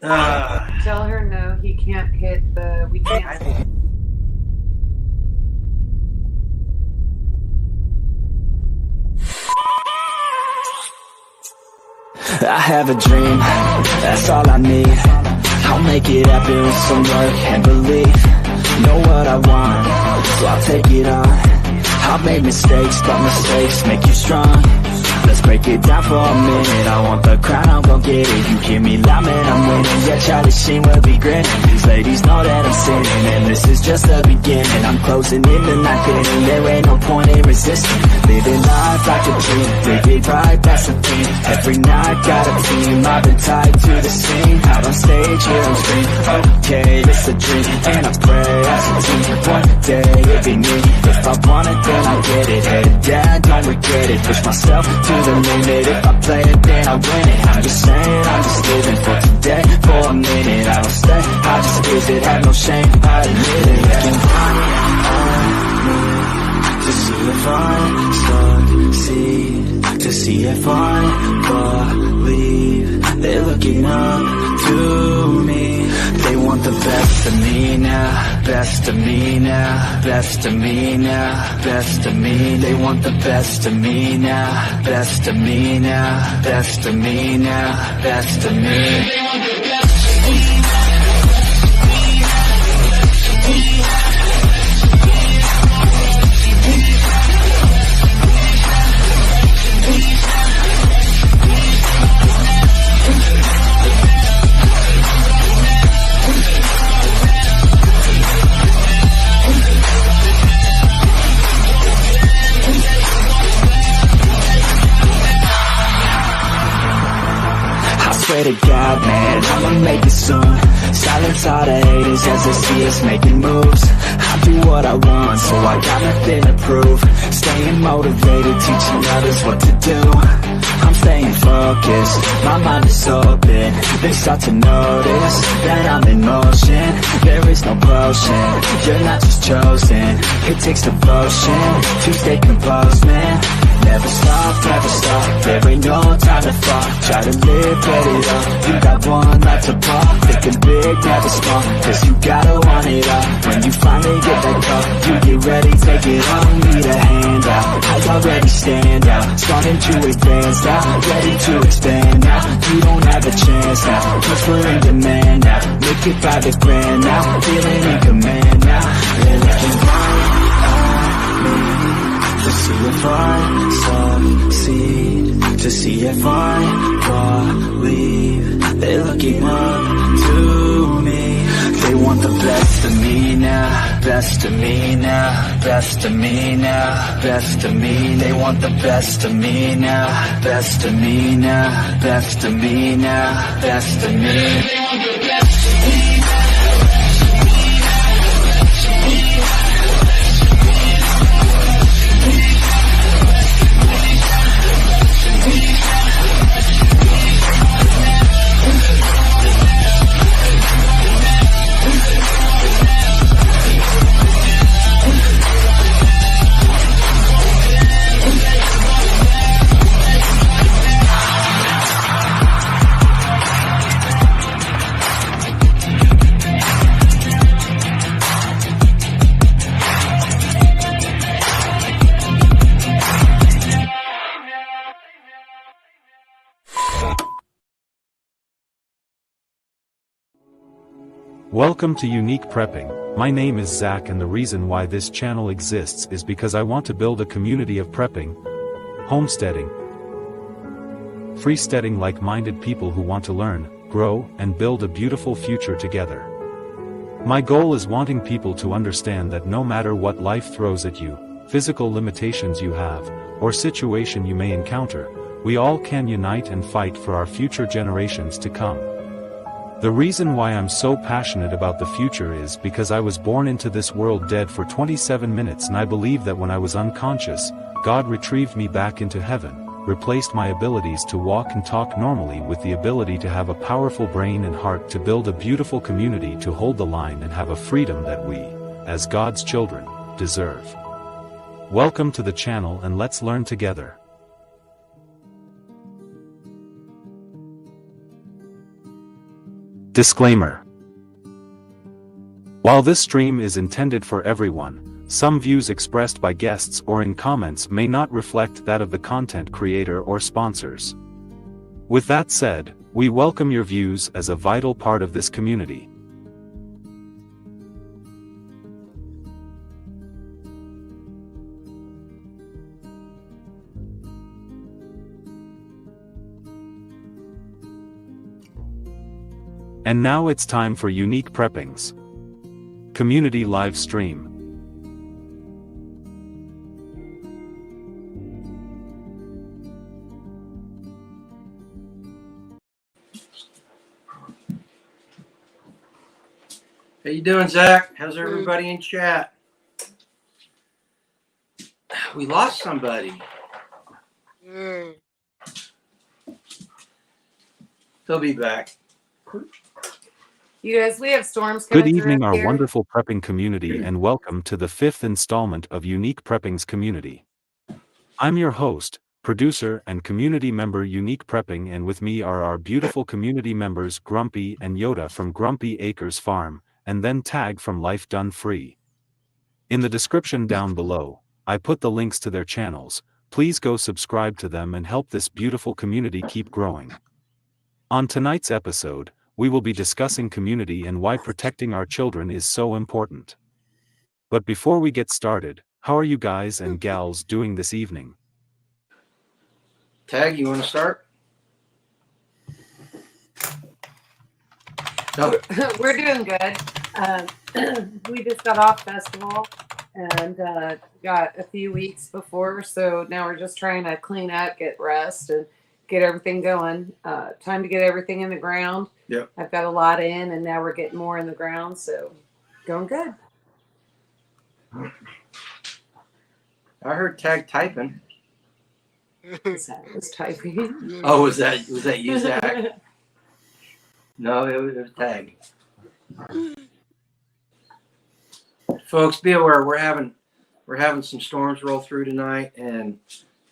Tell her no, he can't hit the. We can't. I have a dream, that's all I need. I'll make it happen with some work and belief. Know what I want, so I'll take it on. I've made mistakes, but mistakes make you strong. Let's break it down for a minute. I want the crown, I'm gon' get it. You hear me loud, man, I'm winning. Yeah, Charlie Sheen will be grinning. These ladies know that I'm sinning, and this is just the beginning. I'm closing in the night inning. There ain't no point in resisting. Living life like a dream, live it right, that's the thing. Every night, got a team, I've been tied to the scene. Out on stage, here on screen. Okay, this a dream, and I pray as a team. One day, it'll be me. If I want it, then I get it. Head down, don't regret it. Push myself to the limit. If I play it, then I win it. I'm just saying, I'm just living for today. For a minute, I don't stay, I just visit. Have no shame, I admit it. Looking to see if I succeed, to see if I believe. They're looking up to me. They want the best of me now, best of me now, best of me now, best of me. They want the best of me now, best of me now, best of me now, best of me. They want the best of me. Swear to God, man, I'ma make it soon. Silence all the haters as they see us making moves. I do what I want, so I got nothing to prove. Staying motivated, teaching others what to do. I'm staying focused, my mind is open. They start to notice that I'm in motion. There is no potion, you're not just chosen. It takes devotion to stay composed, man. Never stop, never stop, there ain't no time to fall. Try to live, get it up, you got one life to pop. Thinking big, never small, cause you gotta want it all. When you finally get that call, you get ready, take it on. Need a hand out, I already stand out. Starting to advance now, ready to expand now. You don't have a chance now, cause we're in demand now. Make it 5 grand now, feeling in command now. They're looking right at me to see if I succeed, to see if I believe. They're looking up to me. They want the best of me now, best of me now, best of me now, best of me. They want the best of me now, best of me now, best of me now, best of me. They want the best of me. Welcome to Unique Prepping. My name is Zach, and the reason why this channel exists is because I want to build a community of prepping, homesteading, freesteading like-minded people who want to learn, grow, and build a beautiful future together. My goal is wanting people to understand that no matter what life throws at you, physical limitations you have, or situation you may encounter, we all can unite and fight for our future generations to come. The reason why I'm so passionate about the future is because I was born into this world dead for 27 minutes, and I believe that when I was unconscious, God retrieved me back into heaven, replaced my abilities to walk and talk normally with the ability to have a powerful brain and heart to build a beautiful community, to hold the line and have a freedom that we, as God's children, deserve. Welcome to the channel, and let's learn together. Disclaimer. While this stream is intended for everyone, some views expressed by guests or in comments may not reflect that of the content creator or sponsors. With that said, we welcome your views as a vital part of this community. And now it's time for Unique Prepping's Community Live Stream. How you doing, Zach? How's everybody in chat? We lost somebody. They'll be back. You guys, we have storms Good coming evening, through our here. wonderful prepping community, and welcome to the 5th installment of Unique Prepping's Community. I'm your host, producer, and community member Unique Prepping, and with me are our beautiful community members Grumpy and Yoda from Grumpy Acres Farm, and then Tag from LifeDoneFree. In the description down below, I put the links to their channels. Please go subscribe to them and help this beautiful community keep growing. On tonight's episode, we will be discussing community and why protecting our children is so important. But before we get started, how are you guys and gals doing this evening? Tag, you want to start? No. We're doing good. We just got off festival and got a few weeks before, so now we're just trying to clean up, get rest, and get everything going. Time to get everything in the ground. Yep. I've got a lot in, and now we're getting more in the ground, so going good. I heard Tag typing. Zach was typing. Oh, was that you, Zach? No, it was Tag. Folks, be aware we're having some storms roll through tonight, and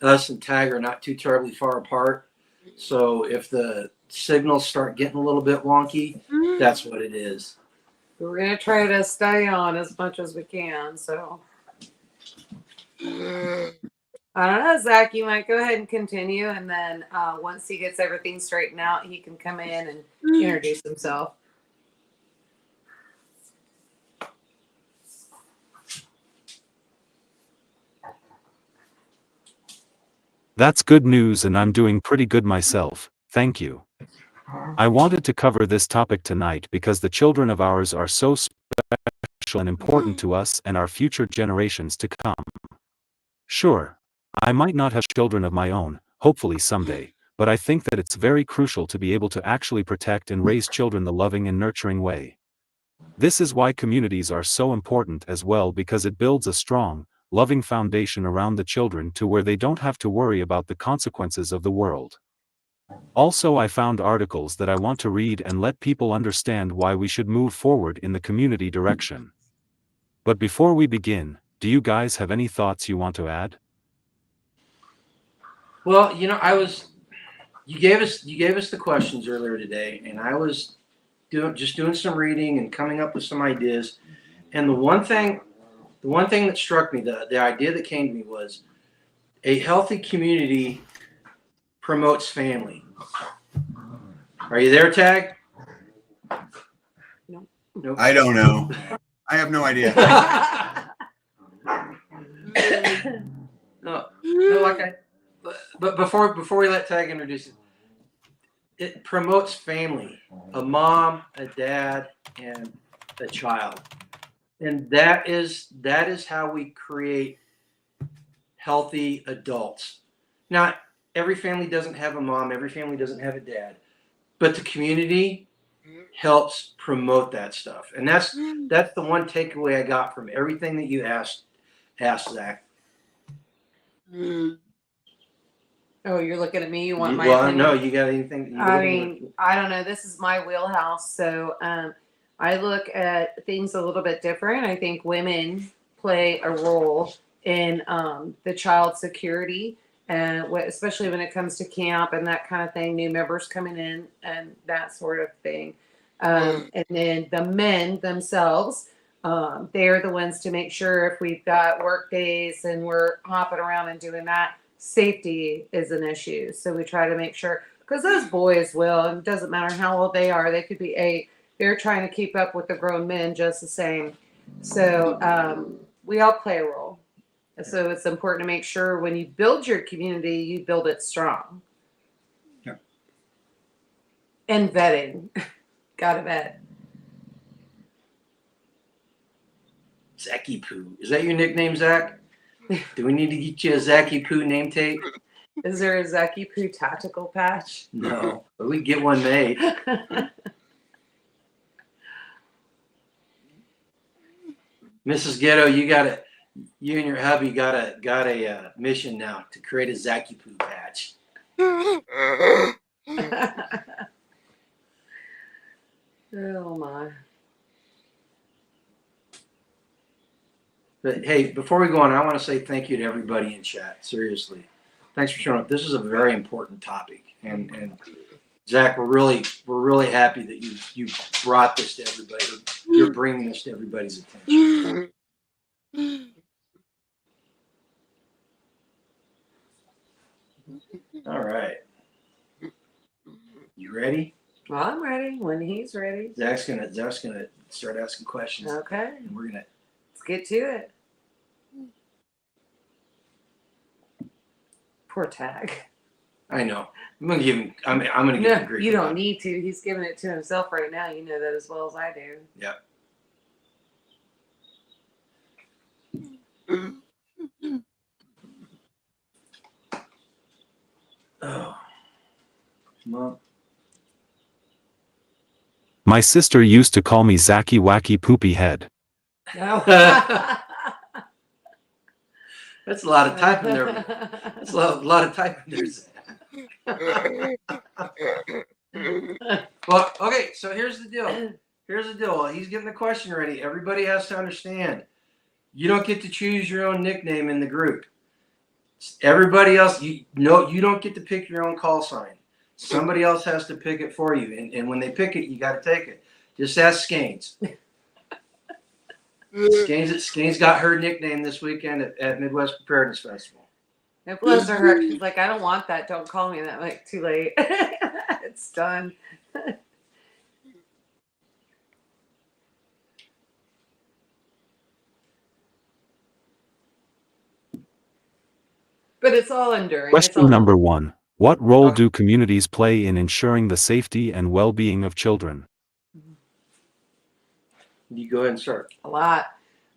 us and Tag are not too terribly far apart. So if the signals start getting a little bit wonky, that's what it is. We're gonna try to stay on as much as we can. So I don't know, Zach. You might go ahead and continue, and then once he gets everything straightened out, he can come in and introduce himself. That's good news, and I'm doing pretty good myself, thank you. I wanted to cover this topic tonight because the children of ours are so special and important to us and our future generations to come. Sure, I might not have children of my own, hopefully someday, but I think that it's very crucial to be able to actually protect and raise children the loving and nurturing way. This is why communities are so important as well, because it builds a strong, loving foundation around the children to where they don't have to worry about the consequences of the world. Also, I found articles that I want to read and let people understand why we should move forward in the community direction. But before we begin, do you guys have any thoughts you want to add? Well, you gave us the questions earlier today, and I was doing some reading and coming up with some ideas. And the one thing that struck me, the idea that came to me was a healthy community promotes family. Are you there, Tag? No. Nope. I don't know. I have no idea. No, but before we let Tag introduce it promotes family, a mom, a dad, and a child. And that is how we create healthy adults. Now, every family doesn't have a mom, every family doesn't have a dad, but the community helps promote that stuff. And that's the one takeaway I got from everything that you asked Zach. Oh, you're looking at me. You want my Well, opinion? no, you got anything? I don't know. This is my wheelhouse. So I look at things a little bit different. I think women play a role in the child security, and especially when it comes to camp and that kind of thing, new members coming in and that sort of thing. And then the men themselves, they're the ones to make sure if we've got work days and we're hopping around and doing that, safety is an issue. So we try to make sure, because those boys will, and it doesn't matter how old they are, they could be 8, they're trying to keep up with the grown men just the same. So we all play a role. So it's important to make sure when you build your community, you build it strong. Yeah. And vetting. Gotta vet. Zacky Poo. Is that your nickname, Zach? Do we need to get you a Zacky Poo name tape? Is there a Zacky Poo tactical patch? No, but we can get one made. Mrs. Ghetto, you and your hubby got a mission now to create a Zacky Poo patch. Oh my. But hey, before we go on, I want to say thank you to everybody in chat. Seriously, thanks for showing up. This is a very important topic, and Zach, we're really happy that you brought this to everybody. You're bringing this to everybody's attention. All right, you ready? Well, I'm ready when he's ready. Zach's gonna start asking questions. Okay, And we're gonna. let's get to it. Poor Tag. I know. I'm gonna give him. I'm gonna give him No, grief. you about don't it. need to. He's giving it to himself right now. You know that as well as I do. Yep. Oh, Mom. My sister used to call me Zacky Wacky Poopy Head. No. That's a lot of typing there. That's a lot of typing there. Well, okay, so here's the deal. While he's getting the question ready, everybody has to understand. You don't get to choose your own nickname in the group. Everybody else, you don't get to pick your own call sign. Somebody else has to pick it for you. And when they pick it, you got to take it. Just ask Skanes. Skanes got her nickname this weekend at Midwest Preparedness Festival. It blows her heart. She's like, I don't want that. Don't call me that. Like, too late. It's done. But it's all enduring. Question number 1. What role do communities play in ensuring the safety and well-being of children? You go ahead and start. A lot.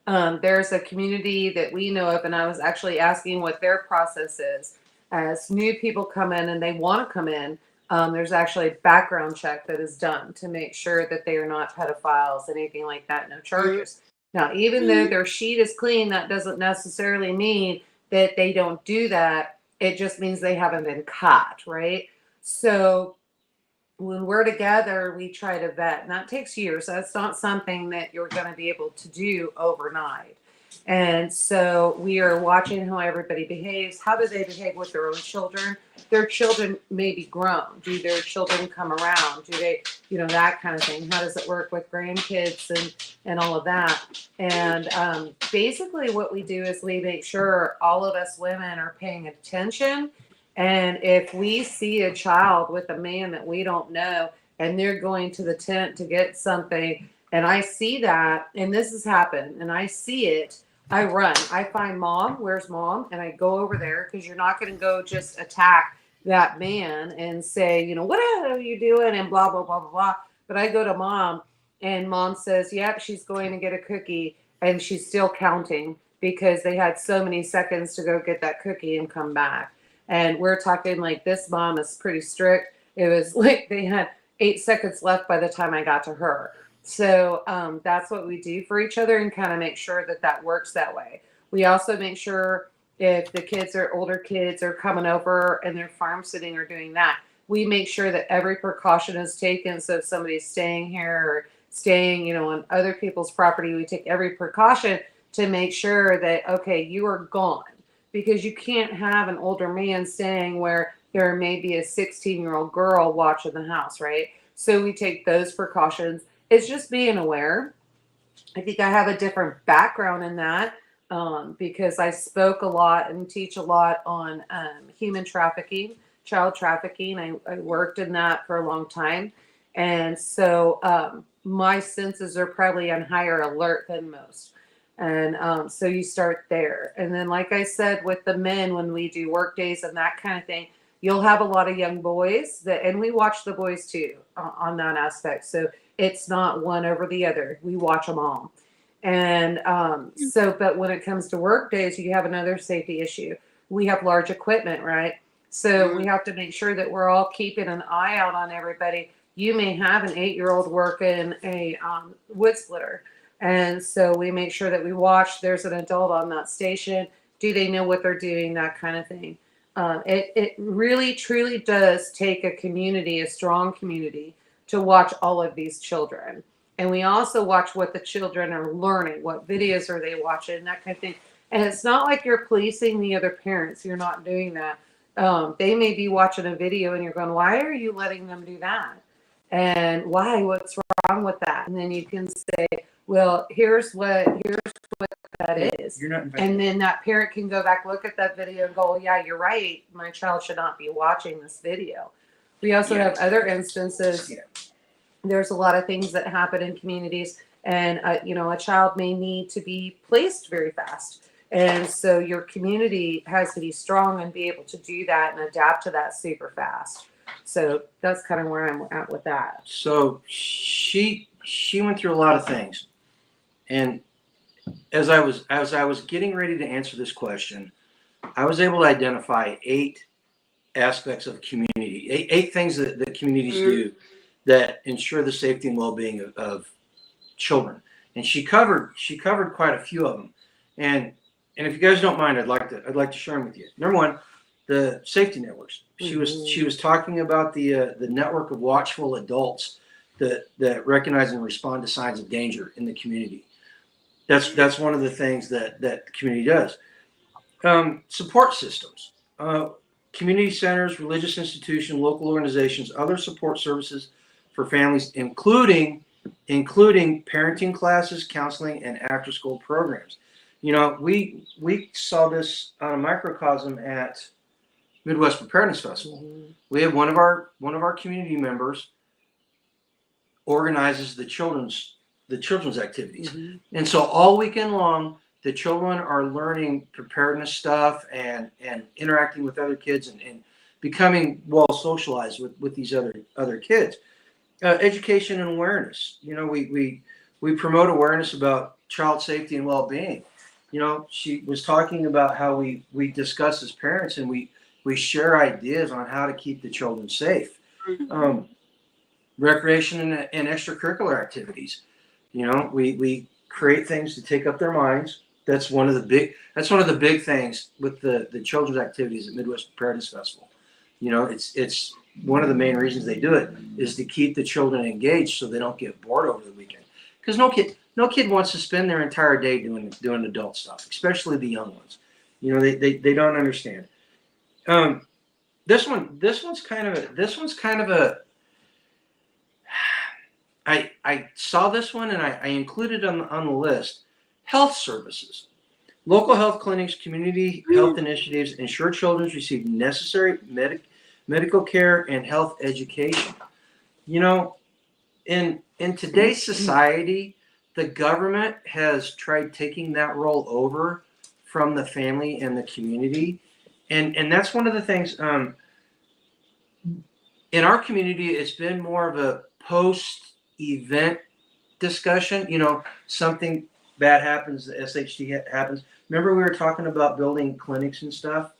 There's a community that we know of, and I was actually asking what their process is. As new people come in and they want to come in, there's actually a background check that is done to make sure that they are not pedophiles, anything like that, no charges. Now, even though their sheet is clean, that doesn't necessarily mean that they don't do that. It just means they haven't been caught, right? So when we're together, we try to vet. And that takes years. That's not something that you're going to be able to do overnight. And so we are watching how everybody behaves. How do they behave with their own children? Their children may be grown. Do their children come around? Do they, that kind of thing? How does it work with grandkids and all of that? And basically what we do is we make sure all of us women are paying attention. And if we see a child with a man that we don't know and they're going to the tent to get something, and I see that, and this has happened, and I see it, I run. I find mom, where's mom? And I go over there, because you're not going to go just attack that man and say, what are you doing? And blah, blah, blah, blah, blah. But I go to mom, and mom says, yep, she's going to get a cookie, and she's still counting because they had so many seconds to go get that cookie and come back. And we're talking like this mom is pretty strict. It was like they had 8 seconds left by the time I got to her. So that's what we do for each other and kind of make sure that that works that way. We also make sure if the kids are older kids are coming over and they're farm sitting or doing that, we make sure that every precaution is taken. So if somebody's staying here or staying, on other people's property, we take every precaution to make sure that, okay, you are gone. Because you can't have an older man staying where there may be a 16-year-old girl watching the house, right? So we take those precautions. It's just being aware. I think I have a different background in that because I spoke a lot and teach a lot on human trafficking, child trafficking. I worked in that for a long time. And so my senses are probably on higher alert than most. And so you start there. And then, like I said, with the men, when we do work days and that kind of thing, you'll have a lot of young boys and we watch the boys too on that aspect. So it's not one over the other. We watch them all. And but when it comes to work days, you have another safety issue. We have large equipment, right? So we have to make sure that we're all keeping an eye out on everybody. You may have an 8-year-old working a wood splitter. And so we make sure that we watch, there's an adult on that station. Do they know what they're doing? That kind of thing. It really, truly does take a community, a strong community, to watch all of these children. And we also watch what the children are learning, what videos are they watching, that kind of thing. And it's not like you're policing the other parents. You're not doing that. They may be watching a video and you're going, why are you letting them do that? And why? What's wrong with that? And then you can say, well, here's what that is. You're not invited. And then that parent can go back, look at that video and go, well, yeah, you're right. My child should not be watching this video. We also have other instances. There's a lot of things that happen in communities, and a child may need to be placed very fast. And so your community has to be strong and be able to do that and adapt to that super fast. So that's kind of where I'm at with that. So she went through a lot of things, and as I was getting ready to answer this question, I was able to identify 8 aspects of community, eight things that communities do that ensure the safety and well-being of children. And she covered quite a few of them. And if you guys don't mind, I'd like to share them with you. Number one, the safety networks. She was talking about the network of watchful adults that recognize and respond to signs of danger in the community. That's one of the things that the community does. Support systems, community centers, religious institutions, local organizations, other support services for families, including parenting classes, counseling, and after-school programs. We saw this on a microcosm at Midwest Preparedness Festival. We have one of our community members organizes the children's activities, and so all weekend long the children are learning preparedness stuff and interacting with other kids and becoming well socialized with these other kids. Education and awareness. We promote awareness about child safety and well-being. She was talking about how we discuss as parents and we share ideas on how to keep the children safe. Recreation and extracurricular activities. We create things to take up their minds. That's one of the big things with the children's activities at Midwest Preparedness Festival. It's one of the main reasons they do it is to keep the children engaged so they don't get bored over the weekend. Because no kid wants to spend their entire day doing adult stuff, especially the young ones. They don't understand. This one's kind of a. I saw this one and I included on the list. Health services. Local health clinics, community health initiatives ensure children receive necessary medical care and health education. In today's society, the government has tried taking that role over from the family and the community. And that's one of the things in our community, it's been more of a post-event discussion. Something bad happens, the SHT happens. Remember we were talking about building clinics and stuff?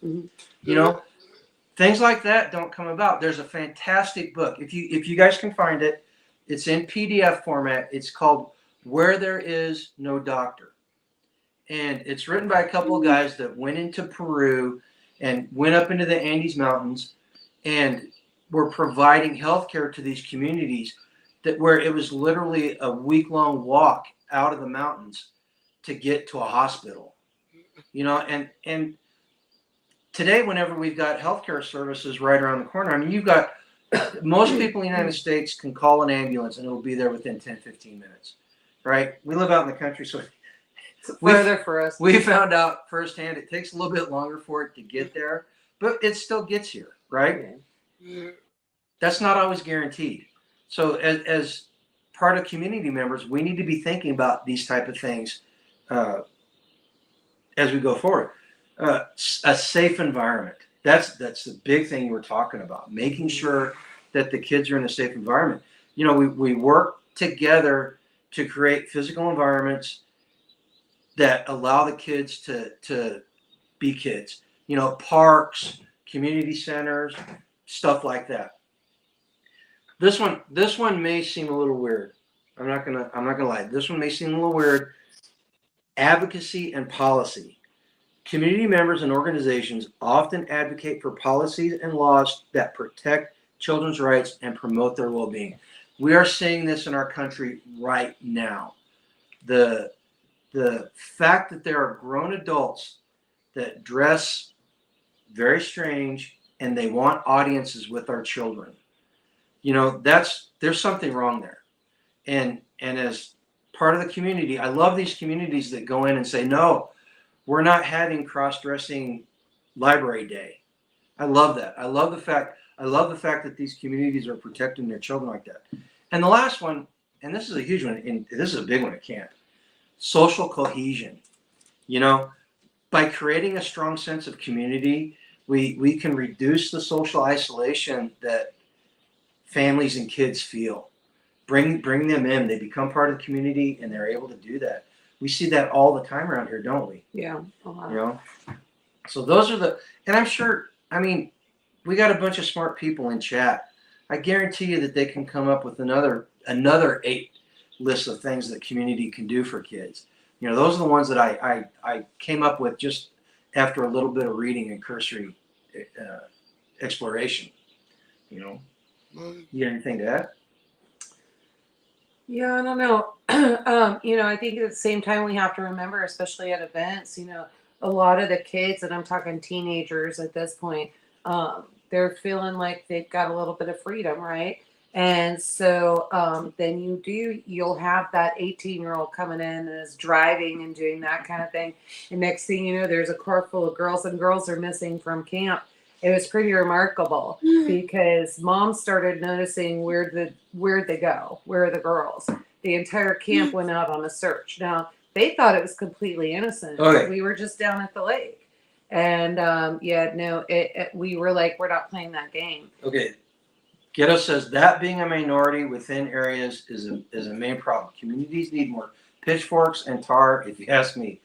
Things like that don't come about. There's a fantastic book. If you guys can find it, it's in PDF format. It's called Where There Is No Doctor. And it's written by a couple of guys that went into Peru and went up into the Andes Mountains and were providing healthcare to these communities where it was literally a week-long walk out of the mountains to get to a hospital. And today, whenever we've got healthcare services right around the corner, you've got most people in the United States can call an ambulance and it'll be there within 10, 15 minutes, right? We live out in the country, so Further for us. we found out firsthand it takes a little bit longer for it to get there, but it still gets here, right? That's not always guaranteed. So as part of community members, we need to be thinking about these type of things as we go forward. A safe environment. That's the big thing we're talking about. Making sure that the kids are in a safe environment. You know, we work together to create physical environments that allow the kids to be kids. You know, parks, community centers, stuff like that. This one may seem a little weird. I'm not gonna lie. This one may seem a little weird. Advocacy and policy. Community members and organizations often advocate for policies and laws that protect children's rights and promote their well-being. We are seeing this in our country right now. The fact that there are grown adults that dress very strange and they want audiences with our children. You know, there's something wrong there. And as part of the community, I love these communities that go in and say, no, we're not having cross-dressing library day. I love that. I love the fact that these communities are protecting their children like that. And the last one, and this is a huge one, and this is a big one at camp, social cohesion. You know, by creating a strong sense of community, we can reduce the social isolation that families and kids feel. Bring them in. They become part of the community, and they're able to do that. We see that all the time around here, don't we? Yeah. A lot. You know, so those are and I'm sure, I mean, we got a bunch of smart people in chat. I guarantee you that they can come up with another 8 lists of things that community can do for kids. You know, those are the ones that I came up with just after a little bit of reading and cursory exploration. You know, you got anything to add? Yeah, I don't know. You know, I think at the same time we have to remember, especially at events, you know, a lot of the kids, and I'm talking teenagers at this point, they're feeling like they've got a little bit of freedom, right? And so then you'll have that 18-year-old coming in and is driving and doing that kind of thing. And next thing you know, there's a car full of girls, and girls are missing from camp. It was pretty remarkable because mom started noticing where'd they go? Where are the girls? The entire camp went out on a search. Now, they thought it was completely innocent. Okay. We were just down at the lake. And we were like, we're not playing that game. Okay. Ghetto says that being a minority within areas is a main problem. Communities need more pitchforks and tar, if you ask me.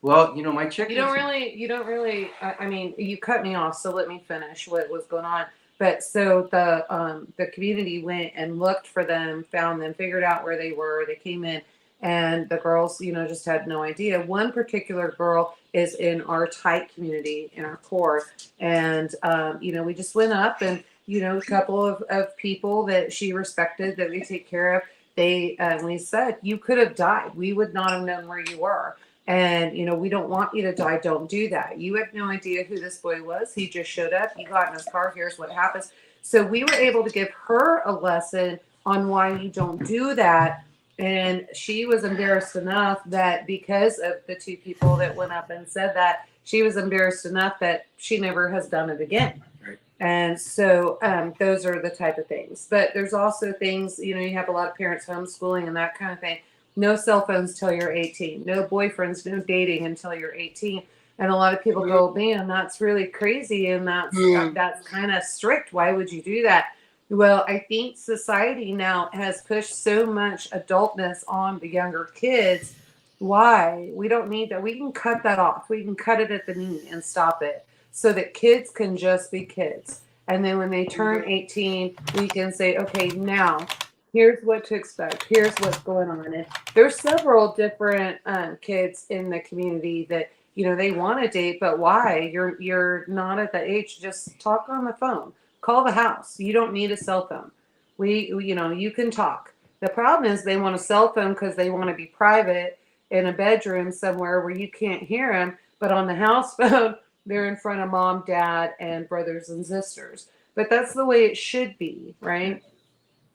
Well, you know, my chickens. You don't really. I mean, you cut me off, so let me finish what was going on. But so the community went and looked for them, found them, figured out where they were. They came in, and the girls, you know, just had no idea. One particular girl is in our tight community, in our core, and you know, we just went up and, you know, a couple of people that she respected that we take care of. We said, you could have died. We would not have known where you were. And, you know, we don't want you to die. Don't do that. You have no idea who this boy was. He just showed up. He got in his car. Here's what happens. So we were able to give her a lesson on why you don't do that. And she was embarrassed enough that because of the 2 people that went up and said that, she was embarrassed enough that she never has done it again. Right. And so those are the type of things. But there's also things, you know, you have a lot of parents homeschooling and that kind of thing. No cell phones till you're 18. No boyfriends, no dating until you're 18. And a lot of people go, man, that's really crazy. And that's kind of strict. Why would you do that? Well, I think society now has pushed so much adultness on the younger kids. Why? We don't need that. We can cut that off. We can cut it at the knee and stop it so that kids can just be kids. And then when they turn 18, we can say, okay, now here's what to expect. Here's what's going on. And there's several different kids in the community that, you know, they want to date, but why? You're not at the age. Just talk on the phone. Call the house. You don't need a cell phone. You know, you can talk. The problem is they want a cell phone because they want to be private in a bedroom somewhere where you can't hear them. But on the house phone, they're in front of mom, dad, and brothers and sisters. but that's the way it should be, right?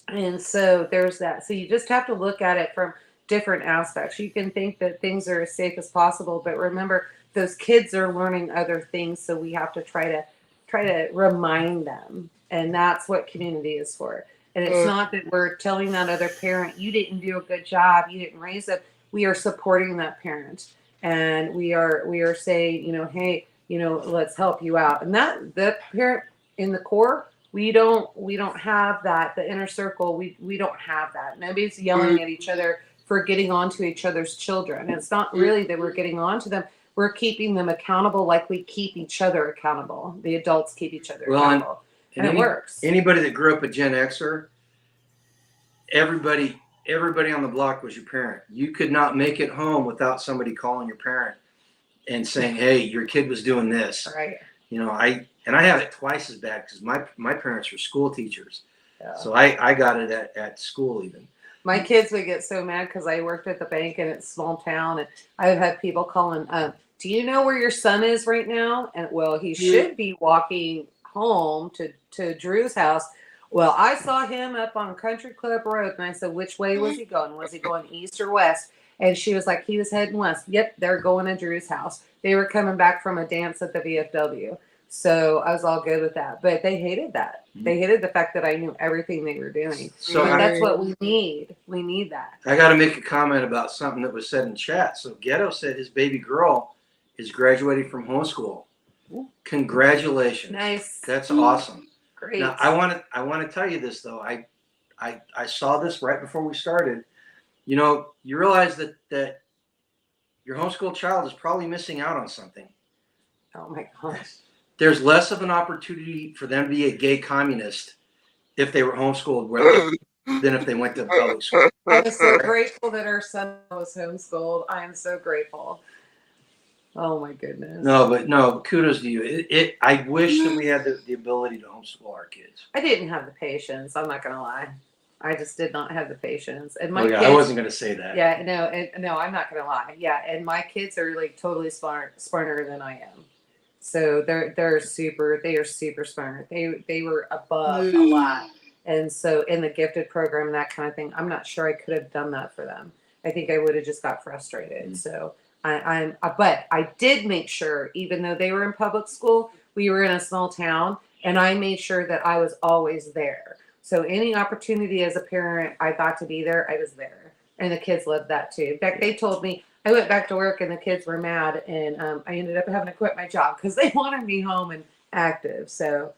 And so there's that. So you just have to look at it from different aspects. You can think that things are as safe as possible, but remember those kids are learning other things, so we have to try to remind them. And that's what community is for. And it's not that we're telling that other parent, you didn't do a good job, you didn't raise them. We are supporting that parent. And we are saying, hey, let's help you out. And that the parent in the core, we don't have that. The inner circle, we don't have that. Nobody's yelling at each other for getting onto each other's children. It's not really that we're getting onto them. We're keeping them accountable like we keep each other accountable. The adults keep each other accountable. And it works. Anybody that grew up a Gen Xer, everybody on the block was your parent. You could not make it home without somebody calling your parent and saying, hey, your kid was doing this. Right. I have it twice as bad because my parents were school teachers. Yeah. So I got it at school even. My kids would get so mad because I worked at the bank and it's a small town, and I would have people calling, do you know where your son is right now? And well, he should be walking home to Drew's house. Well, I saw him up on Country Club Road, and I said, which way was he going? Was he going east or west? And she was like, he was heading west. Yep, they're going to Drew's house. They were coming back from a dance at the VFW. So I was all good with that. But they hated that. They hated the fact that I knew everything they were doing. So that's what we need. We need that. I got to make a comment about something that was said in chat. So Ghetto said his baby girl is graduating from homeschool. Congratulations. Nice. That's awesome. Great. Now I want to tell you this though. I saw this right before we started. You realize that your homeschool child is probably missing out on something. Oh my gosh. There's less of an opportunity for them to be a gay communist if they were homeschooled than if they went to public school. I'm so grateful that our son was homeschooled. I am so grateful. Oh my goodness. No, kudos to you. I wish that we had the ability to homeschool our kids. I didn't have the patience. I'm not gonna lie. I just did not have the patience. And my kids, I wasn't gonna say that. Yeah, no, I'm not gonna lie. Yeah, and my kids are like totally smarter than I am. So they are super smart. They were above a lot. And so in the gifted program and that kind of thing, I'm not sure I could have done that for them. I think I would have just got frustrated. So but I did make sure, even though they were in public school, we were in a small town, and I made sure that I was always there. So any opportunity as a parent, I got to be there, I was there. And the kids loved that too. In fact, they told me, I went back to work and the kids were mad, and I ended up having to quit my job because they wanted me home and active. So,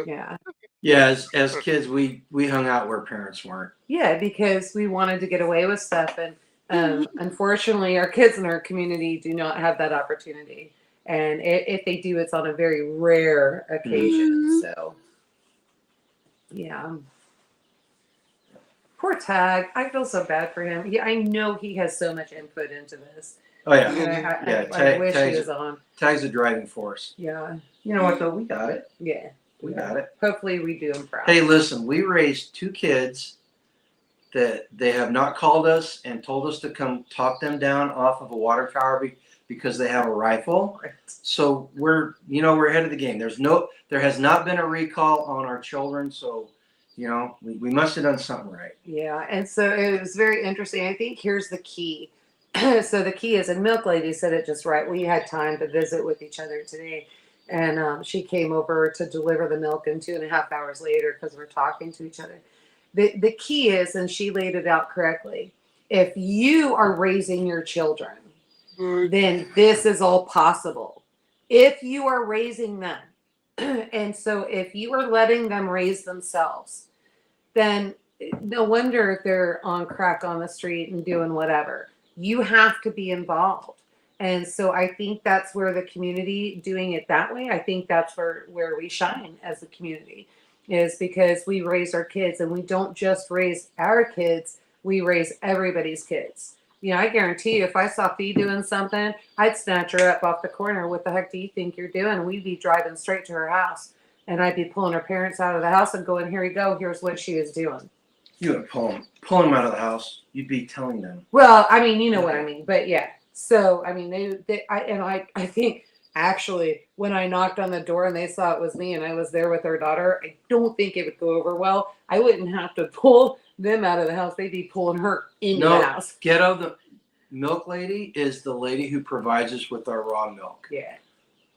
yeah. Yeah, as kids, we hung out where parents weren't. Yeah, because we wanted to get away with stuff. And unfortunately, our kids in our community do not have that opportunity. And if they do, it's on a very rare occasion. So, yeah. Poor Tag. I feel so bad for him. I know he has so much input into this. Oh yeah, I wish he was on. Tag's a driving force. Yeah. You know what though? We got it. Yeah. We got it. Hopefully we do him proud. Hey, listen, we raised 2 kids that they have not called us and told us to come talk them down off of a water tower because they have a rifle. Right. So we're ahead of the game. There has not been a recall on our children. So, we must have done something right. Yeah. And so it was very interesting. I think here's the key. So the key is, and Milk Lady said it just right. We had time to visit with each other today. And she came over to deliver the milk, and 2.5 hours later, because we're talking to each other. The key is, and she laid it out correctly, if you are raising your children, then this is all possible. If you are raising them, and so if you are letting them raise themselves, then no wonder if they're on crack on the street and doing whatever. You have to be involved. And so I think that's where the community doing it that way, I think that's where we shine as a community, is because we raise our kids, and we don't just raise our kids, we raise everybody's kids. I guarantee you, if I saw Fee doing something, I'd snatch her up off the corner. What the heck do you think you're doing? We'd be driving straight to her house, and I'd be pulling her parents out of the house and going, here you go, here's what she is doing. You would pull them out of the house. You'd be telling them. Well, I mean, you know what I mean, but yeah. So, I mean, I think actually, when I knocked on the door and they saw it was me and I was there with their daughter, I don't think it would go over well. I wouldn't have to pull them out of the house. They'd be pulling her into the house. Ghetto, the milk lady is the lady who provides us with our raw milk. Yeah.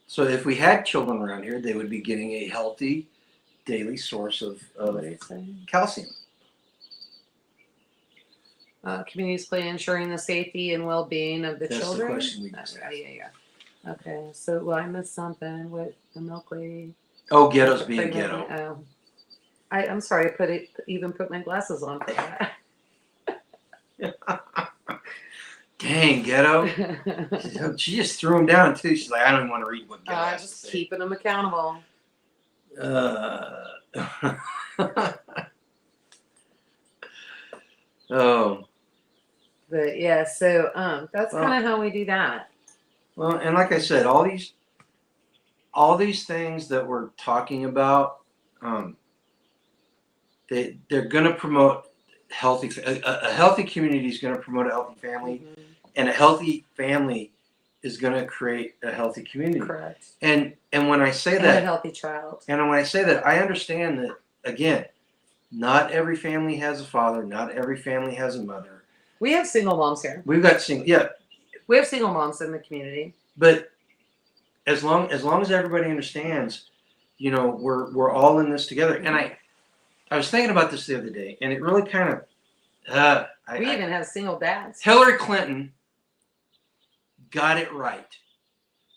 So if we had children around here, they would be getting a healthy daily source of What are you saying? calcium. Communities play ensuring the safety and well-being of the That's the children. question we just asked. Yeah. Okay, so I missed something with the milk lady. Oh, ghetto's being ghetto. Oh, I'm sorry. I even put my glasses on for that. Dang, ghetto. She just threw him down too. She's like, I don't even want to read what ghetto has to Just say. keeping them accountable. Oh. But yeah, so that's Well- kind of how we do that. Well, and like I said, all these things that we're talking about, they're going to promote healthy. A healthy community is going to promote a healthy family, and a healthy family is going to create a healthy community. Correct. And when I say And a that, healthy child. and when I say that, I understand that again. Not every family has a father. Not every family has a mother. We have single moms here. We've got single, yeah. We have single moms in the community. But as long as everybody understands, we're all in this together. And I was thinking about this the other day, and it really kind of We even have single dads. Hillary Clinton got it right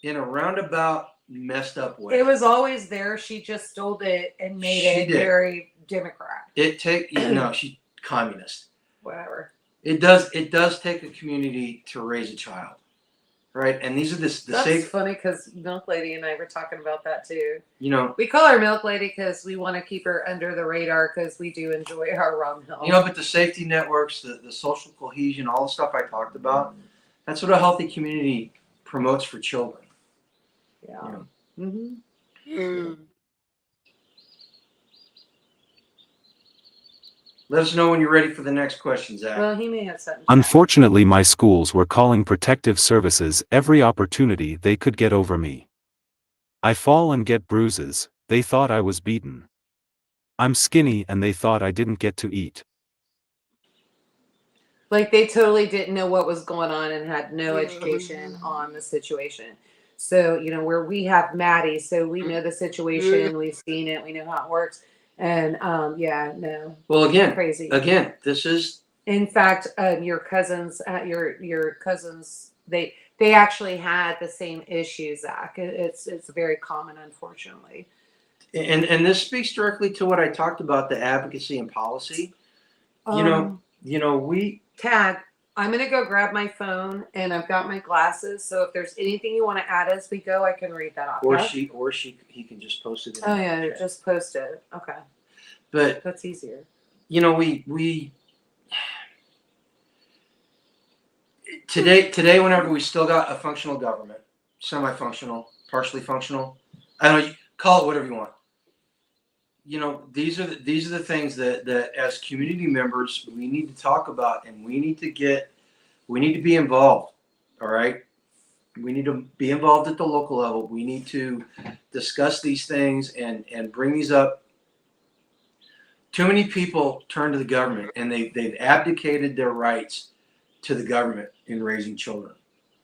in a roundabout, messed up way. It was always there. She just stole it and made She it did. very Democrat. She's communist. Whatever. It does take a community to raise a child, right? And these are the That's safe. funny because Milk Lady and I were talking about that too. We We call her Milk Lady because we want to keep her under the radar because we do enjoy our rum hill. but the safety networks, the social cohesion, all the stuff I talked about, that's what a healthy community promotes for children. Yeah. Let us know when you're ready for the next question, Zach. Well, he may have something. Unfortunately, my schools were calling protective services every opportunity they could get over me. I fall and get bruises, they thought I was beaten. I'm skinny and they thought I didn't get to eat. Like they totally didn't know what was going on and had no education on the situation. So, where we have Maddie, so we know the situation, we've seen it, we know how it works. And no. Well, Crazy. Again, this is In fact, your cousins, they actually had the same issue, Zach. It's very common, unfortunately. and this speaks directly to what I talked about, the advocacy and policy. We Tag. I'm gonna go grab my phone, and I've got my glasses. So if there's anything you want to add as we go, I can read that off. or okay? he can just post it. Oh yeah, just post it. Okay, But that's easier. we today whenever we still got a functional government, semi-functional, partially functional, I don't know, you call it whatever you want. These are the things that as community members we need to talk about, and we need to be involved. All right, we need to be involved at the local level. We need to discuss these things and bring these up. Too many people turn to the government, and they've abdicated their rights to the government in raising children.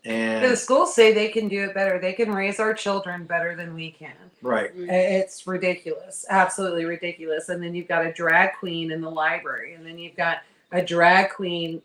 And The schools say they can do it better. They can raise our children better than we can. right. It's ridiculous, absolutely ridiculous. And then you've got a drag queen in the library, and then you've got a drag queen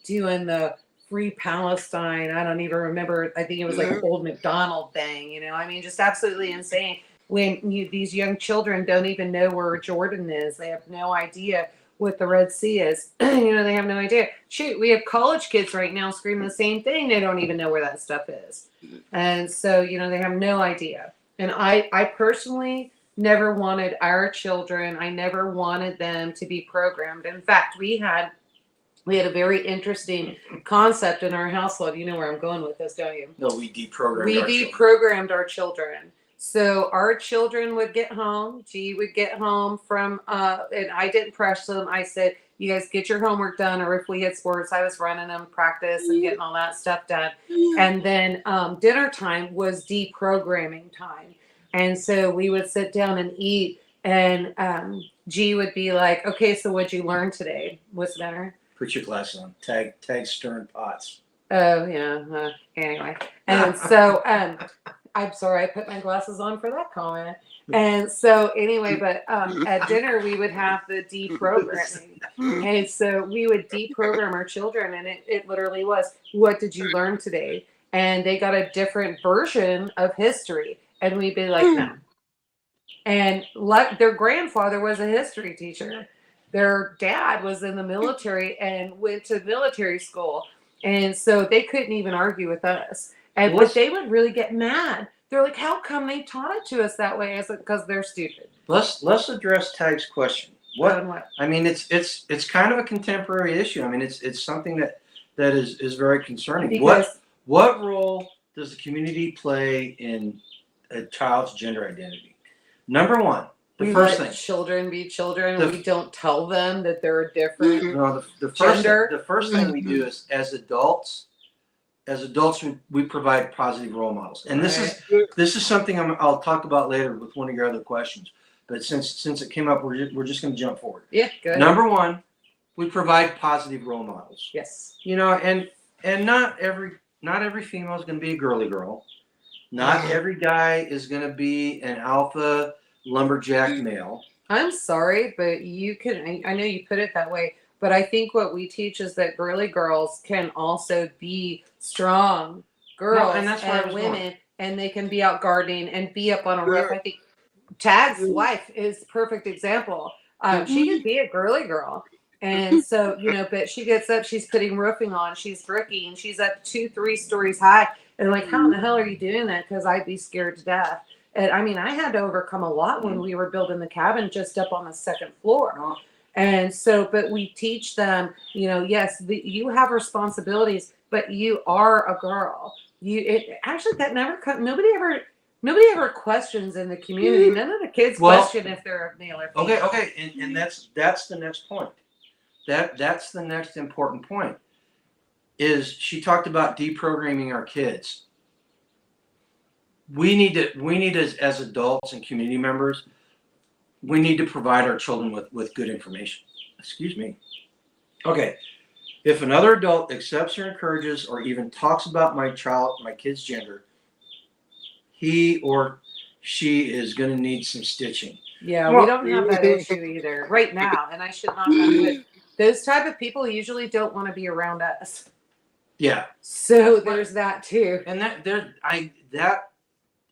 doing the Free Palestine. I don't even remember. I think it was like Old McDonald thing. Just absolutely insane. When these young children don't even know where Jordan is, they have no idea what the Red Sea is. They have no idea. Shoot, we have college kids right now screaming the same thing. They don't even know where that stuff is. And so, they have no idea. And I personally never wanted our children, I never wanted them to be programmed. In fact, we had a very interesting concept in our household. You know where I'm going with this, don't you? No, we deprogrammed. We our children. deprogrammed our children. So our children would get home. G would get home from, and I didn't press them. I said, you guys get your homework done, or if we had sports, I was running them practice and getting all that stuff done. And then dinner time was deprogramming time. And so we would sit down and eat, and G would be like, okay, so what'd you learn today? What's dinner? Put your glasses on. Tag stirring pots. Oh, yeah. Anyway. And so I'm sorry I put my glasses on for that comment. And so anyway, but at dinner we would have the deprogramming. And so we would deprogram our children, and it literally was, what did you learn today? And they got a different version of history. And we'd be like, no. And their grandfather was a history teacher. Their dad was in the military and went to military school. And so they couldn't even argue with us. And but they would really get mad. They're like, how come they taught it to us that way? I said, because they're stupid. Let's address Tag's question. What? I mean, it's kind of a contemporary issue. I mean, it's something that is very concerning. Because What role does the community play in a child's gender identity? Number one, the first thing. Children be children. We don't tell them that they're a different No, the first thing we do is as adults, we provide positive role models, and this is something I'll talk about later with one of your other questions. But since it came up, we're just going to jump forward. Yeah, good. Number one, we provide positive role models. Yes. You know, and not every female is going to be a girly girl. Not every guy is going to be an alpha lumberjack male. I'm sorry, but you can. I know you put it that way, but I think what we teach is that girly girls can also be strong girls and women, and they can be out gardening and be up on a roof. I think Tag's wife is a perfect example. She could be a girly girl. And so, but she gets up, she's putting roofing on, she's bricking, she's up 2-3 stories high. And like, how in the hell are you doing that? Because I'd be scared to death. And I mean, I had to overcome a lot when we were building the cabin just up on the second floor. And so, but we teach them, yes, you have responsibilities, but you are a girl. Actually, that never nobody ever questions in the community. None of the kids question if they're a male or female. Okay, and that's the next point. That's the next important point. Is she talked about deprogramming our kids. We need as adults and community members, we need to provide our children with good information. Excuse me. Okay. If another adult accepts or encourages or even talks about my kid's gender, he or she is going to need some stitching. Yeah, we don't have that issue either right now, and I should not have it. Those type of people usually don't want to be around us. Yeah. So there's that too. And that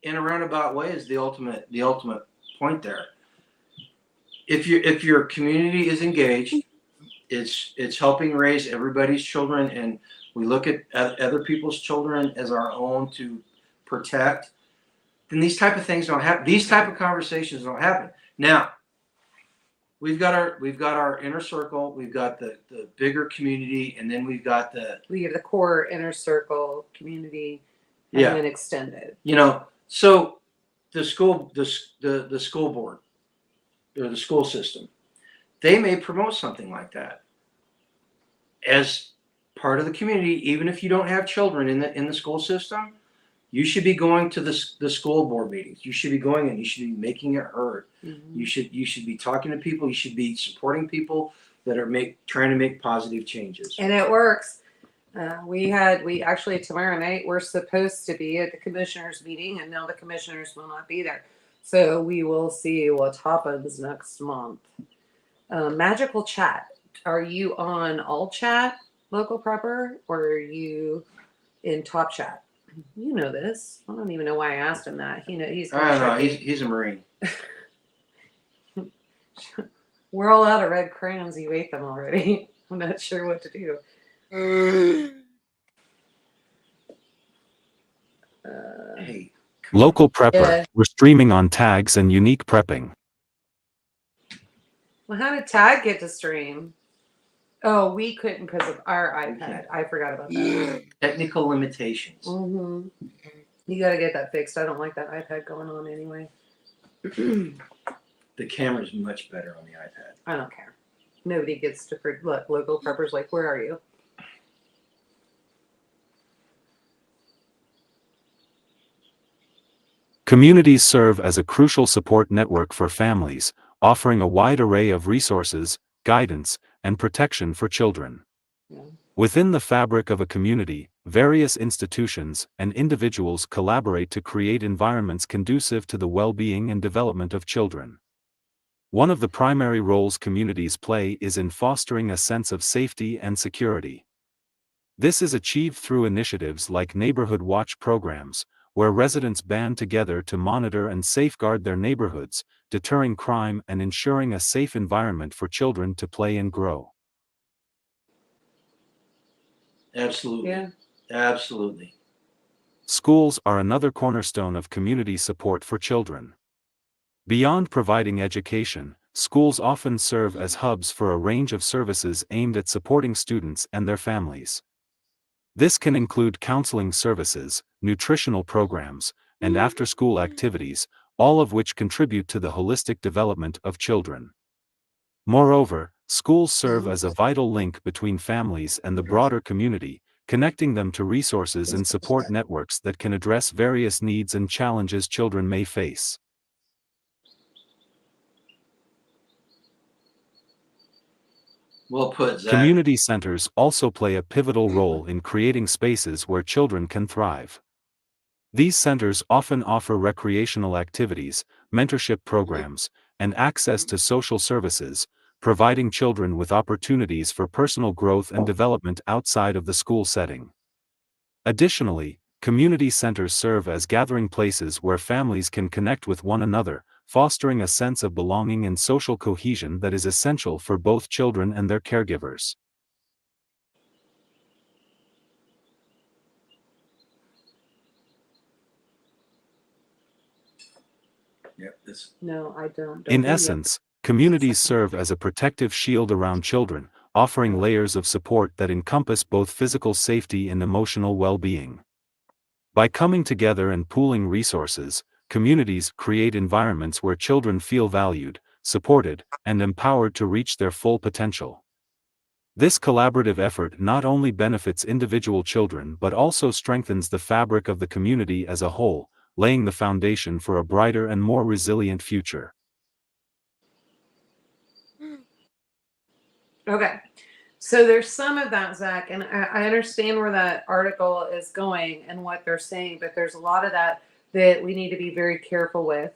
in a roundabout way is the ultimate point there. If your community is engaged, it's helping raise everybody's children, and we look at other people's children as our own to protect, then these type of things don't happen. These type of conversations don't happen. Now, we've got our inner circle, we've got the bigger community, and then we have the core inner circle community, and then extended. So the school board or the school system, they may promote something like that as part of the community. Even if you don't have children in the school system, you should be going to the school board meetings. You should be going and you should be making it heard. Mm-hmm. You should be talking to people. You should be supporting people that are trying to make positive changes. And it works. We actually tomorrow night we're supposed to be at the commissioners meeting, and now the commissioners will not be there. So we will see what happens next month. Magical chat. Are you on all chat, local prepper, or are you in top chat? You know this. I don't even know why I asked him that. He's. I don't know. He's a Marine. We're all out of red crayons. You ate them already. I'm not sure what to do. Hey. Local prepper. Yeah. We're streaming on tags and unique prepping. Well, how did Tag get to stream? Oh, we couldn't because of our iPad. I forgot about that. Technical limitations. Mm-hmm. You got to get that fixed. I don't like that iPad going on anyway. The camera's much better on the iPad. I don't care. nobody gets to look. Local preppers like, where are you? Communities serve as a crucial support network for families, offering a wide array of resources, guidance, and protection for children. Yeah. Within the fabric of a community, various institutions and individuals collaborate to create environments conducive to the well-being and development of children. One of the primary roles communities play is in fostering a sense of safety and security. This is achieved through initiatives like neighborhood watch programs, where residents band together to monitor and safeguard their neighborhoods, deterring crime and ensuring a safe environment for children to play and grow. Absolutely. Yeah. Absolutely. Schools are another cornerstone of community support for children. Beyond providing education, schools often serve as hubs for a range of services aimed at supporting students and their families. This can include counseling services, nutritional programs, and after-school activities, all of which contribute to the holistic development of children. Moreover, schools serve as a vital link between families and the broader community, connecting them to resources and support networks that can address various needs and challenges children may face. Well put, Zach. Community centers also play a pivotal role in creating spaces where children can thrive. These centers often offer recreational activities, mentorship programs, and access to social services, providing children with opportunities for personal growth and development outside of the school setting. Additionally, community centers serve as gathering places where families can connect with one another, fostering a sense of belonging and social cohesion that is essential for both children and their caregivers. Yep, this. No, I don't. In do yet. essence, communities serve as a protective shield around children, offering layers of support that encompass both physical safety and emotional well-being. By coming together and pooling resources, communities create environments where children feel valued, supported, and empowered to reach their full potential. This collaborative effort not only benefits individual children but also strengthens the fabric of the community as a whole, laying the foundation for a brighter and more resilient future. Okay. So there's some of that, Zach, and I understand where that article is going and what they're saying, but there's a lot of that we need to be very careful with.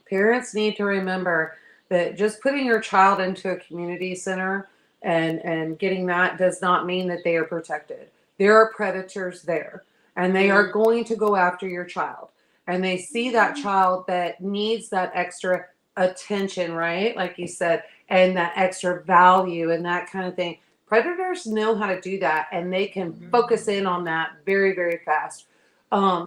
Parents need to remember that just putting your child into a community center and getting that does not mean that they are protected. There are predators there, and they are going to go after your child. And they see that child that needs that extra attention, right? Like you said, and that extra value and that kind of thing. Predators know how to do that, and they can focus in on that very, very fast.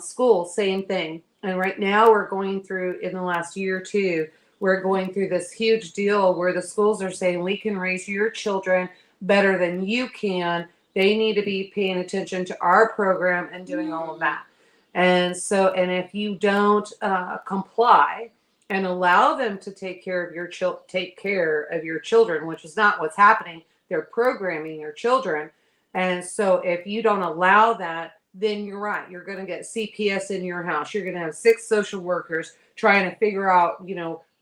School, same thing. And right now we're going through, in the last year or two, we're going through this huge deal where the schools are saying we can raise your children better than you can. They need to be paying attention to our program and doing all of that. And so, and if you don't comply and allow them to take care of your children, which is not what's happening, they're programming your children. And so, if you don't allow that, then you're right. You're going to get CPS in your house. You're going to have 6 social workers trying to figure out,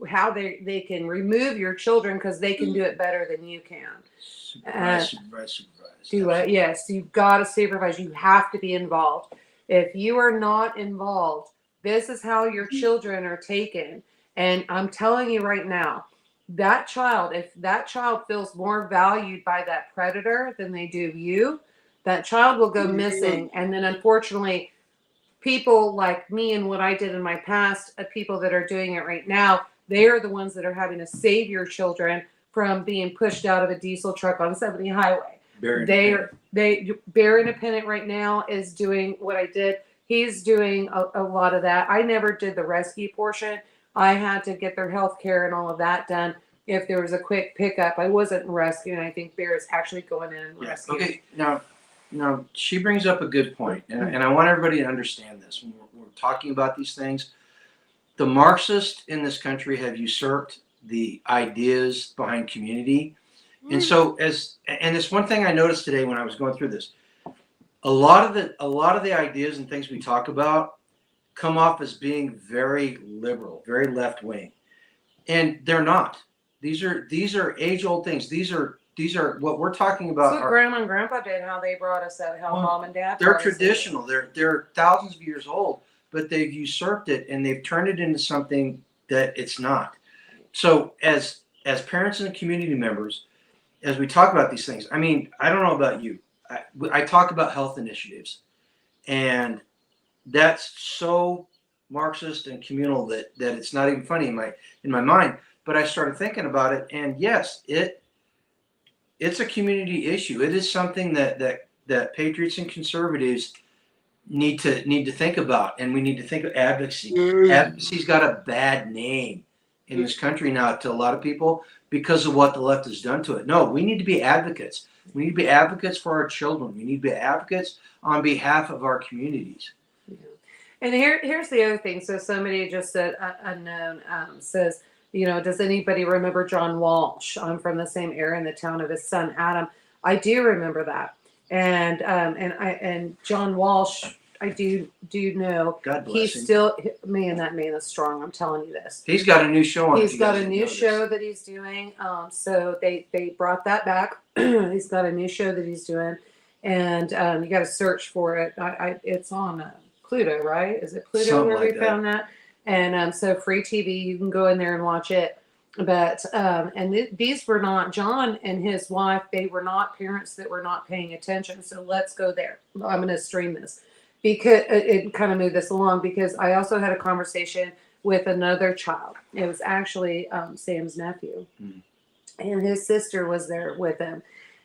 how they can remove your children because they can do it better than you can. Supervise. Do it. Yes, you've got to supervise. You have to be involved. If you are not involved, this is how your children are taken. And I'm telling you right now, that child, if that child feels more valued by that predator than they do you, that child will go missing. And then unfortunately, people like me and what I did in my past, people that are doing it right now, they are the ones that are having to save your children from being pushed out of a diesel truck on 70 highway. Bear Independent right now is doing what I did. He's doing a lot of that. I never did the rescue portion. I had to get their health care and all of that done. If there was a quick pickup, I wasn't rescuing. I think Bear is actually going in and rescuing. Okay, now she brings up a good point, and I want everybody to understand this. When we're talking about these things, the Marxists in this country have usurped the ideas behind community, And so and this one thing I noticed today when I was going through this, a lot of the ideas and things we talk about come off as being very liberal, very left wing, and they're not. These are age old things. These are what we're talking about. That's what Grandma and Grandpa did. How they brought us up. How Mom and Dad. They're traditional. They're thousands of years old, but they've usurped it and they've turned it into something that it's not. So as parents and community members, as we talk about these things, I mean, I don't know about you. I talk about health initiatives, and that's so Marxist and communal that it's not even funny in my mind. But I started thinking about it, and yes, it's a community issue. It is something that patriots and conservatives need to think about, and we need to think of advocacy. Advocacy's got a bad name in this country now to a lot of people because of what the left has done to it. No, we need to be advocates. We need to be advocates for our children. We need to be advocates on behalf of our communities. And here's the other thing. So somebody just said, unknown, says, does anybody remember John Walsh? I'm from the same area in the town of his son, Adam. I do remember that. And John Walsh, I do know. God bless him. That man is strong. I'm telling you this. He's got a new show on. He's got a new show that he's doing. So they brought that back. He's got a new show that he's doing, and you got to search for it. It's on Pluto, right? Is it Pluto Something where like we that. found that? And so free TV, you can go in there and watch it. But these were not, John and his wife, they were not parents that were not paying attention. So let's go there. I'm going to stream this because it kind of moved this along, because I also had a conversation with another child. It was actually Sam's nephew, and his sister was there with him.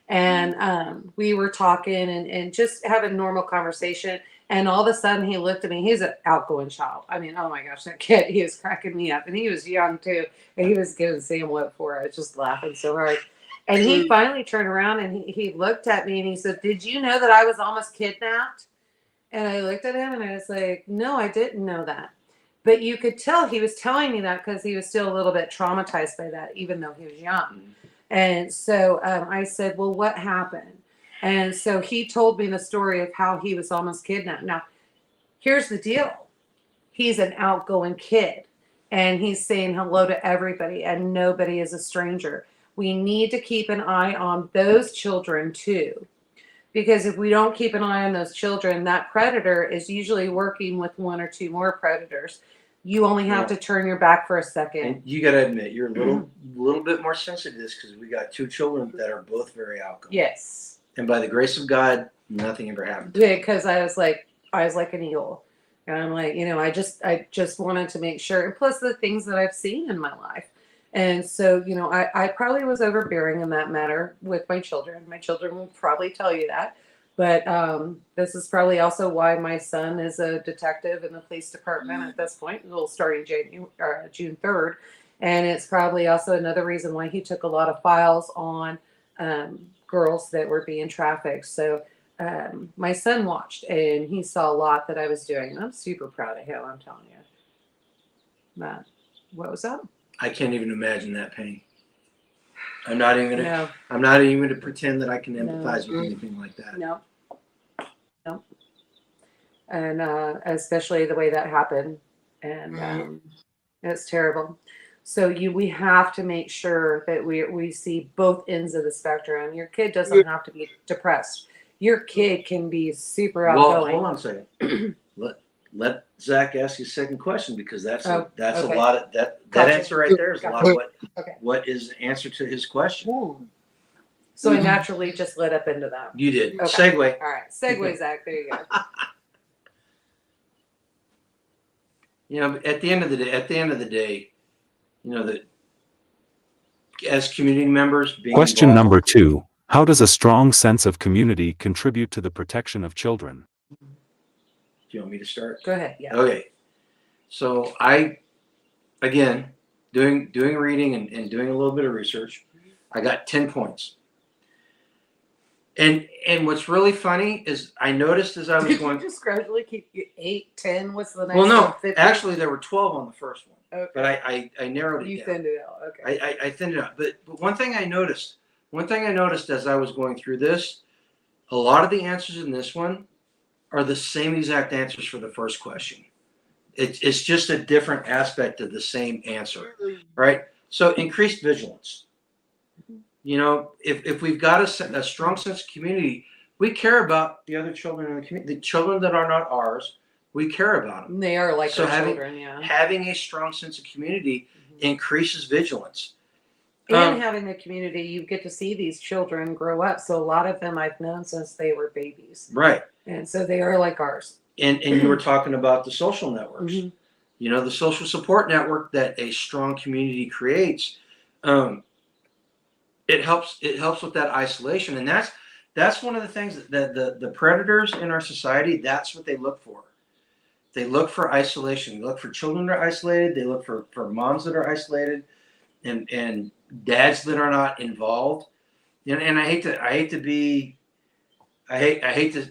And we were talking and just having a normal conversation. And all of a sudden he looked at me. He's an outgoing child. I mean, oh my gosh, that kid, he was cracking me up. And he was young too. And he was giving Sam what for. I was just laughing so hard. And he finally turned around and he looked at me and he said, "Did you know that I was almost kidnapped?" And I looked at him and I was like, "No, I didn't know that." But you could tell he was telling me that because he was still a little bit traumatized by that, even though he was young. And so I said, "Well, what happened?" And so he told me the story of how he was almost kidnapped. Now, here's the deal. He's an outgoing kid, and he's saying hello to everybody, and nobody is a stranger. We need to keep an eye on those children too, because if we don't keep an eye on those children, that predator is usually working with one or two more predators. You only have to turn your back for a second. And you got to admit, you're a little bit more sensitive to this because we got two children that are both very outgoing. Yes. And by the grace of God, nothing ever happened. Because I was like an eagle. And I'm like, I just wanted to make sure. And plus the things that I've seen in my life. And so, I probably was overbearing in that matter with my children. My children will probably tell you that. But this is probably also why my son is a detective in the police department at this point. We'll start in June 3rd. And it's probably also another reason why he took a lot of files on girls that were being trafficked. So my son watched and he saw a lot that I was doing. And I'm super proud of him, I'm telling you. Matt, what was that? I can't even imagine that pain. I'm not even going to pretend that I can empathize with anything like that. No. And especially the way that happened. And it's terrible. So we have to make sure that we see both ends of the spectrum. Your kid doesn't have to be depressed. Your kid can be super outgoing. Well, hold on a second. Let Zach ask his second question, because that's a lot of that answer right there is a lot of what is the answer to his question. Ooh. So I naturally just led up into that. You did. Okay. Segue. All right. Segue, Zach. There you go. At the end of the day, that as community members being Question involved, number 2. How does a strong sense of community contribute to the protection of children? Do you want me to start? Go ahead. Yeah. Okay. So I, again, doing reading and doing a little bit of research, I got 10 points. And what's really funny is I noticed as I was going. Did you just gradually keep 8, 10? What's the next Well, no, one? 50? actually there were 12 on the first one. Okay. But I narrowed it You down. thinned it out. Okay. I thinned it out. But one thing I noticed one thing I noticed as I was going through this, a lot of the answers in this one are the same exact answers for the first question. It's just a different aspect of the same answer, right? So increased vigilance. You know, if we've got a strong sense of community, we care about the other children in the community, the children that are not ours. We care about them. They are like So our having children, yeah. having a strong sense of community increases vigilance. And having the community, you get to see these children grow up. So a lot of them I've known since they were babies. Right. And so they are like ours. And you were talking about the social networks. Mm-hmm. You know, the social support network that a strong community creates. It helps with that isolation. And that's one of the things that the predators in our society, that's what they look for. They look for isolation. They look for children that are isolated. They look for moms that are isolated, and dads that are not involved. And I hate to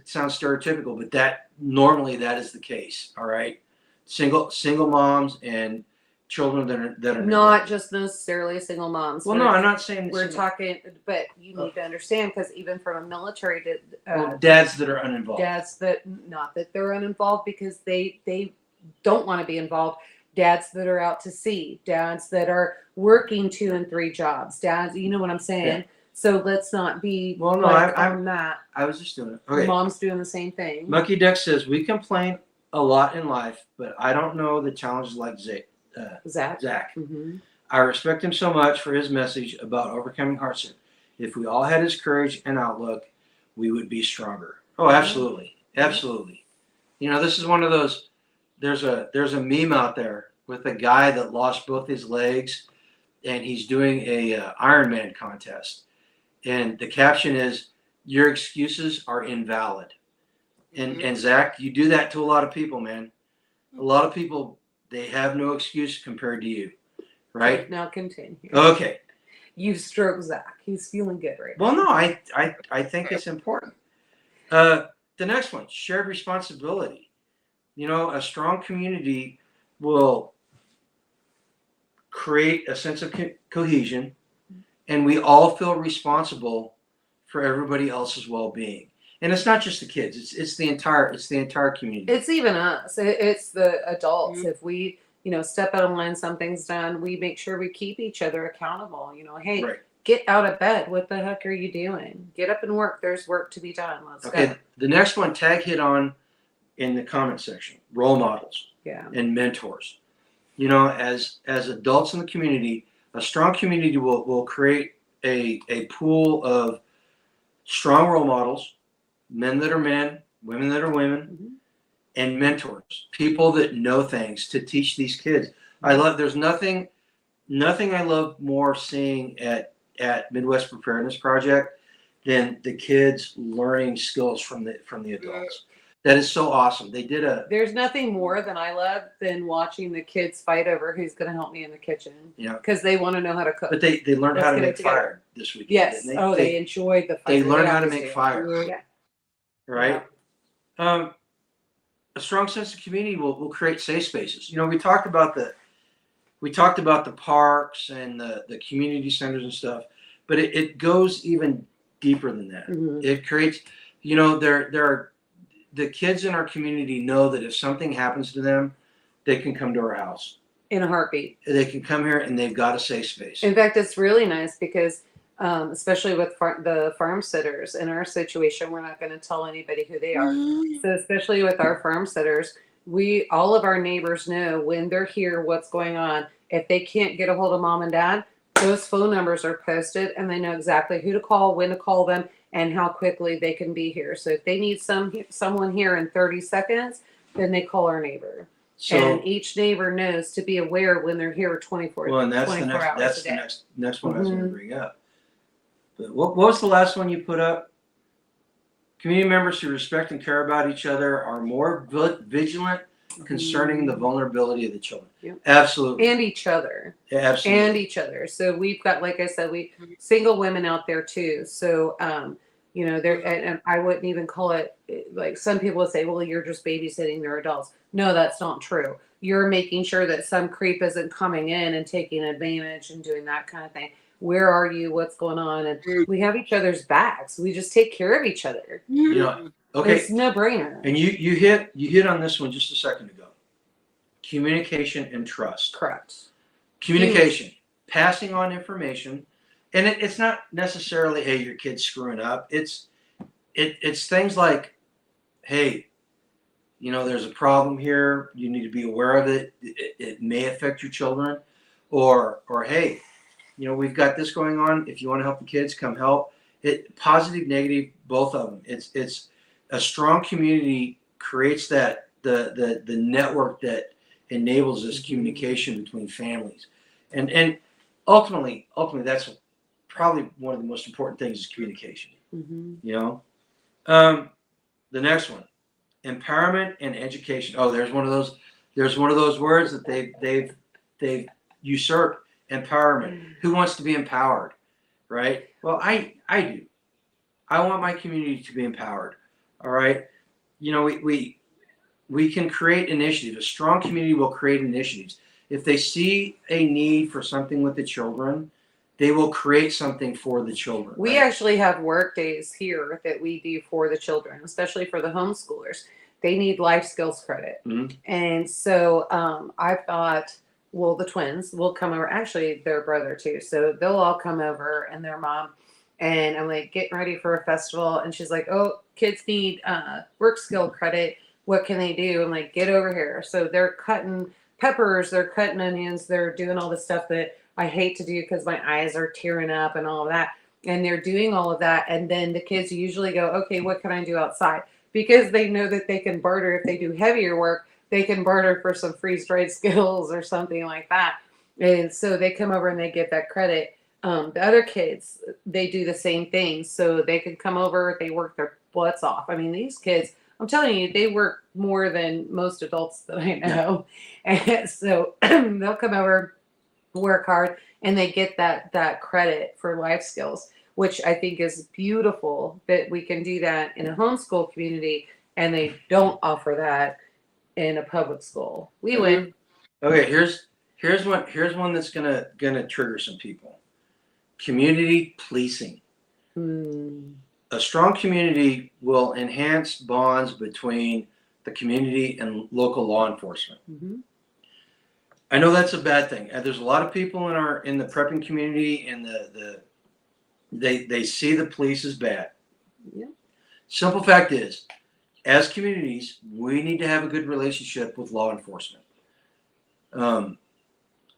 sound stereotypical, but that normally that is the case. All right, single moms and children that are Not just necessarily single moms. Well, no, I'm not saying We're talking, but you need to understand, because even from a military, dads that are uninvolved. dads that, not that they're uninvolved because they don't want to be involved. Dads that are out to sea, dads that are working 2 and 3 jobs, dads, you know what I'm saying? Yeah. So let's not be Well, no, on that. I was just doing it. Okay. Mom's doing the same thing. Monkey Duck says, we complain a lot in life, but I don't know the challenges like Zach. Zach. Mm-hmm. I respect him so much for his message about overcoming hardship. If we all had his courage and outlook, we would be stronger. Oh, absolutely. Absolutely. You know, this is one of those, there's a meme out there with a guy that lost both his legs, and he's doing a Ironman contest. And the caption is, your excuses are invalid. And Zach, you do that to a lot of people, man. A lot of people, they have no excuse compared to you, right? Now continue. Okay. You stroke Zach. He's feeling good right now. Well, no, I think it's important. The next one, shared responsibility. You know, a strong community will create a sense of cohesion, and we all feel responsible for everybody else's well-being. And it's not just the kids; it's the entire community. It's even us. It's the adults. Mm-hmm. If we, step out of line, something's done, we make sure we keep each other accountable. Hey, right. Get out of bed. What the heck are you doing? Get up and work. There's work to be done. Let's go. The next one, Tag hit on in the comment section: role models, and mentors. As adults in the community, a strong community will create a pool of strong role models. Men that are men, women that are women, and mentors, people that know things to teach these kids. There's nothing I love more seeing at Midwest Preparedness Project than the kids learning skills from the adults. That is so awesome. There's nothing more than I love than watching the kids fight over who's going to help me in the kitchen. Yeah. Because they want to know how to cook. But they learned how to make fire this weekend. Yes. They enjoyed the fire. They learned how to make fire. Yeah. Right? Yeah. A strong sense of community will create safe spaces. We talked about the parks and the community centers and stuff, but it goes even deeper than that. Mm-hmm. It creates, there are the kids in our community know that if something happens to them, they can come to our house in a heartbeat. They can come here and they've got a safe space. In fact, it's really nice because especially with the farm sitters in our situation, we're not going to tell anybody who they are. So especially with our farm sitters, all of our neighbors know when they're here, what's going on. If they can't get a hold of mom and dad, those phone numbers are posted and they know exactly who to call, when to call them, and how quickly they can be here. So if they need someone here in 30 seconds, then they call our neighbor. And each neighbor knows to be aware when they're here 24 hours a day. Well, and that's the next one I was going to bring up. But what was the last one you put up? Community members who respect and care about each other are more vigilant concerning the vulnerability of the children. Yep. Absolutely. And each other. Yeah, absolutely. And each other. So we've got, like I said, single women out there too. So, and I wouldn't even call it, like some people would say, well, you're just babysitting their adults. No, that's not true. You're making sure that some creep isn't coming in and taking advantage and doing that kind of thing. where are you, what's going on, and we have each other's backs. We just take care of each other. You know, okay. It's no brainer. And you hit on this one just a second ago. Communication and trust. Correct. Communication, passing on information, and it's not necessarily, hey, your kid's screwing up. It's things like, hey, there's a problem here. You need to be aware of it. It may affect your children, or hey, we've got this going on. If you want to help the kids, come help. It positive, negative, both of them. It's a strong community creates that the network that enables this communication between families, and ultimately that's probably one of the most important things is communication. The next one, empowerment and education. Oh, there's one of those words that they've usurped. Empowerment. Who wants to be empowered, right? Well, I do. I want my community to be empowered. All right. We can create initiatives. A strong community will create initiatives. If they see a need for something with the children, they will create something for the children. We actually have work days here that we do for the children, especially for the homeschoolers. They need life skills credit. Mm-hmm. And so I thought, well, the twins will come over. Actually, their brother too. So they'll all come over and their mom. And I'm like, getting ready for a festival. And she's like, oh, kids need work skill credit. What can they do? I'm like, get over here. So they're cutting peppers. They're cutting onions. They're doing all the stuff that I hate to do because my eyes are tearing up and all of that. And they're doing all of that. And then the kids usually go, okay, what can I do outside? Because they know that they can barter. If they do heavier work, they can barter for some freeze-dried skills or something like that. And so they come over and they get that credit. The other kids, they do the same thing. So they can come over, they work their butts off. I mean, these kids, I'm telling you, they work more than most adults that I know. And so they'll come over, work hard, and they get that credit for life skills, which I think is beautiful that we can do that in a homeschool community, and they don't offer that in a public school. We win. Okay, here's one that's gonna trigger some people. Community policing. A strong community will enhance bonds between the community and local law enforcement. I know that's a bad thing. There's a lot of people in the prepping community, and they see the police as bad. Yeah. Simple fact is, as communities, we need to have a good relationship with law enforcement.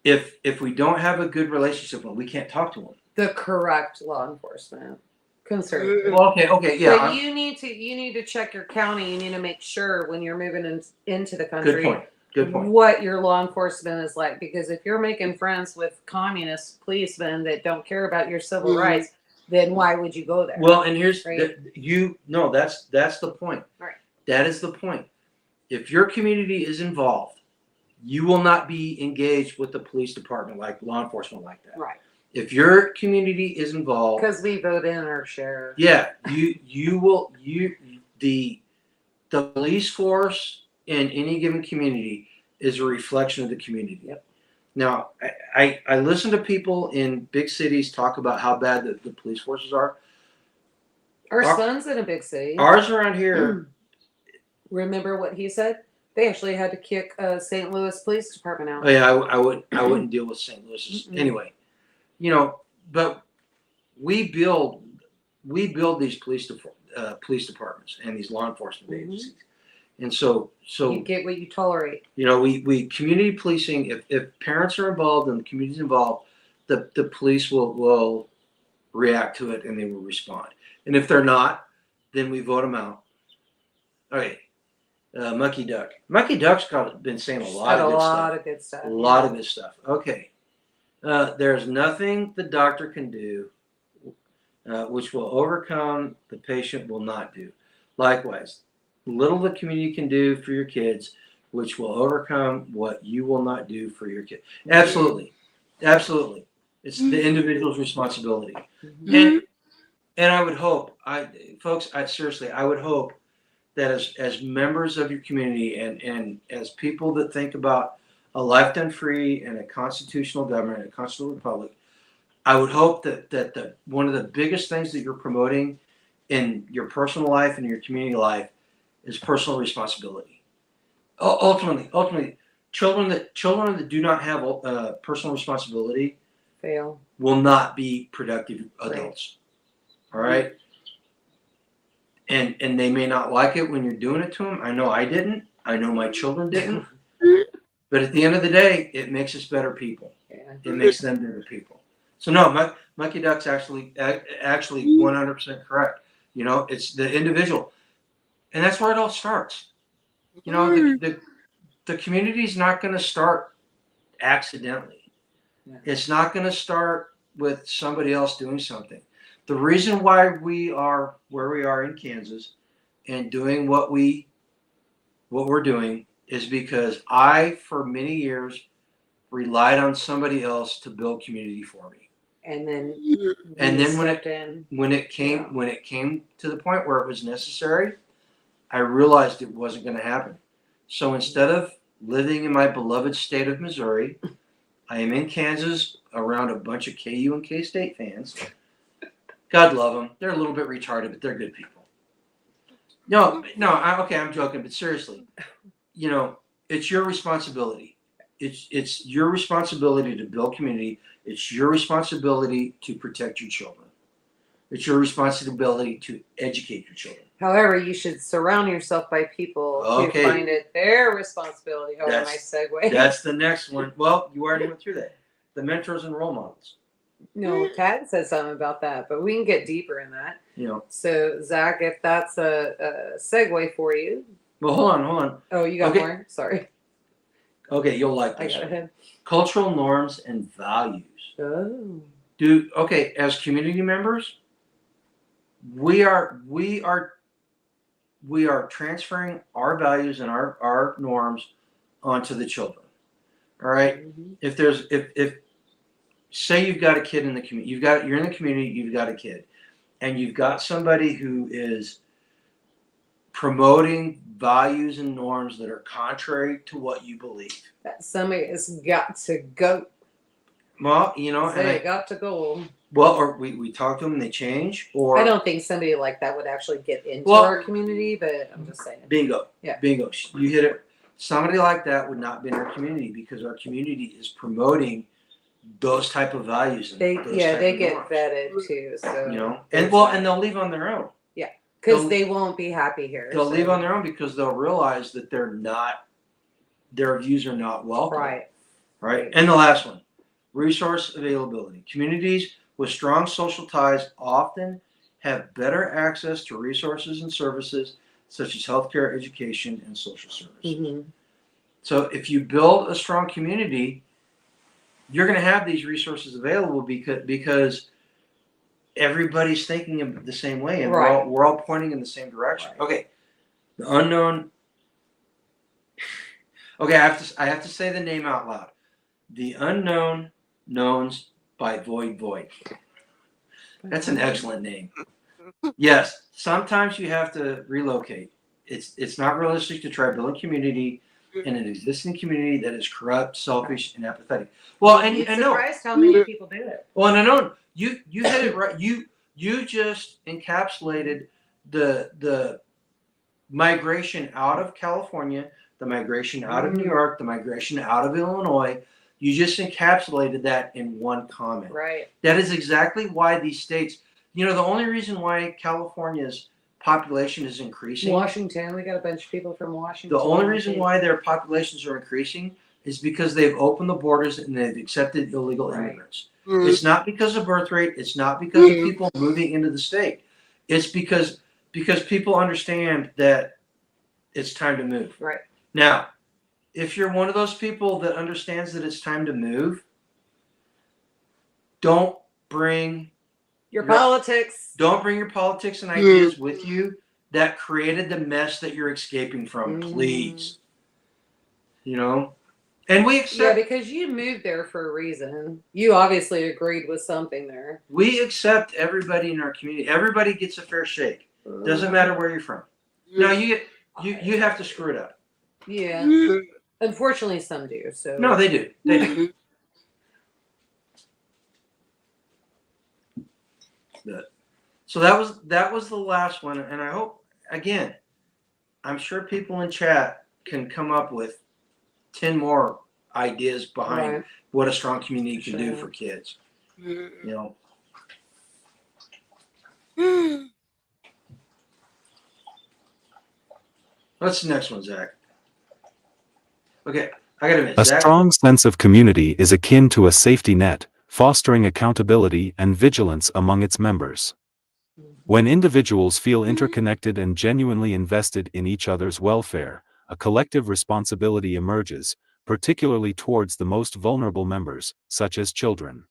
If we don't have a good relationship with them, we can't talk to them. The correct law enforcement concern. Well, okay, yeah. But you need to check your county. You need to make sure when you're moving into the country. Good point. What your law enforcement is like, because if you're making friends with communist policemen that don't care about your civil rights, then why would you go there? Well, and here's right? that's the point. Right. That is the point. If your community is involved, you will not be engaged with the police department like law enforcement like that. Right. If your community is involved, because we vote in our share. Yeah, the police force in any given community is a reflection of the community. Yep. Now, I listen to people in big cities talk about how bad the police forces are. Our son's in a big city. Ours around here. Remember what he said? They actually had to kick St. Louis Police Department out. Oh yeah, I wouldn't deal with St. Louis anyway. But we build these police departments and these law enforcement agencies, and so you get what you tolerate. We community policing. If parents are involved and the community's involved, the police will react to it and they will respond. And if they're not, then we vote them out. Okay. Mucky Duck. Mucky Duck's been saying a lot of good stuff. A lot of good stuff. Okay. There's nothing the doctor can do which will overcome the patient will not do. Likewise, little the community can do for your kids, which will overcome what you will not do for your kid. Absolutely. It's the individual's responsibility. And I would hope, folks, I would hope that as members of your community and as people that think about a life done free and a constitutional government, a constitutional republic, I would hope that one of the biggest things that you're promoting in your personal life and your community life is personal responsibility. Ultimately, children that do not have personal responsibility Fail. will not be productive adults. All right. And they may not like it when you're doing it to them. I know I didn't. I know my children didn't. But at the end of the day, it makes us better people. Yeah. It makes them better people. So no, Monkey Duck's actually 100% correct. You know, it's the individual, and that's where it all starts. You know, the community's not going to start accidentally. Yeah. It's not going to start with somebody else doing something. The reason why we are where we are in Kansas and doing what we're doing is because I, for many years, relied on somebody else to build community for me. And then when it came to the point where it was necessary, I realized it wasn't going to happen. So instead of living in my beloved state of Missouri, I am in Kansas around a bunch of KU and K-State fans. God love them. They're a little bit retarded, but they're good people. I'm joking, but seriously, you know, it's your responsibility. It's your responsibility to build community. It's your responsibility to protect your children. It's your responsibility to educate your children. However, you should surround yourself by people who find it their responsibility. Oh, nice segue. That's the next one. Well, you already went through that. The mentors and role models. No, Tad said something about that, but we can get deeper in that. You know. So, Zach, if that's a segue for you. Well, hold on. Oh, you got more? Sorry. Okay, you'll like this. I got ahead. Cultural norms and values. Oh. As community members, we are transferring our values and our norms onto the children. All right. Mm-hmm. If say you've got a kid in the community, you're in the community, you've got a kid, and you've got somebody who is promoting values and norms that are contrary to what you believe. That somebody has got to go. Well, you know, they got to go. Well, or we talk to them and they change, or I don't think somebody like that would actually get into our community, but I'm just saying. Bingo. Yeah. Bingo. You hit it. Somebody like that would not be in our community because our community is promoting those type of values. And they get norms. vetted too. So you know, and they'll leave on their own. Yeah, because they won't be happy here. They'll leave on their own because they'll realize that their views are not welcome. Right. And the last one, resource availability. Communities with strong social ties often have better access to resources and services such as healthcare, education, and social services. Mm-hmm. So if you build a strong community, you're going to have these resources available because everybody's thinking of the same way, and we're all pointing in the same direction. Right. Okay, the unknown. Okay, I have to say the name out loud. The Unknown Knowns by Void. That's an excellent name. Yes, sometimes you have to relocate. It's not realistic to try building community in an existing community that is corrupt, selfish, and apathetic. Well, and I know. Surprised how many people do it. Well, and I know you hit it right. You just encapsulated the migration out of California, the migration out of New York, the migration out of Illinois. You just encapsulated that in one comment. Right. That is exactly why these states, you know, the only reason why California's population is increasing. Washington, we got a bunch of people from Washington. The only reason why their populations are increasing is because they've opened the borders and they've accepted illegal immigrants. Mm-hmm. It's not because of birth rate. It's not because of people moving into the state. It's because people understand that it's time to move. Right. Now, if you're one of those people that understands that it's time to move, don't bring your politics. Don't bring your politics and ideas with you that created the mess that you're escaping from, please. You know? And we accept. Yeah, because you moved there for a reason. You obviously agreed with something there. We accept everybody in our community. Everybody gets a fair shake. Doesn't matter where you're from. No, you have to screw it up. Yeah. Unfortunately, some do. So no, they do. They do. So that was the last one, and I hope, again, I'm sure people in chat can come up with 10 more ideas behind Right. what a strong community can do Sure. for kids. You know, what's the next one, Zach? Okay, I gotta admit, A Zach. strong sense of community is akin to a safety net, fostering accountability and vigilance among its members. When individuals feel interconnected and genuinely invested in each other's welfare, a collective responsibility emerges, particularly towards the most vulnerable members, such as children.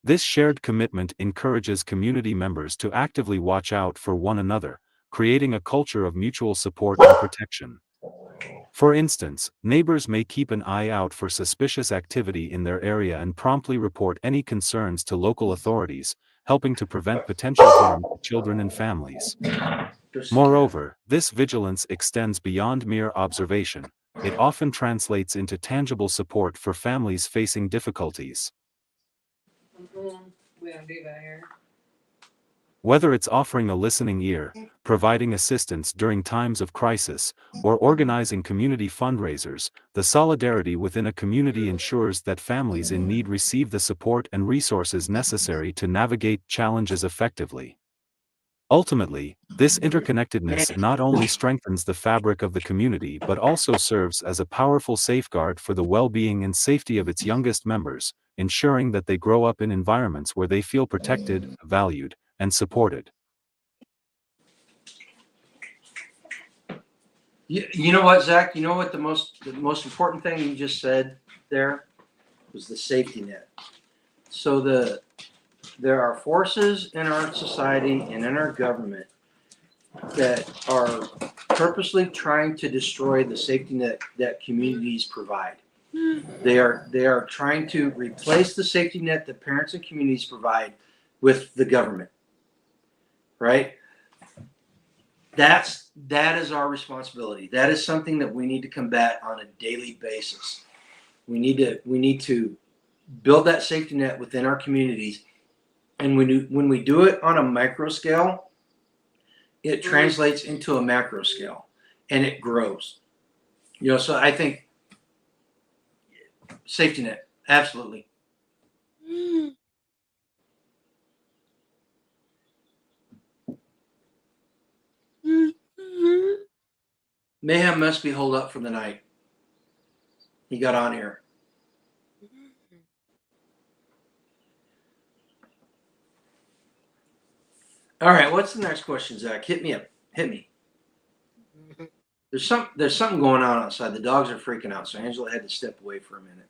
This shared commitment encourages community members to actively watch out for one another, creating a culture of mutual support and protection. For instance, neighbors may keep an eye out for suspicious activity in their area and promptly report any concerns to local authorities, helping to prevent potential harm to children and families. Moreover, this vigilance extends beyond mere observation. It often translates into tangible support for families facing difficulties. We don't do that here. Whether it's offering a listening ear, providing assistance during times of crisis, or organizing community fundraisers, the solidarity within a community ensures that families in need receive the support and resources necessary to navigate challenges effectively. Ultimately, this interconnectedness not only strengthens the fabric of the community but also serves as a powerful safeguard for the well-being and safety of its youngest members, ensuring that they grow up in environments where they feel protected, valued, and supported. You know what, Zach? You know what the most important thing you just said there was the safety net. So there are forces in our society and in our government that are purposely trying to destroy the safety net that communities provide. They are trying to replace the safety net that parents and communities provide with the government. Right? That is our responsibility. That is something that we need to combat on a daily basis. We need to build that safety net within our communities, and when we do it on a micro scale, it translates into a macro scale, and it grows. You know, so I think safety net, absolutely. Mayhem must be holed up for the night. He got on here. All right, what's the next question, Zach? Hit me up. Hit me. There's something going on outside. The dogs are freaking out, so Angela had to step away for a minute.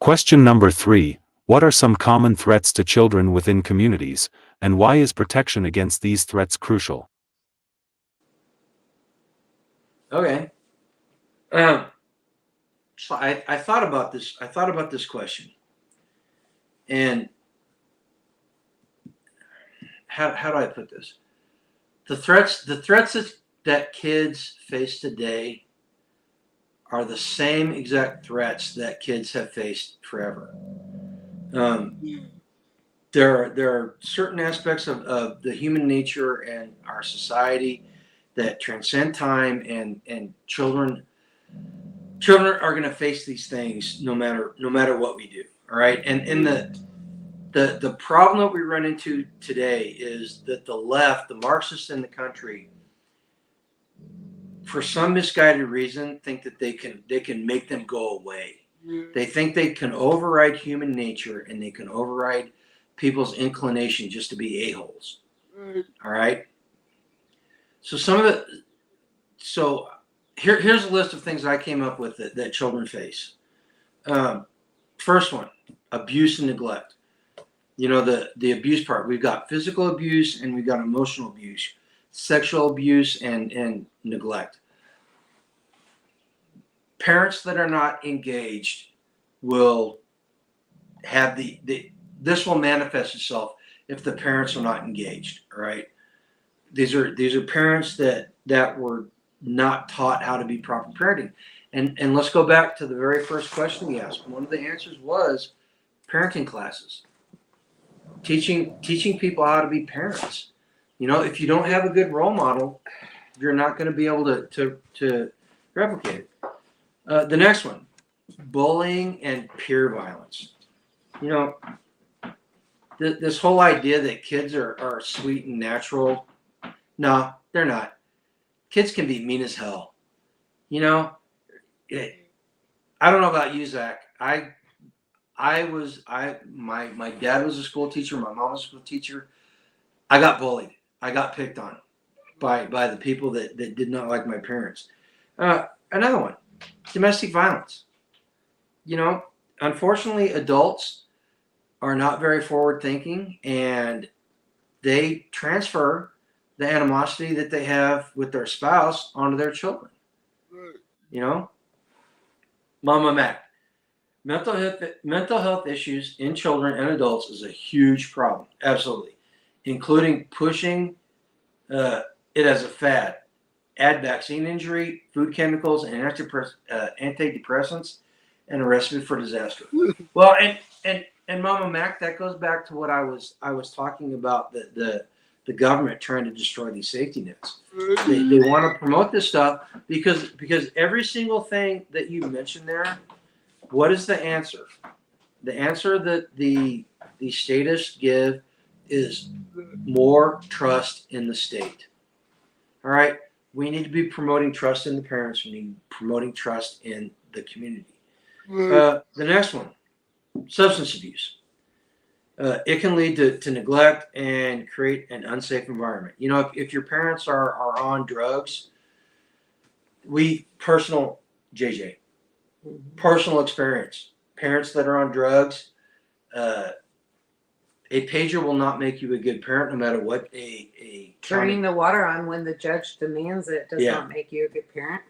Question number 3. What are some common threats to children within communities, and why is protection against these threats crucial? Okay. So I thought about this. I thought about this question, and how do I put this? The threats that kids face today are the same exact threats that kids have faced forever. There are certain aspects of the human nature and our society that transcend time, and children are going to face these things no matter what we do. All right, and the problem that we run into today is that the left, the Marxists in the country, for some misguided reason, think that they can make them go away. They think they can override human nature, and they can override people's inclination just to be a-holes. All right. So here's a list of things I came up with that children face. First one, abuse and neglect. You know, the abuse part. We've got physical abuse and we've got emotional abuse, sexual abuse and neglect. Parents that are not engaged will have this will manifest itself if the parents are not engaged. All right. These are parents that were not taught how to be proper parenting. And let's go back to the very first question we asked. One of the answers was parenting classes. teaching people how to be parents. You know, if you don't have a good role model, you're not going to be able to replicate it. The next one, bullying and peer violence. You know, this whole idea that kids are sweet and natural, no, they're not. Kids can be mean as hell. You know, I don't know about you, Zach. My dad was a school teacher. My mom was a school teacher. I got bullied. I got picked on by the people that did not like my parents. Another one, domestic violence. You know, unfortunately, adults are not very forward thinking, and they transfer the animosity that they have with their spouse onto their children. You know, Mama Mac, mental health issues in children and adults is a huge problem. Absolutely, including pushing it as a fad. Add vaccine injury, food chemicals, and antidepressants, and a recipe for disaster. Well, and Mama Mac, that goes back to what I was talking about, the government trying to destroy these safety nets. They want to promote this stuff because every single thing that you mentioned there, what is the answer? The answer that the statists give is more trust in the state. All right, we need to be promoting trust in the parents. We need to be promoting trust in the community. The next one, substance abuse. It can lead to neglect and create an unsafe environment. You know, if your parents are on drugs, personal experience, parents that are on drugs, a pager will not make you a good parent, no matter what Turning the water on when the judge demands it does not make you a good parent.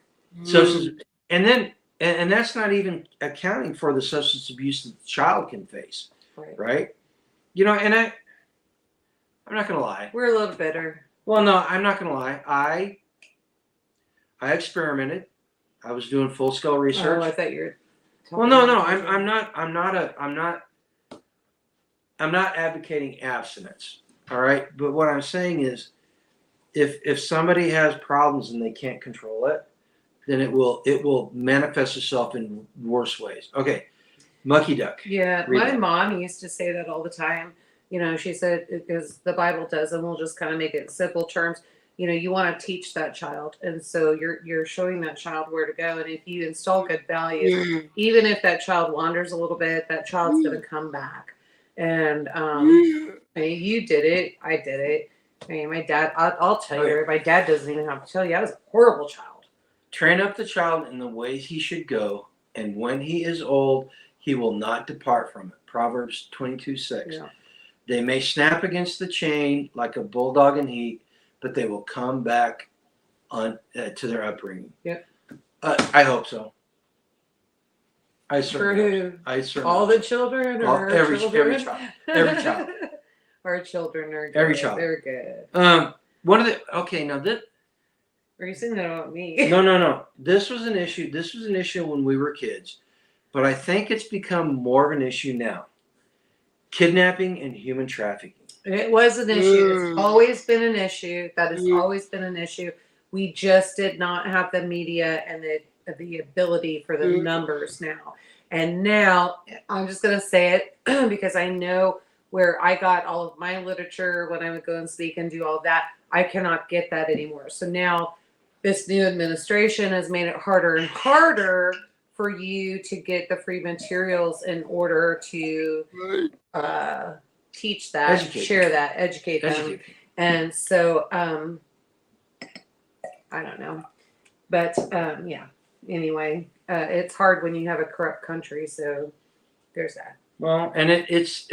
Substance, and that's not even accounting for the substance abuse that the child can face, right? You know, and I'm not gonna lie. We're a little bitter. Well, no, I'm not gonna lie. I experimented. I was doing full scale research. Oh, I thought you were. Well, no, I'm not advocating abstinence. All right, but what I'm saying is, if somebody has problems and they can't control it, then it will manifest itself in worse ways. Okay, mucky duck. Yeah, my mom used to say that all the time. You know, she said, because the Bible does, and we'll just kind of make it in simple terms. You know, you want to teach that child, and so you're showing that child where to go. And if you install good values, even if that child wanders a little bit, that child's going to come back. And I mean, you did it, I did it. I mean, my dad. I'll tell you, my dad doesn't even have to tell you. I was a horrible child. Train up the child in the ways he should go, and when he is old, he will not depart from it. Proverbs 22:6. Yeah. They may snap against the chain like a bulldog in heat, but they will come back to their upbringing. Yep. I hope so. I certainly. All the children, or every child. Every child. Our children are good. Every child. They're good. One of the now that. Are you saying that about me? No. This was an issue. This was an issue when we were kids, but I think it's become more of an issue now. Kidnapping and human trafficking. It was an issue. It's always been an issue. That has always been an issue. We just did not have the media and the ability for the numbers now. And now, I'm just going to say it because I know where I got all of my literature when I would go and speak and do all that. I cannot get that anymore. So now this new administration has made it harder and harder for you to get the free materials in order to teach that, share that, educate them. And so, I don't know. But, yeah. Anyway, it's hard when you have a corrupt country. So there's that. Well, and it's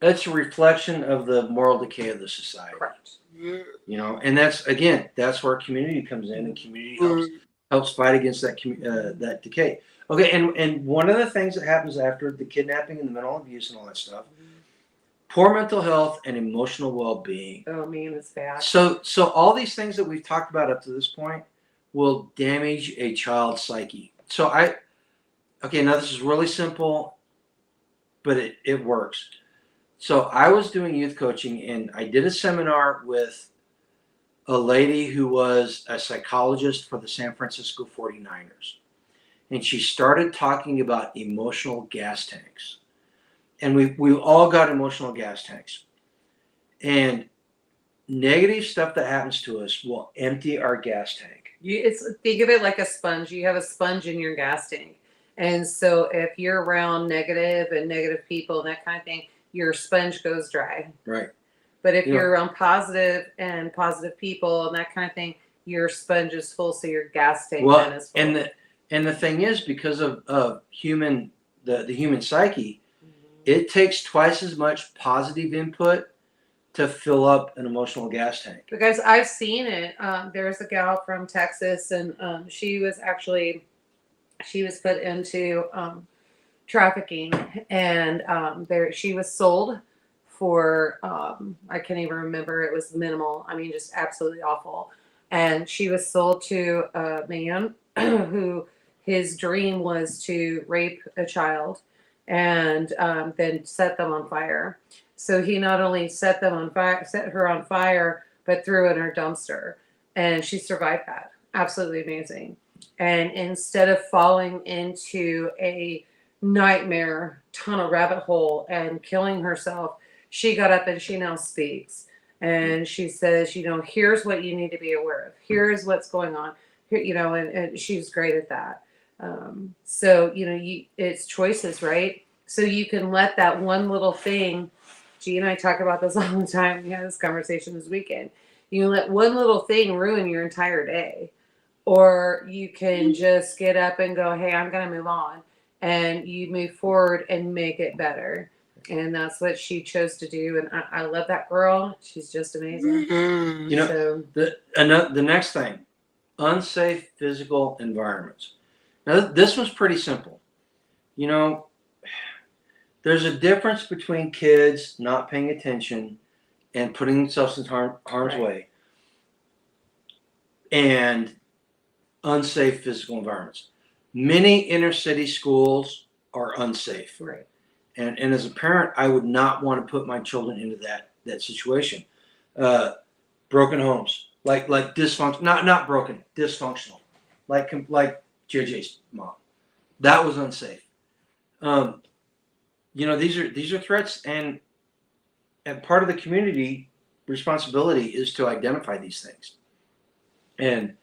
a reflection of the moral decay of the society. Correct. You know, and that's where community comes in, and community helps fight against that decay. Okay, and one of the things that happens after the kidnapping and the mental abuse and all that stuff, poor mental health and emotional well-being. Oh man, it's bad. So all these things that we've talked about up to this point will damage a child's psyche. So now this is really simple, but it works. So I was doing youth coaching, and I did a seminar with a lady who was a psychologist for the San Francisco 49ers. And she started talking about emotional gas tanks. And we all got emotional gas tanks. And negative stuff that happens to us will empty our gas tank. Think of it like a sponge. You have a sponge in your gas tank. And so if you're around negative people and that kind of thing, your sponge goes dry. Right. But if you're around positive people and that kind of thing, your sponge is full, so your gas tank then is full. And the thing is, because of the human psyche, it takes twice as much positive input to fill up an emotional gas tank. Because I've seen it. There's a gal from Texas, and she was put into trafficking, and she was sold for I can't even remember. It was minimal. I mean, just absolutely awful. And she was sold to a man who his dream was to rape a child and then set them on fire. So he not only set her on fire, but threw in her dumpster, and she survived that. Absolutely amazing. And instead of falling into a nightmare tunnel rabbit hole and killing herself, she got up and she now speaks. And she says, here's what you need to be aware of. Here's what's going on. Here, and she's great at that. So, it's choices, right? So you can let that one little thing, G and I talk about this all the time. We had this conversation this weekend. You can let one little thing ruin your entire day. Or you can just get up and go, hey, I'm going to move on. And you move forward and make it better. And that's what she chose to do. And I love that girl. She's just amazing. The next thing, unsafe physical environments. Now, this one's pretty simple. There's a difference between kids not paying attention and putting themselves in harm's way and unsafe physical environments. Many inner city schools are unsafe. Right. And as a parent, I would not want to put my children into that situation. Broken homes, like dysfunction, not broken, dysfunctional, like JJ's mom. That was unsafe. These are threats, and part of the community responsibility is to identify these things and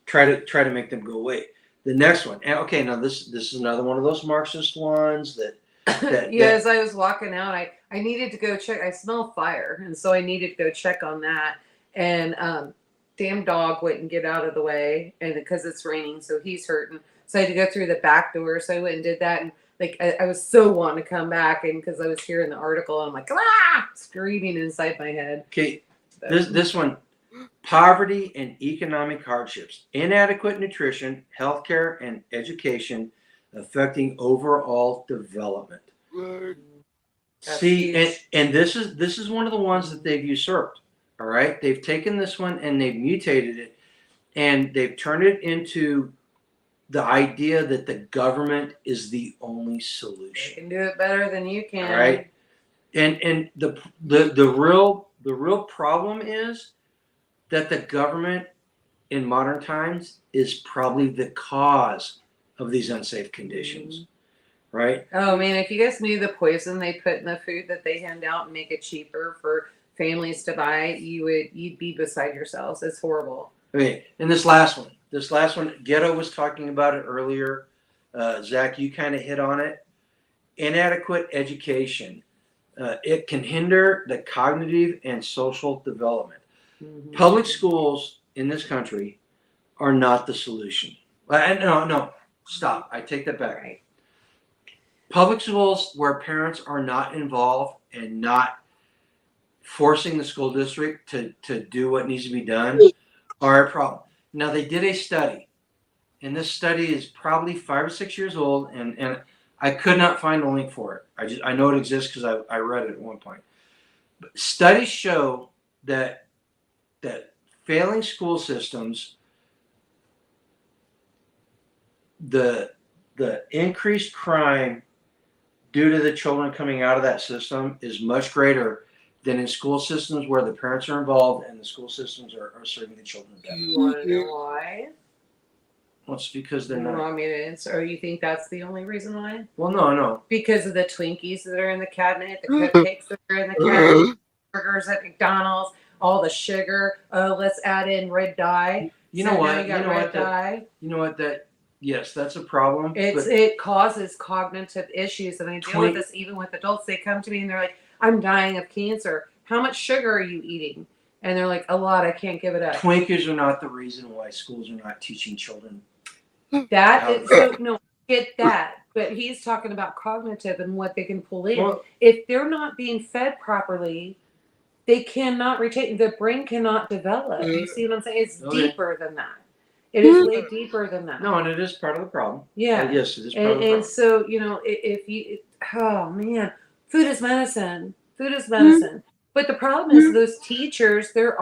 try to make them go away. The next one, okay, now this is another one of those Marxist ones that as I was walking out, I needed to go check. I smelled fire, and so I needed to go check on that. And damn dog wouldn't get out of the way, and because it's raining, so he's hurting. So I had to go through the back door. So I went and did that, and I was so wanting to come back, and because I was hearing the article, and I'm like, screaming inside my head. Okay, this one, poverty and economic hardships, inadequate nutrition, healthcare, and education affecting overall development. That's See, huge. and this is one of the ones that they've usurped. All right, they've taken this one and they've mutated it, and they've turned it into the idea that the government is the only They solution. can do it better than you can. All right, and the real problem is that the government in modern times is probably the cause of these unsafe conditions. Right? Oh man, if you guys knew the poison they put in the food that they hand out and make it cheaper for families to buy, you'd be beside yourselves. It's horrible. Okay, and this last one, Ghetto was talking about it earlier. Zach, you kind of hit on it. Inadequate education. It can hinder the cognitive and social development. Mm-hmm. Public schools in this country are not the solution. No, stop. I take that back. Right. Public schools where parents are not involved and not forcing the school district to do what needs to be done are a problem. Now, they did a study, and this study is probably 5 or 6 years old, and I could not find a link for it. I know it exists because I read it at one point. But studies show that failing school systems, the increased crime due to the children coming out of that system is much greater than in school systems where the parents are involved and the school systems are serving the children better. Do you want to know why? Well, it's because they're You not. want me to answer? Or you think that's the only reason why? Well, no. Because of the Twinkies that are in the cabinet, the cupcakes that are in the cabinet, burgers at McDonald's, all the sugar. Oh, let's add in red dye. You So know now what? you got You know red what? That, dye. you know what? That yes, that's a problem. It causes cognitive issues, and I deal with this even with adults. They come to me and they're like, "I'm dying of cancer. How much sugar are you eating?" And they're like, "A lot. I can't give it up." Twinkies are not the reason why schools are not teaching children. That is so no, get that. But he's talking about cognitive and what they can pull in. Well, If they're not being fed properly, they cannot retain. The brain cannot develop. You see what I'm saying? It's Okay. deeper than that. It is way deeper than that. no, and it is part of the problem. Yeah. Yes, it is part of the And problem. so, you know, if you, oh man, food is medicine. Food is medicine. But the problem is those teachers, they're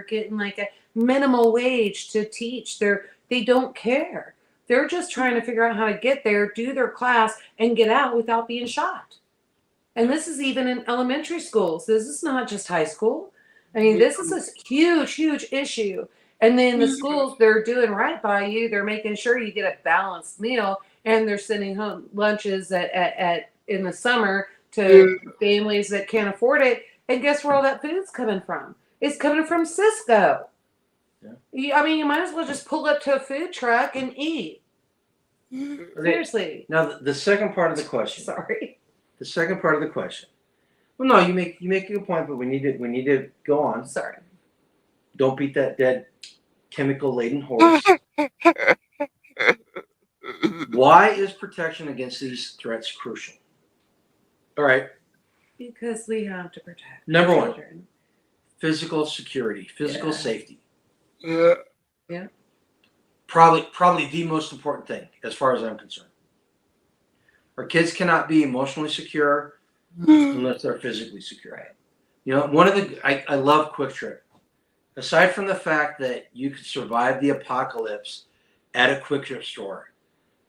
getting like a minimal wage to teach. They don't care. They're just trying to figure out how to get there, do their class, and get out without being shot. And this is even in elementary schools. This is not just high school. I mean, this is a huge, huge issue. And then the schools, they're doing right by you. They're making sure you get a balanced meal, and they're sending home lunches at in the summer to families that can't afford it. And guess where all that food's coming from? It's coming from Cisco. Yeah. I mean, you might as well just pull up to a food truck and eat. Okay. Seriously. Now, the second part of the question. Sorry. The second part of the question. Well, no, you make a good point, but we need to go on. Sorry. Don't beat that dead chemical laden horse. Why is protection against these threats crucial? All right. Because we have to protect Number one. children. Physical security, physical Yeah. safety. Yeah. Probably the most important thing as far as I'm concerned. Our kids cannot be emotionally secure unless they're physically secure. Right. You know, I love Quick Trip. Aside from the fact that you could survive the apocalypse at a Quick Trip store.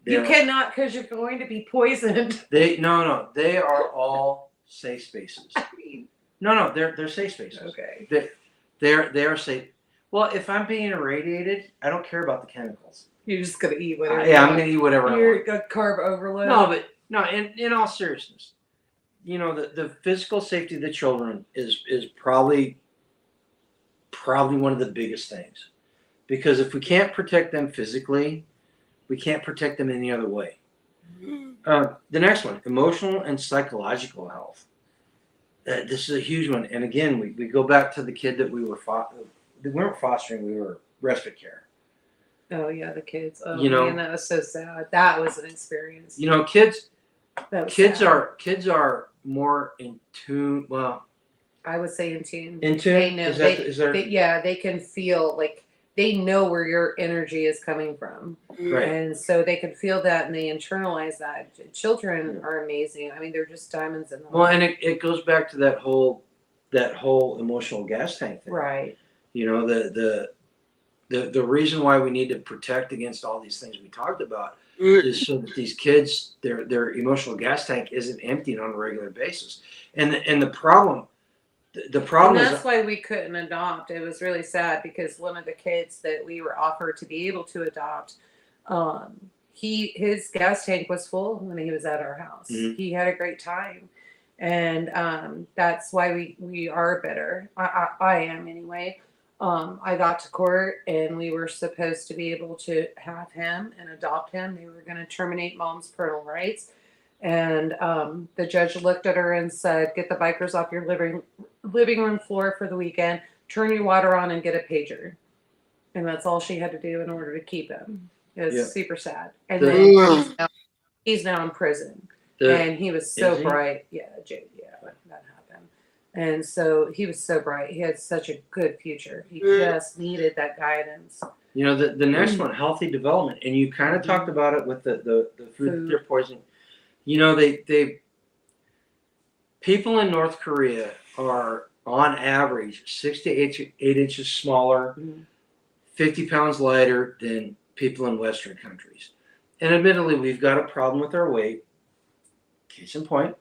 You cannot, because you're going to be poisoned. They are all safe spaces. I mean, No, they're safe spaces. okay. They are safe. Well, if I'm being irradiated, I don't care about the chemicals. You're just gonna eat whatever. I'm gonna eat whatever I You're want. a carb overload. No, in all seriousness, you know, the physical safety of the children is probably one of the biggest things, because if we can't protect them physically, we can't protect them any other way. The next one, emotional and psychological health. This is a huge one, and again, we go back to the kid that we weren't fostering, we were respite care. Oh yeah, the kids. Oh You know- man, that was so sad. That was an experience. You know, kids That was kids sad. are more in tune. Well, I would say in tune. in tune. They know. Is there They can feel like they know where your energy is coming from, right? and so they can feel that and they internalize that. Children are amazing. I mean, they're just diamonds in the Well, rough. and it goes back to that whole emotional gas tank thing. Right. You know, the reason why we need to protect against all these things we talked about is so that these kids, their emotional gas tank isn't emptied on a regular basis. And the problem And is that's why we couldn't adopt. It was really sad because one of the kids that we were offered to be able to adopt, his gas tank was full when he was at our house. Mhm. He had a great time, and that's why we are bitter. I am anyway. I got to court and we were supposed to be able to have him and adopt him. They were going to terminate mom's parental rights. And the judge looked at her and said, "Get the bikers off your living room floor for the weekend, turn your water on, and get a pager." And that's all she had to do in order to keep him. It was Yeah. super sad. And The- then he's now in prison. the, And he was so Is he? bright. Yeah, that happened. And so he was so bright. He had such a good future. He just needed that guidance. you know, the next one, healthy development, and you kind of talked about it with the food they're poisoning. You know, they people in North Korea are on average 6 to 8 inches smaller, 50 pounds lighter than people in Western countries. And admittedly, we've got a problem with our weight. Case in point.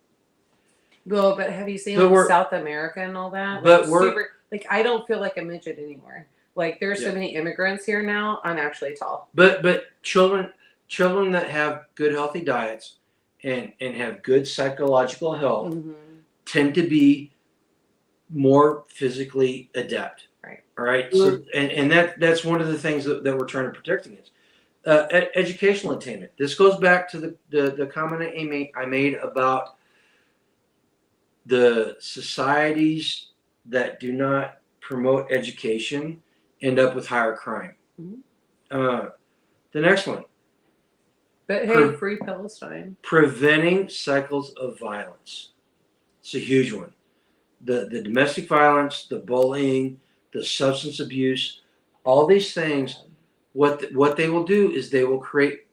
Well, but have you seen But like we're- South America and all that? but Like, we're- super, like I don't feel like a midget anymore. Like there's so Yeah. many immigrants here now. I'm actually tall. But children that have good healthy diets and have good psychological health Mm-hmm. tend to be more physically adept. Right. All right. So and that's one of the things that we're trying to protect against. Educational attainment. This goes back to the comment I made about the societies that do not promote education end up with higher crime. Mm-hmm. The next one, But hey, free Palestine. preventing cycles of violence. It's a huge one. The domestic violence, the bullying, the substance abuse, all these things, what they will do is they will create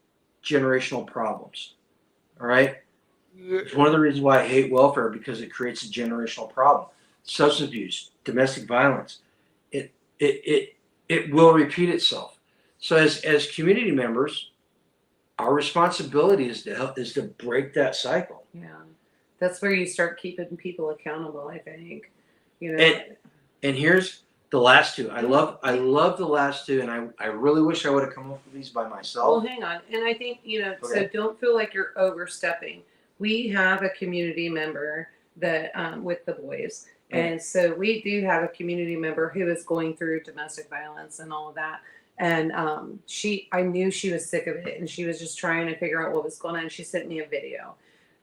generational problems. All right? It's one of the reasons why I hate welfare, because it creates a generational problem. Substance abuse, domestic violence, it will repeat itself. So as community members, our responsibility is to break that cycle. Yeah, that's where you start keeping people accountable. I think, you know. And here's the last two. I love the last two, and I really wish I would have come up with these by Well, myself. hang on, and I think so. Okay. Don't feel like you're overstepping. We have a community member that with the boys, and so we do have a community member who is going through domestic violence and all of that. And I knew she was sick of it, and she was just trying to figure out what was going on. And she sent me a video.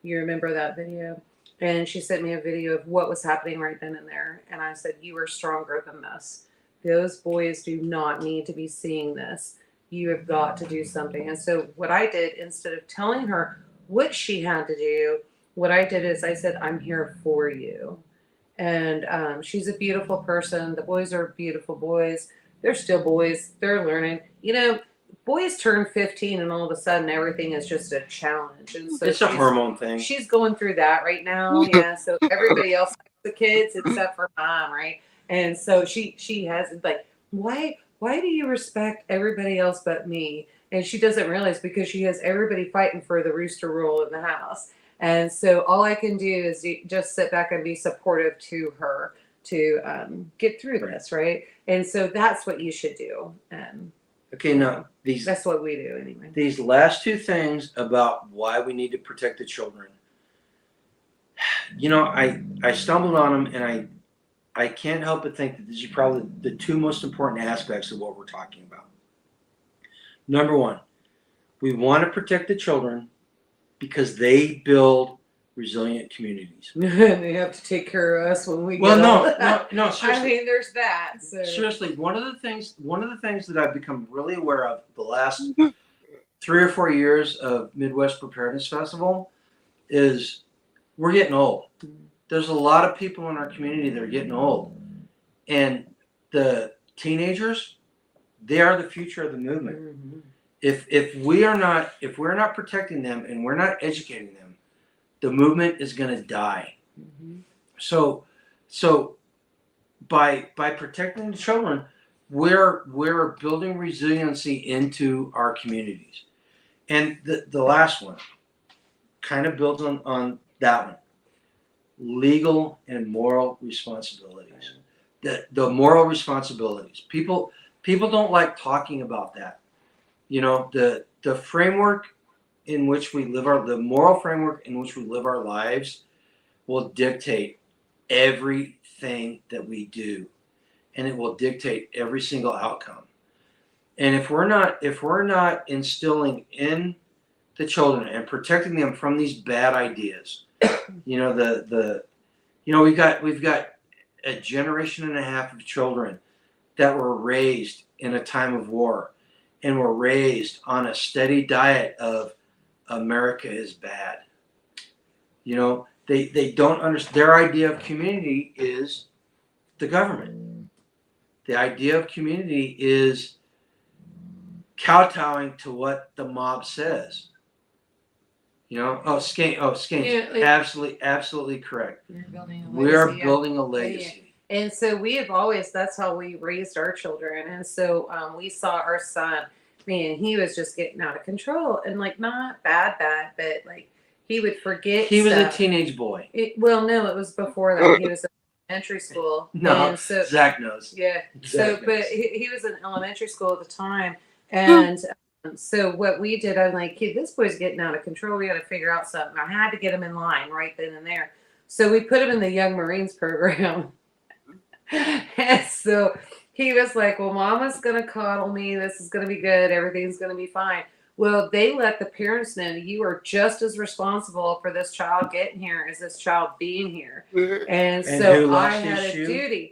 You remember that video? And she sent me a video of what was happening right then and there. And I said, "You are stronger than this. Those boys do not need to be seeing this. You have got to do something." And so what I did, instead of telling her what she had to do, what I did is I said, "I'm here for you." And she's a beautiful person. The boys are beautiful boys. They're still boys. They're learning. You know, boys turn 15 and all of a sudden everything is just a challenge. And so It's a hormone thing. she's going through that right now. Yeah. So everybody else likes the kids except for mom, right? And so she has like, why do you respect everybody else but me? And she doesn't realize, because she has everybody fighting for the rooster rule in the house. And so all I can do is just sit back and be supportive to her to get through this, right? And so that's what you should do. Okay, now That's what we do anyway. these last two things about why we need to protect the children. You know, I stumbled on them, and I can't help but think that these are probably the two most important aspects of what we're talking about. Number one, we want to protect the children because they build resilient communities. They have to take care of us when we Well, get no, old. seriously. I mean, there's that. So. Seriously, one of the things that I've become really aware of the last 3 or 4 years of Midwest Preparedness Festival is we're getting old. There's a lot of people in our community that are getting old, and the teenagers, they are the future of the movement. Mm-hmm. If we're not protecting them and we're not educating them, the movement is going to die. Mm-hmm. So by protecting the children, we're building resiliency into our communities. And the last one kind of builds on that one. Legal and moral responsibilities. The moral responsibilities. People don't like talking about that. You know, the framework in which we live the moral framework in which we live our lives will dictate everything that we do, and it will dictate every single outcome. And if we're not instilling in the children and protecting them from these bad ideas, you know, we've got a generation and a half of children that were raised in a time of war and were raised on a steady diet of America is bad. You know, they don't understand. Their idea of community is the government. The idea of community is kowtowing to what the mob says. You know, Skanes, Yeah, absolutely correct. You're building a We are legacy, yeah. building a legacy. And so we have always, that's how we raised our children. And so we saw our son, man, he was just getting out of control, and like not bad, but like he would forget. He was a stuff. teenage boy. Well, no, it was before that. He was in elementary school. No, and so Zach knows. yeah. Zach So, but knows. he was in elementary school at the time, and so what we did, I'm like, kid, this boy's getting out of control. We got to figure out something. I had to get him in line right then and there. So we put him in the Young Marines program. And so he was like, well, mama's going to coddle me. This is going to be good. Everything's going to be fine. Well, they let the parents know you are just as responsible for this child getting here as this child being here. And And so who I lost had his a shoe?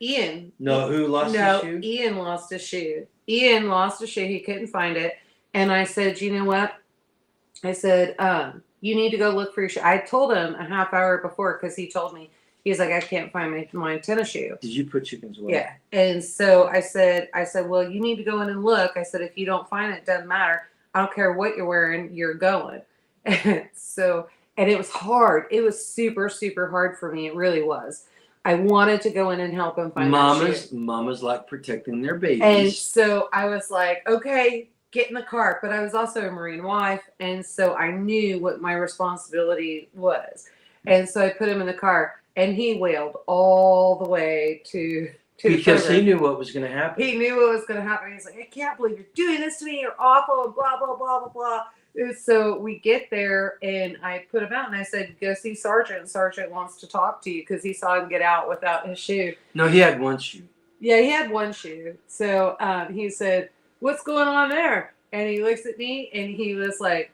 Ian. No, who lost No, his shoe? Ian lost his shoe. Ian lost a shoe. He couldn't find it. And I said, you know what? I said, you need to go look for your shoe. I told him a half hour before because he told me, he's like, I can't find my tennis shoe. Did you put chickens away? Yeah. And so I said, well, you need to go in and look. I said, if you don't find it, doesn't matter. I don't care what you're wearing, you're going. And so, and it was hard. It was super, super hard for me. It really was. I wanted to go in and help him find that shoe. Mamas like protecting their babies. And so I was like, okay, get in the car. But I was also a Marine wife. And so I knew what my responsibility was. And so I put him in the car and he wailed all the way to because he knew what was going to happen. He knew what was going to happen. He's like, I can't believe you're doing this to me. You're awful and blah, blah, blah, blah, blah. And so we get there and I put him out and I said, go see Sergeant. Sergeant wants to talk to you because he saw him get out without his shoe. No, he had one shoe. Yeah, he had one shoe. So he said, what's going on there? And he looks at me and he was like,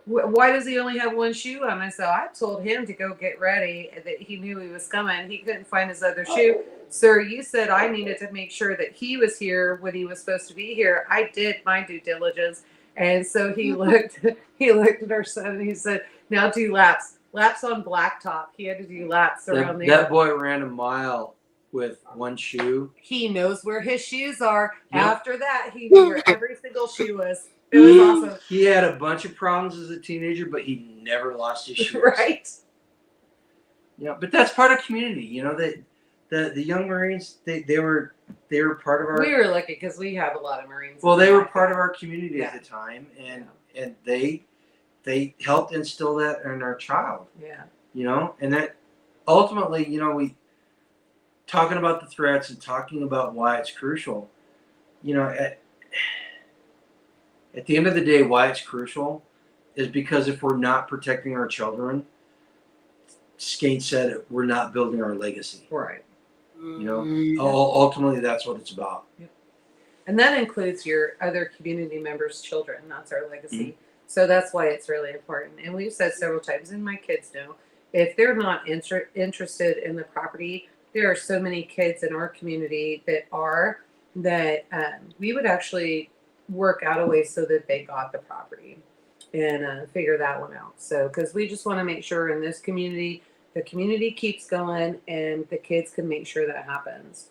why does he only have one shoe on? I said, I told him to go get ready, that he knew he was coming. He couldn't find his other shoe. Sir, you said I needed to make sure that he was here when he was supposed to be here. I did my due diligence. And so he looked at our son and he said, now do laps. Laps on blacktop. He had to do laps around there. That boy ran a mile with one shoe. He knows where his shoes are. Yep. After that, he knew where every single shoe was. It was awesome. He had a bunch of problems as a teenager, but he never lost his shoes. Right? Yeah, but that's part of community. You know, the Young Marines, they were part of our. We were lucky because we have a lot of Marines. Well, they were part of our community Yeah. at the time, and they helped instill that in our child. Yeah. You know, and that ultimately, you know, we talking about the threats and talking about why it's crucial. You know, at the end of the day, why it's crucial is because if we're not protecting our children, Skate said it, we're not building our legacy. Right. You know, ultimately that's what it's about. Yep. And that includes your other community members' children. That's our legacy. Mm-hmm. So that's why it's really important. And we've said several times, and my kids know, if they're not interested in the property, there are so many kids in our community that we would actually work out a way so that they got the property and figure that one out. So, because we just want to make sure in this community, the community keeps going and the kids can make sure that happens.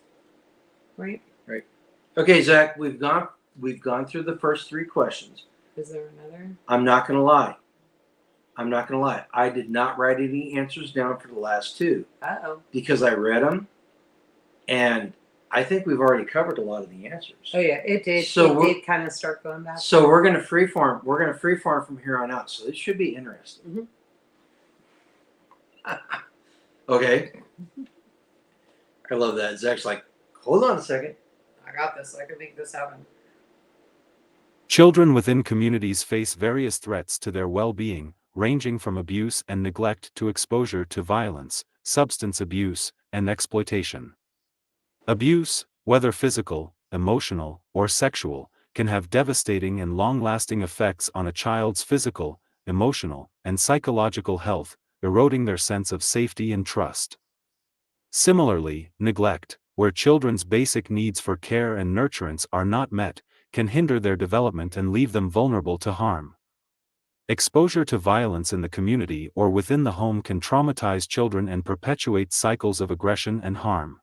Right? Right. Okay, Zach, we've gone through the first 3 questions. Is there another? I'm not going to lie. I did not write any answers down for the last 2 Uh-oh. because I read them, and I think we've already covered a lot of the answers. Oh yeah, it did. So it did kind of start going back. So we're going to freeform. We're going to freeform from here on out. So this should be interesting. Okay. I love that. Zach's like, hold on a second. I got this. I can make this happen. Children within communities face various threats to their well-being, ranging from abuse and neglect to exposure to violence, substance abuse, and exploitation. Abuse, whether physical, emotional, or sexual, can have devastating and long-lasting effects on a child's physical, emotional, and psychological health, eroding their sense of safety and trust. Similarly, neglect, where children's basic needs for care and nurturance are not met, can hinder their development and leave them vulnerable to harm. Exposure to violence in the community or within the home can traumatize children and perpetuate cycles of aggression and harm.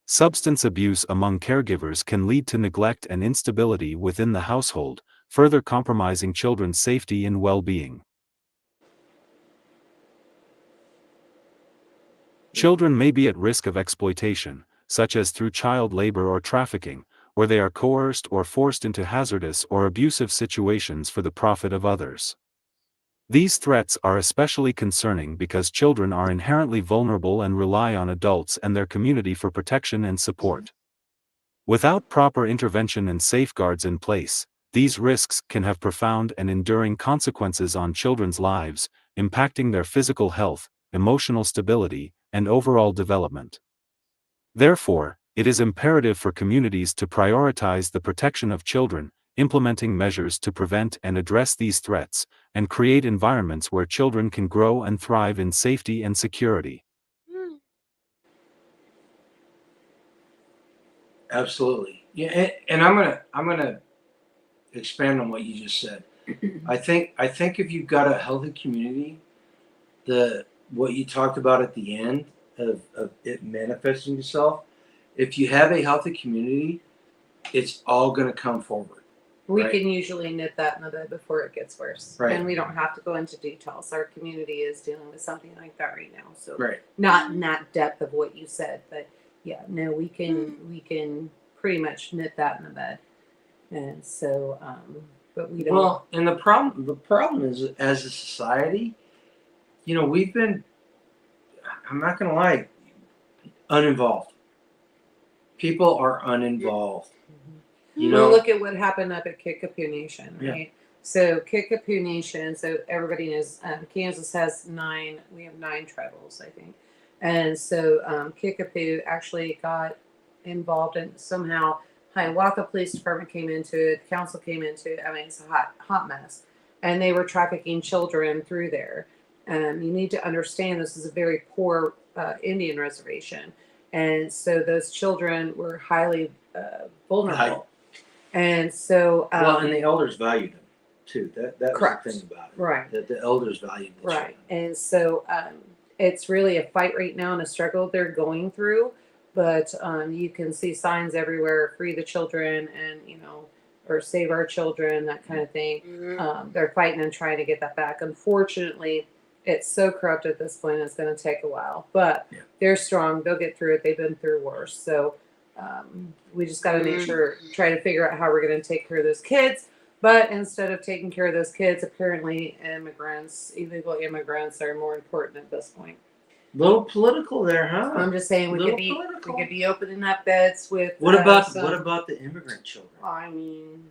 Substance abuse among caregivers can lead to neglect and instability within the household, further compromising children's safety and well-being. Children may be at risk of exploitation, such as through child labor or trafficking, where they are coerced or forced into hazardous or abusive situations for the profit of others. These threats are especially concerning because children are inherently vulnerable and rely on adults and their community for protection and support. Without proper intervention and safeguards in place, these risks can have profound and enduring consequences on children's lives, impacting their physical health, emotional stability, and overall development. Therefore, it is imperative for communities to prioritize the protection of children, implementing measures to prevent and address these threats, and create environments where children can grow and thrive in safety and security. Absolutely. Yeah, and I'm gonna expand on what you just said. I think if you've got a healthy community, what you talked about at the end of it manifesting itself, if you have a healthy community, it's all going to come forward. We Right. can usually nip that in the bud before it gets worse. Right. And we don't have to go into details. Our community is dealing with something like that right now. So Right. not in that depth of what you said, but yeah, no, we can pretty much nip that in the bud. And so but we don't Well, and the problem is, as a society, we've been, I'm not going to lie, uninvolved. People are uninvolved. Well, look at what happened up at Kickapoo Nation, Yeah. right? So Kickapoo Nation, so everybody knows Kansas has 9, we have 9 tribals, I think. And so Kickapoo actually got involved in somehow Hiawatha Police Department came into it, council came into it. I mean, it's a hot mess. And they were trafficking children through there. You need to understand this is a very poor Indian reservation. And so those children were highly vulnerable. And so, well, and the elders valued them too. That was correct. the thing about it. Right. That the elders valued the Right. children. And so it's really a fight right now and a struggle they're going through. But you can see signs everywhere, free the children and, or save our children, that kind of thing. They're fighting and trying to get that back. Unfortunately, it's so corrupt at this point, it's going to take a while. But they're strong. They'll get through it. They've been through worse. So we just got to make sure, try to figure out how we're going to take care of those kids. But instead of taking care of those kids, apparently illegal immigrants are more important at this point. Little political there, huh? I'm just saying we could be opening up beds with. What about the immigrant children? I mean,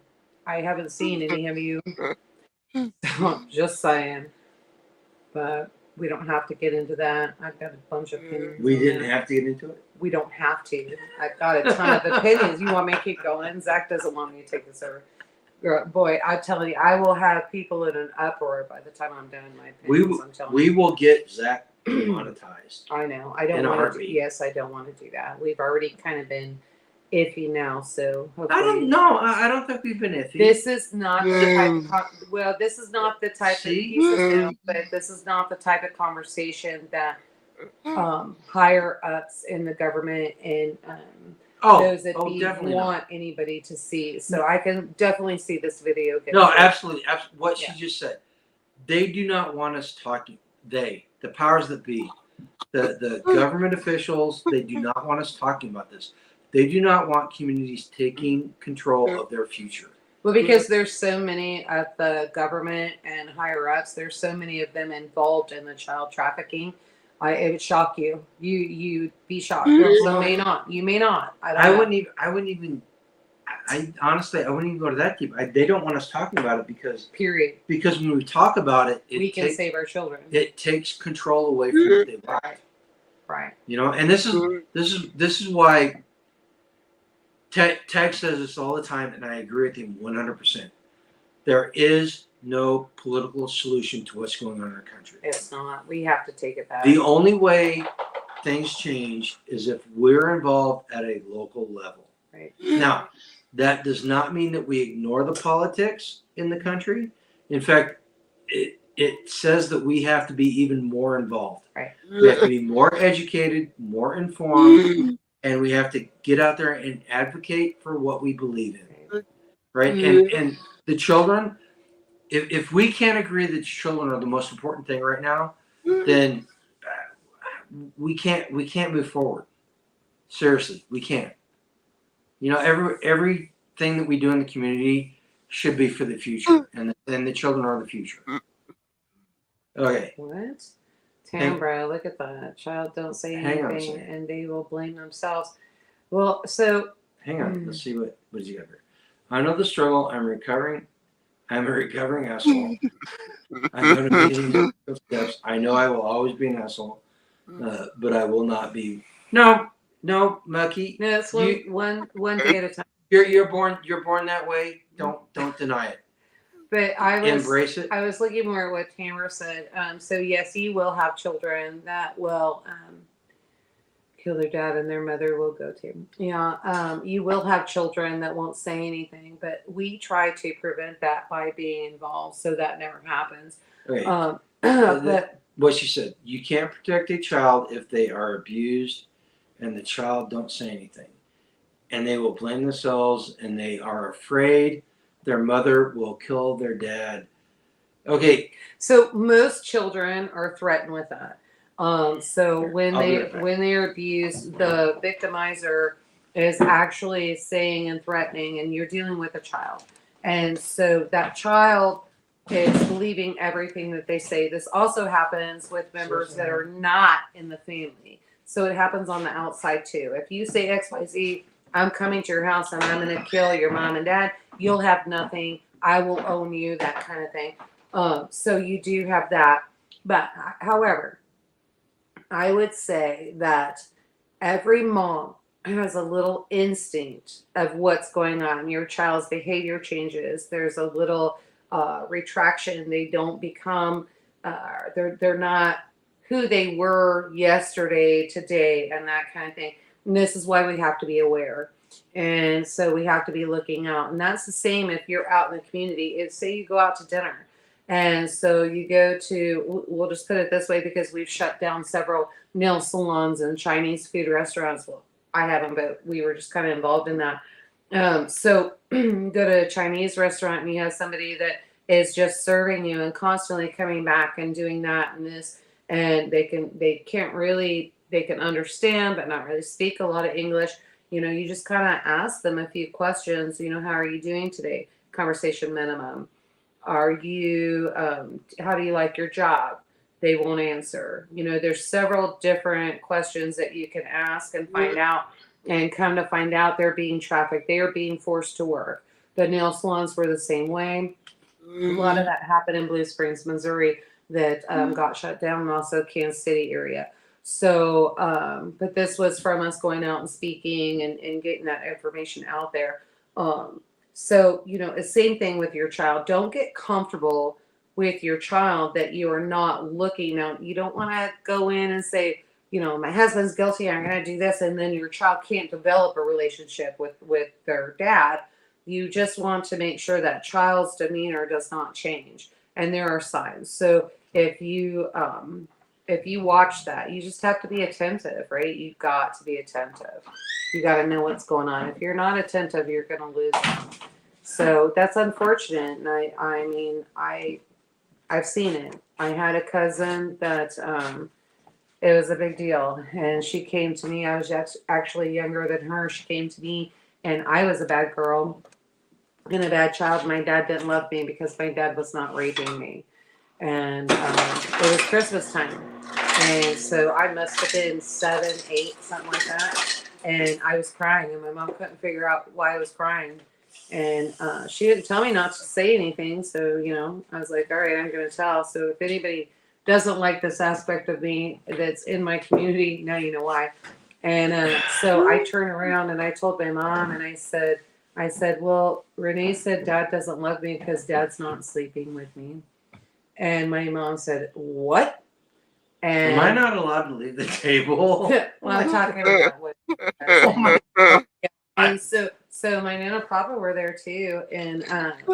I haven't seen any of you. Just saying, but we don't have to get into that. I've got a bunch of opinions. We didn't have to get into it. We don't have to. I've got a ton of opinions. You want me to keep going? Zach doesn't want me to take this over. Girl, boy, I'm telling you, I will have people in an uproar by the time I'm done my opinions. We will get Zach demonetized. I know. I don't want to. Yes, I don't want to do that. We've already kind of been iffy now, so hopefully. I don't know. I don't think we've been iffy. This is not the type of this is not the type of but this is not the type of conversation that higher ups in the government and those that want anybody to see. So I can definitely see this video. Absolutely. What she just said. They do not want us talking. The powers that be, the government officials, they do not want us talking about this. They do not want communities taking control of their future. Well, because there's so many of the government and higher ups, there's so many of them involved in the child trafficking. It would shock you. You'd be shocked. So you may not. I wouldn't even. Honestly, I wouldn't even go to that deep. They don't want us talking about it because. Period. Because when we talk about it, we can save our children. It takes control away from what they want. Right. And this is why. Tag says this all the time, and I agree with him 100%. There is no political solution to what's going on in our country. It's not. We have to take it back. The only way things change is if we're involved at a local level. Right. Now, that does not mean that we ignore the politics in the country. In fact, it says that we have to be even more involved. Right. We have to be more educated, more informed, and we have to get out there and advocate for what we believe in. Right? And the children, if we can't agree that children are the most important thing right now, then we can't move forward. Seriously, we can't. Everything that we do in the community should be for the future, and the children are the future. Okay. What? Hang- Tambra, look at that. Child don't say Hang on a anything second. and they will blame themselves. Well, so Hang on. Let's see what does he got here. I know the struggle. I'm recovering. I'm a recovering asshole. I'm going to be in steps. I know I will always be an asshole, but I will not be. No, Mucky. no, it's You, one day at a time. you're born that way. Don't deny it. But Embrace it. I was looking more at what Tamara said. So yes, you will have children that will kill their dad and their mother will go to. Yeah, you will have children that won't say anything, but we try to prevent that by being involved so that never happens. Okay. But What she said, you can't protect a child if they are abused and the child don't say anything. And they will blame themselves and they are afraid their mother will kill their dad. Okay. so most children are threatened with that. So when I'll be right back. when they're abused, the victimizer is actually saying and threatening, and you're dealing with a child, and so that child is believing everything that they say. This also happens with members that are not in the family, so it happens on the outside too. If you say XYZ, I'm coming to your house and I'm going to kill your mom and dad, you'll have nothing. I will own you, that kind of thing. So you do have that. But however, I would say that every mom has a little instinct of what's going on. Your child's behavior changes. There's a little retraction. They don't become, they're not who they were yesterday, today, and that kind of thing. And this is why we have to be aware. And so we have to be looking out. And that's the same if you're out in the community. If, say, you go out to dinner. And so you go to, we'll just put it this way because we've shut down several nail salons and Chinese food restaurants. Well, I haven't, but we were just kind of involved in that. So go to a Chinese restaurant and you have somebody that is just serving you and constantly coming back and doing that and this. And they can understand, but not really speak a lot of English. You just kind of ask them a few questions. How are you doing today? Conversation minimum. Are you, how do you like your job? They won't answer. There's several different questions that you can ask and find out, and come to find out they're being trafficked. They are being forced to work. The nail salons were the same way. A lot of that happened in Blue Springs, Missouri, that got shut down, and also Kansas City area. So, but this was from us going out and speaking and getting that information out there. So, the same thing with your child. Don't get comfortable with your child that you are not looking out. You don't want to go in and say, my husband's guilty, I'm going to do this. And then your child can't develop a relationship with their dad. You just want to make sure that child's demeanor does not change. And there are signs. So if you watch that, you just have to be attentive, right? You've got to be attentive. You got to know what's going on. If you're not attentive, you're going to lose them. So that's unfortunate. And I mean, I've seen it. I had a cousin that it was a big deal, and she came to me. I was actually younger than her. She came to me, and I was a bad girl and a bad child. My dad didn't love me because my dad was not raping me. And it was Christmas time. And so I must have been 7, 8, something like that. And I was crying, and my mom couldn't figure out why I was crying. And she didn't tell me not to say anything. So, I was like, all right, I'm going to tell. So if anybody doesn't like this aspect of me that's in my community, now you know why. And so I turned around and I told my mom, and I said, well, Renee said Dad doesn't love me because Dad's not sleeping with me. And my mom said, what? And Am I not allowed to leave the table? well, I'm talking about what. Oh my God. And so my Nana Papa were there too. And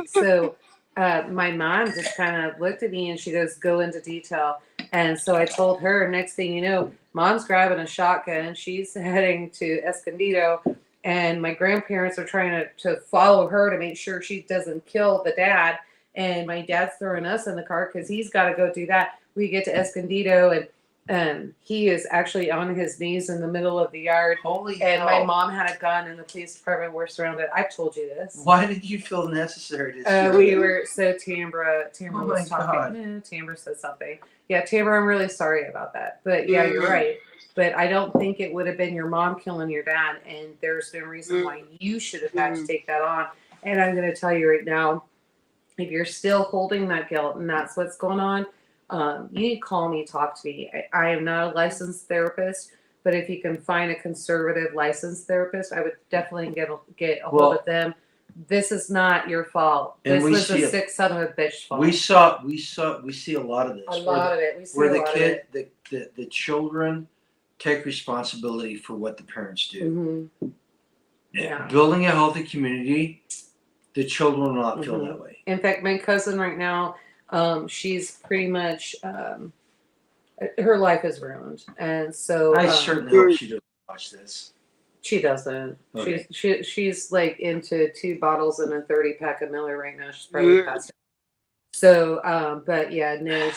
so my mom just kind of looked at me and she goes, go into detail. And so I told her, next thing you know, Mom's grabbing a shotgun. She's heading to Escondido. And my grandparents are trying to follow her to make sure she doesn't kill the dad. And my dad's throwing us in the car because he's got to go do that. We get to Escondido, he is actually on his knees in the middle of the yard. Holy And hell. my mom had a gun, and the police department were surrounded. I've told you this. Why did you feel necessary to share We that? were so Tambra Oh was my talking. Tambra said something. Yeah, Tambra, I'm really sorry about that. But yeah, you're right. But I don't think it would have been your mom killing your dad, and there's no reason why you should have had to take that on. And I'm going to tell you right now, if you're still holding that guilt and that's what's going on, you need to call me, talk to me. I am not a licensed therapist, but if you can find a conservative licensed therapist, I would definitely get a hold of them. This is not your fault. And This was a sick son of a bitch fault. We see a lot of this. A lot of it. We see where a the lot kid, of it. the children take responsibility for what the parents do. Mm-hmm. Yeah. Building a healthy community, the children will not feel that way. In fact, my cousin right now, she's pretty much her life is ruined, and so I certainly hope she doesn't watch this. She doesn't. Okay. She's like into 2 bottles and a 30-pack of Miller right now. She's probably past it. So, but yeah, no,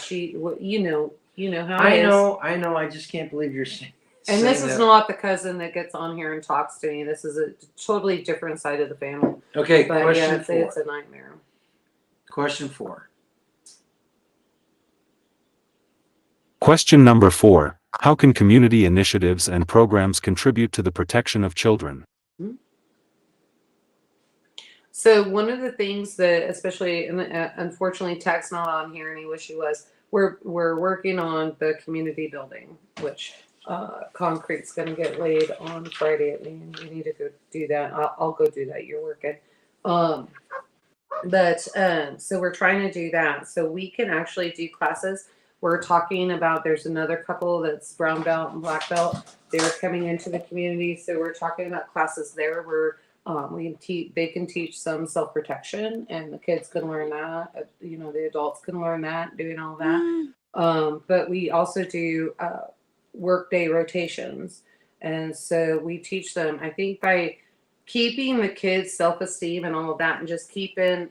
you know how it is. I know. I just can't believe you're saying. And this is not the cousin that gets on here and talks to me. This is a totally different side of the family. Okay, but question yeah, 4. it's a nightmare. Question 4. Question number 4. How can community initiatives and programs contribute to the protection of children? So one of the things that, especially, and unfortunately, Tech's not on here, and he wish he was. We're working on the community building, which concrete's going to get laid on Friday at noon. We need to go do that. I'll go do that. You're working. So we're trying to do that so we can actually do classes. We're talking about, there's another couple that's brown belt and black belt. They're coming into the community. So we're talking about classes there where they can teach some self-protection, and the kids can learn that. The adults can learn that, doing all that. But we also do workday rotations. And so we teach them, I think, by keeping the kids' self-esteem and all of that, and just keeping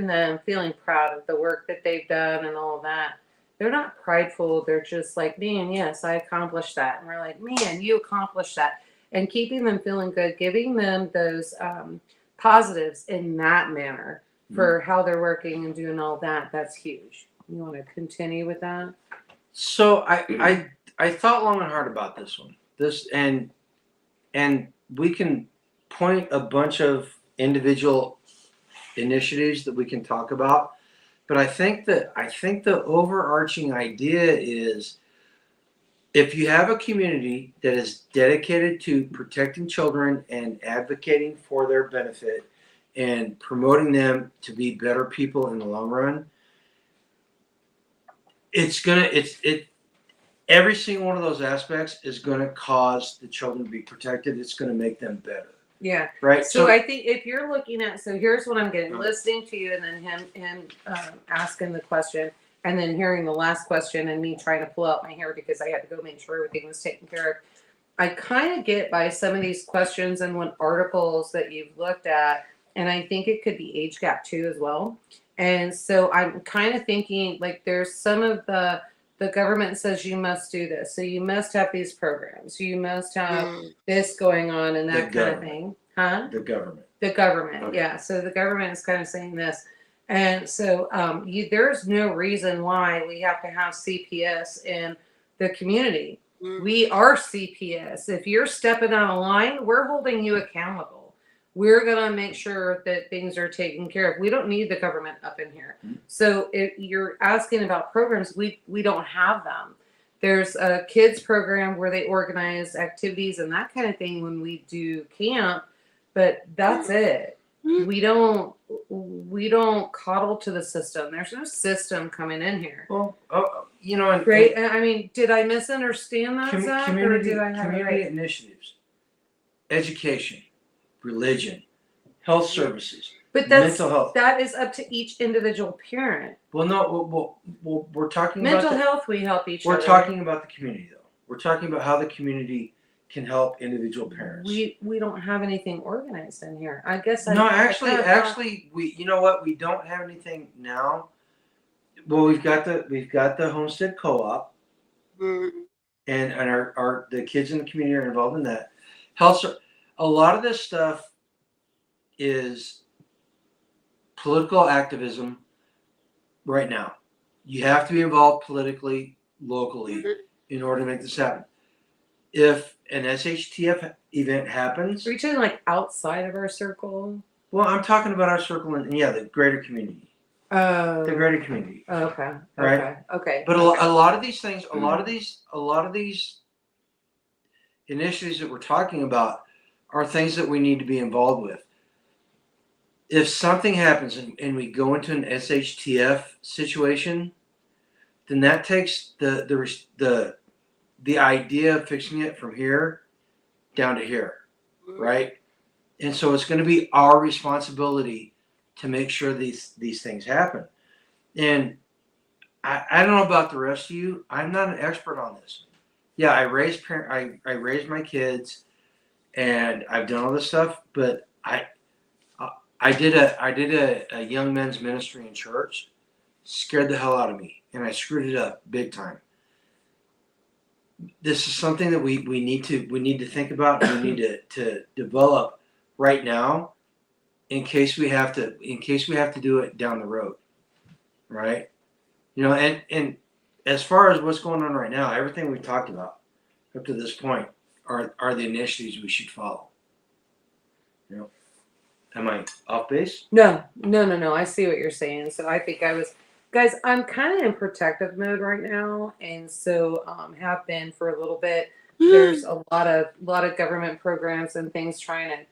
them feeling proud of the work that they've done and all of that. They're not prideful. They're just like, man, yes, I accomplished that. And we're like, man, you accomplished that. And keeping them feeling good, giving them those positives in that manner for how they're working and doing all that. That's huge. You want to continue with that? So I thought long and hard about this one. And we can point a bunch of individual initiatives that we can talk about. But I think the overarching idea is, if you have a community that is dedicated to protecting children and advocating for their benefit and promoting them to be better people in the long run, every single one of those aspects is going to cause the children to be protected. It's going to make them better. Yeah. Right. So I think if you're looking at, so here's what I'm getting: listening to you, and then him asking the question, and then hearing the last question, and me trying to pull out my hair because I had to go make sure everything was taken care of. I kind of get by some of these questions and what articles that you've looked at, and I think it could be age gap too as well. And so I'm kind of thinking, like, there's some of the government says you must do this. So you must have these programs. You must have this going on and that kind of thing. Huh? The government. The government, Okay. yeah. So the government is kind of saying this. And so there's no reason why we have to have CPS in the community. We are CPS. If you're stepping out of line, we're holding you accountable. We're going to make sure that things are taken care of. We don't need the government up in here. So if you're asking about programs, we don't have them. There's a kids program where they organize activities and that kind of thing when we do camp, but that's it. We don't coddle to the system. There's no system coming in here. Well, Great. I mean, did I misunderstand that, Zach, or did I have it community right? initiatives, education, religion, health services, But mental health. that is up to each individual parent. Well, no, we're talking Mental about health, we help each other. We're talking about the community, though. We're talking about how the community can help individual parents. We don't have anything organized in here. I guess Actually, you know what? We don't have anything now. Well, we've got the homestead co-op, and the kids in the community are involved in that. Health, a lot of this stuff is political activism right now. You have to be involved politically, locally, in order to make this happen. If an SHTF event happens, Are we talking like outside of our circle? well, I'm talking about our circle and the greater community. Oh. The greater community. Okay. Right? Okay. But a lot of these things, a lot of these initiatives that we're talking about are things that we need to be involved with. If something happens and we go into an SHTF situation, then that takes the idea of fixing it from here down to here, right? And so it's going to be our responsibility to make sure these things happen. And I don't know about the rest of you. I'm not an expert on this. Yeah, I raised my kids, and I've done all this stuff. But I did a young men's ministry in church. Scared the hell out of me, and I screwed it up big time. This is something that we need to think about. And we need to develop right now, in case we have to do it down the road, right? You know, and as far as what's going on right now, everything we've talked about up to this point are the initiatives we should follow. You know, am I off base? No. I see what you're saying. So I think guys, I'm kind of in protective mode right now, and so have been for a little bit. There's a lot of government programs and things trying to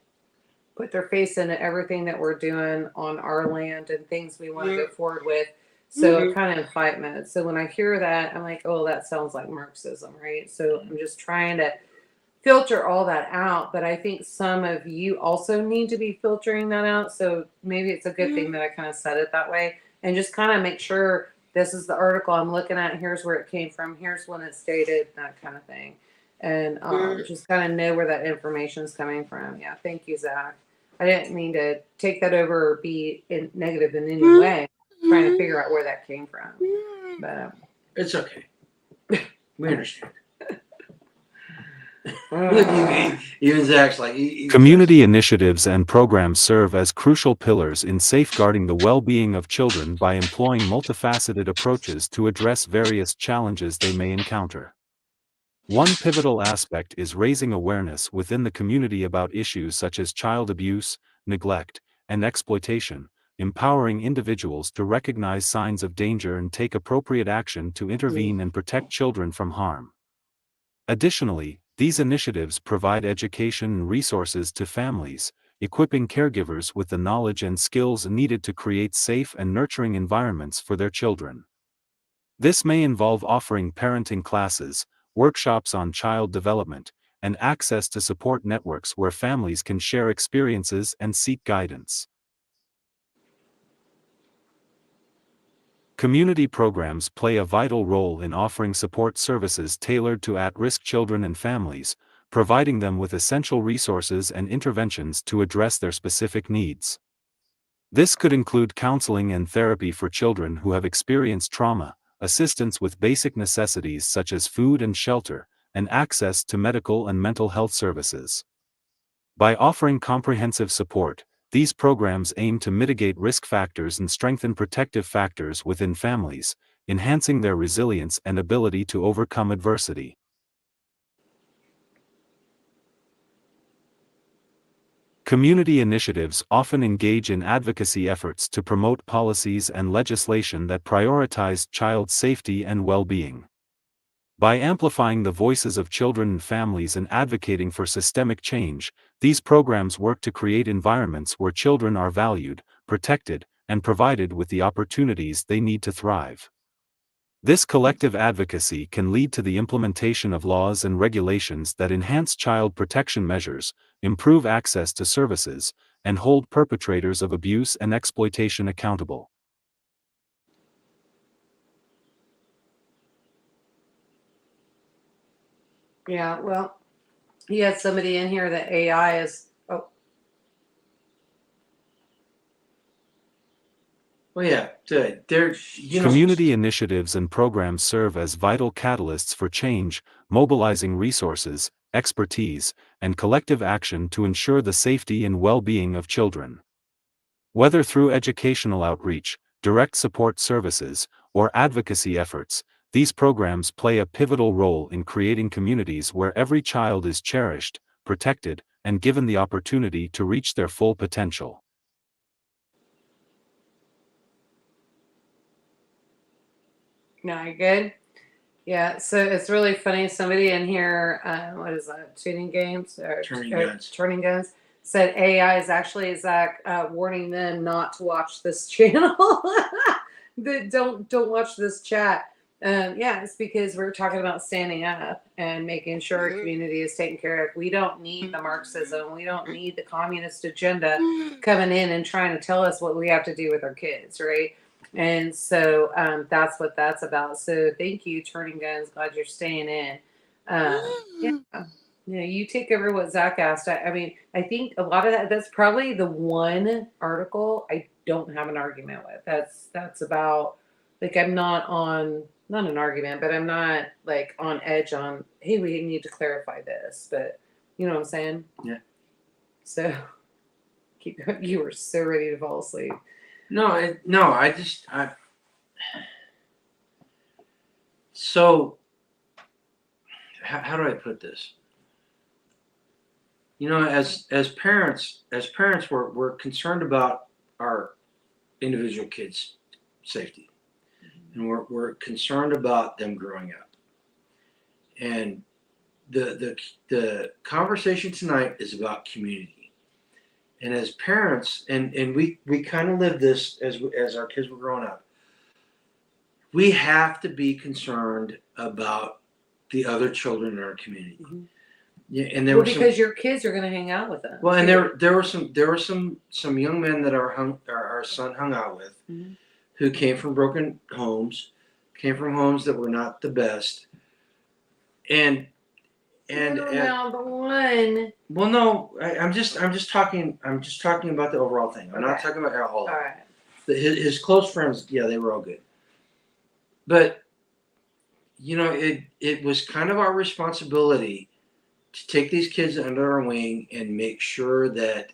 put their face into everything that we're doing on our land and things we want to go forward with. So I'm kind of in fight mode. So when I hear that, I'm like, oh, that sounds like Marxism, right? So I'm just trying to filter all that out. But I think some of you also need to be filtering that out. So maybe it's a good thing that I kind of said it that way, and just kind of make sure this is the article I'm looking at. Here's where it came from. Here's when it's dated, that kind of thing. And just kind of know where that information is coming from. Yeah, thank you, Zach. I didn't mean to take that over or be negative in any way. Trying to figure out where that came from, but It's okay. We understand. Look, even Zach's like Community initiatives and programs serve as crucial pillars in safeguarding the well-being of children by employing multifaceted approaches to address various challenges they may encounter. One pivotal aspect is raising awareness within the community about issues such as child abuse, neglect, and exploitation, empowering individuals to recognize signs of danger and take appropriate action to intervene and protect children from harm. Additionally, these initiatives provide education and resources to families, equipping caregivers with the knowledge and skills needed to create safe and nurturing environments for their children. This may involve offering parenting classes, workshops on child development, and access to support networks where families can share experiences and seek guidance. Community programs play a vital role in offering support services tailored to at-risk children and families, providing them with essential resources and interventions to address their specific needs. This could include counseling and therapy for children who have experienced trauma, assistance with basic necessities such as food and shelter, and access to medical and mental health services. By offering comprehensive support, these programs aim to mitigate risk factors and strengthen protective factors within families, enhancing their resilience and ability to overcome adversity. Community initiatives often engage in advocacy efforts to promote policies and legislation that prioritize child safety and well-being. By amplifying the voices of children and families and advocating for systemic change, these programs work to create environments where children are valued, protected, and provided with the opportunities they need to thrive. This collective advocacy can lead to the implementation of laws and regulations that enhance child protection measures, improve access to services, and hold perpetrators of abuse and exploitation accountable. yeah. Well, he had somebody in here that AI is. Oh, Well, yeah, they're Community initiatives and programs serve as vital catalysts for change, mobilizing resources, expertise, and collective action to ensure the safety and well-being of children. Whether through educational outreach, direct support services, or advocacy efforts, these programs play a pivotal role in creating communities where every child is cherished, protected, and given the opportunity to reach their full potential. No, you good? Yeah, so it's really funny. Somebody in here, what is that? Tuning games or turning guns said AI is actually Zach warning them not to watch this channel. That don't watch this chat. Yeah, it's because we're talking about standing up and making sure our community is taken care of. We don't need the Marxism. We don't need the communist agenda coming in and trying to tell us what we have to do with our kids, right? And so that's what that's about. So thank you, Turning Guns. Glad you're staying in. Yeah. You take over what Zach asked. I mean, I think a lot of that's probably the one article I don't have an argument with. That's about, like, I'm not an argument, but I'm not like on edge on, hey, we need to clarify this. But you know what I'm saying? Yeah. So keep going. You were so ready to fall asleep. So how do I put this? As parents, we're concerned about our individual kids' safety, and we're concerned about them growing up. And the conversation tonight is about community. And as parents, and we kind of lived this as our kids were growing up, we have to be concerned about the other children in our community. Mm-hmm. Yeah, and because your kids are going to hang out with them. Well, and there were some young men that our son hung out with, mm-hmm. who came from broken homes, came from homes that were not the best, and now the one. Well, no, I'm just talking about the overall thing. I'm not talking about all right. His close friends, yeah, they were all good, but it was kind of our responsibility to take these kids under our wing and make sure that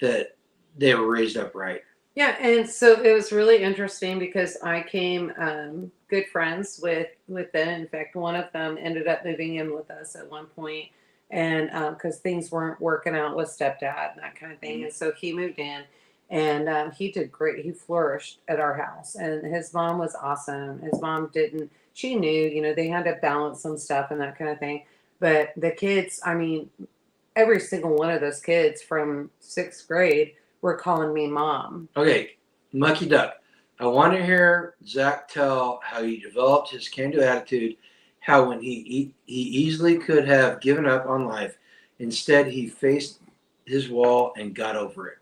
they were raised up right. Yeah, and so it was really interesting because I came good friends with them. In fact, one of them ended up moving in with us at one point, and because things weren't working out with stepdad and that kind of thing, mm-hmm. and so he moved in, and he did great. He flourished at our house, and his mom was awesome. His mom she knew, they had to balance some stuff and that kind of thing. But the kids, I mean, every single one of those kids from 6th grade were calling me mom. Okay, Mucky Duck. I want to hear Zach tell how he developed his can-do attitude, how when he easily could have given up on life, instead he faced his wall and got over it.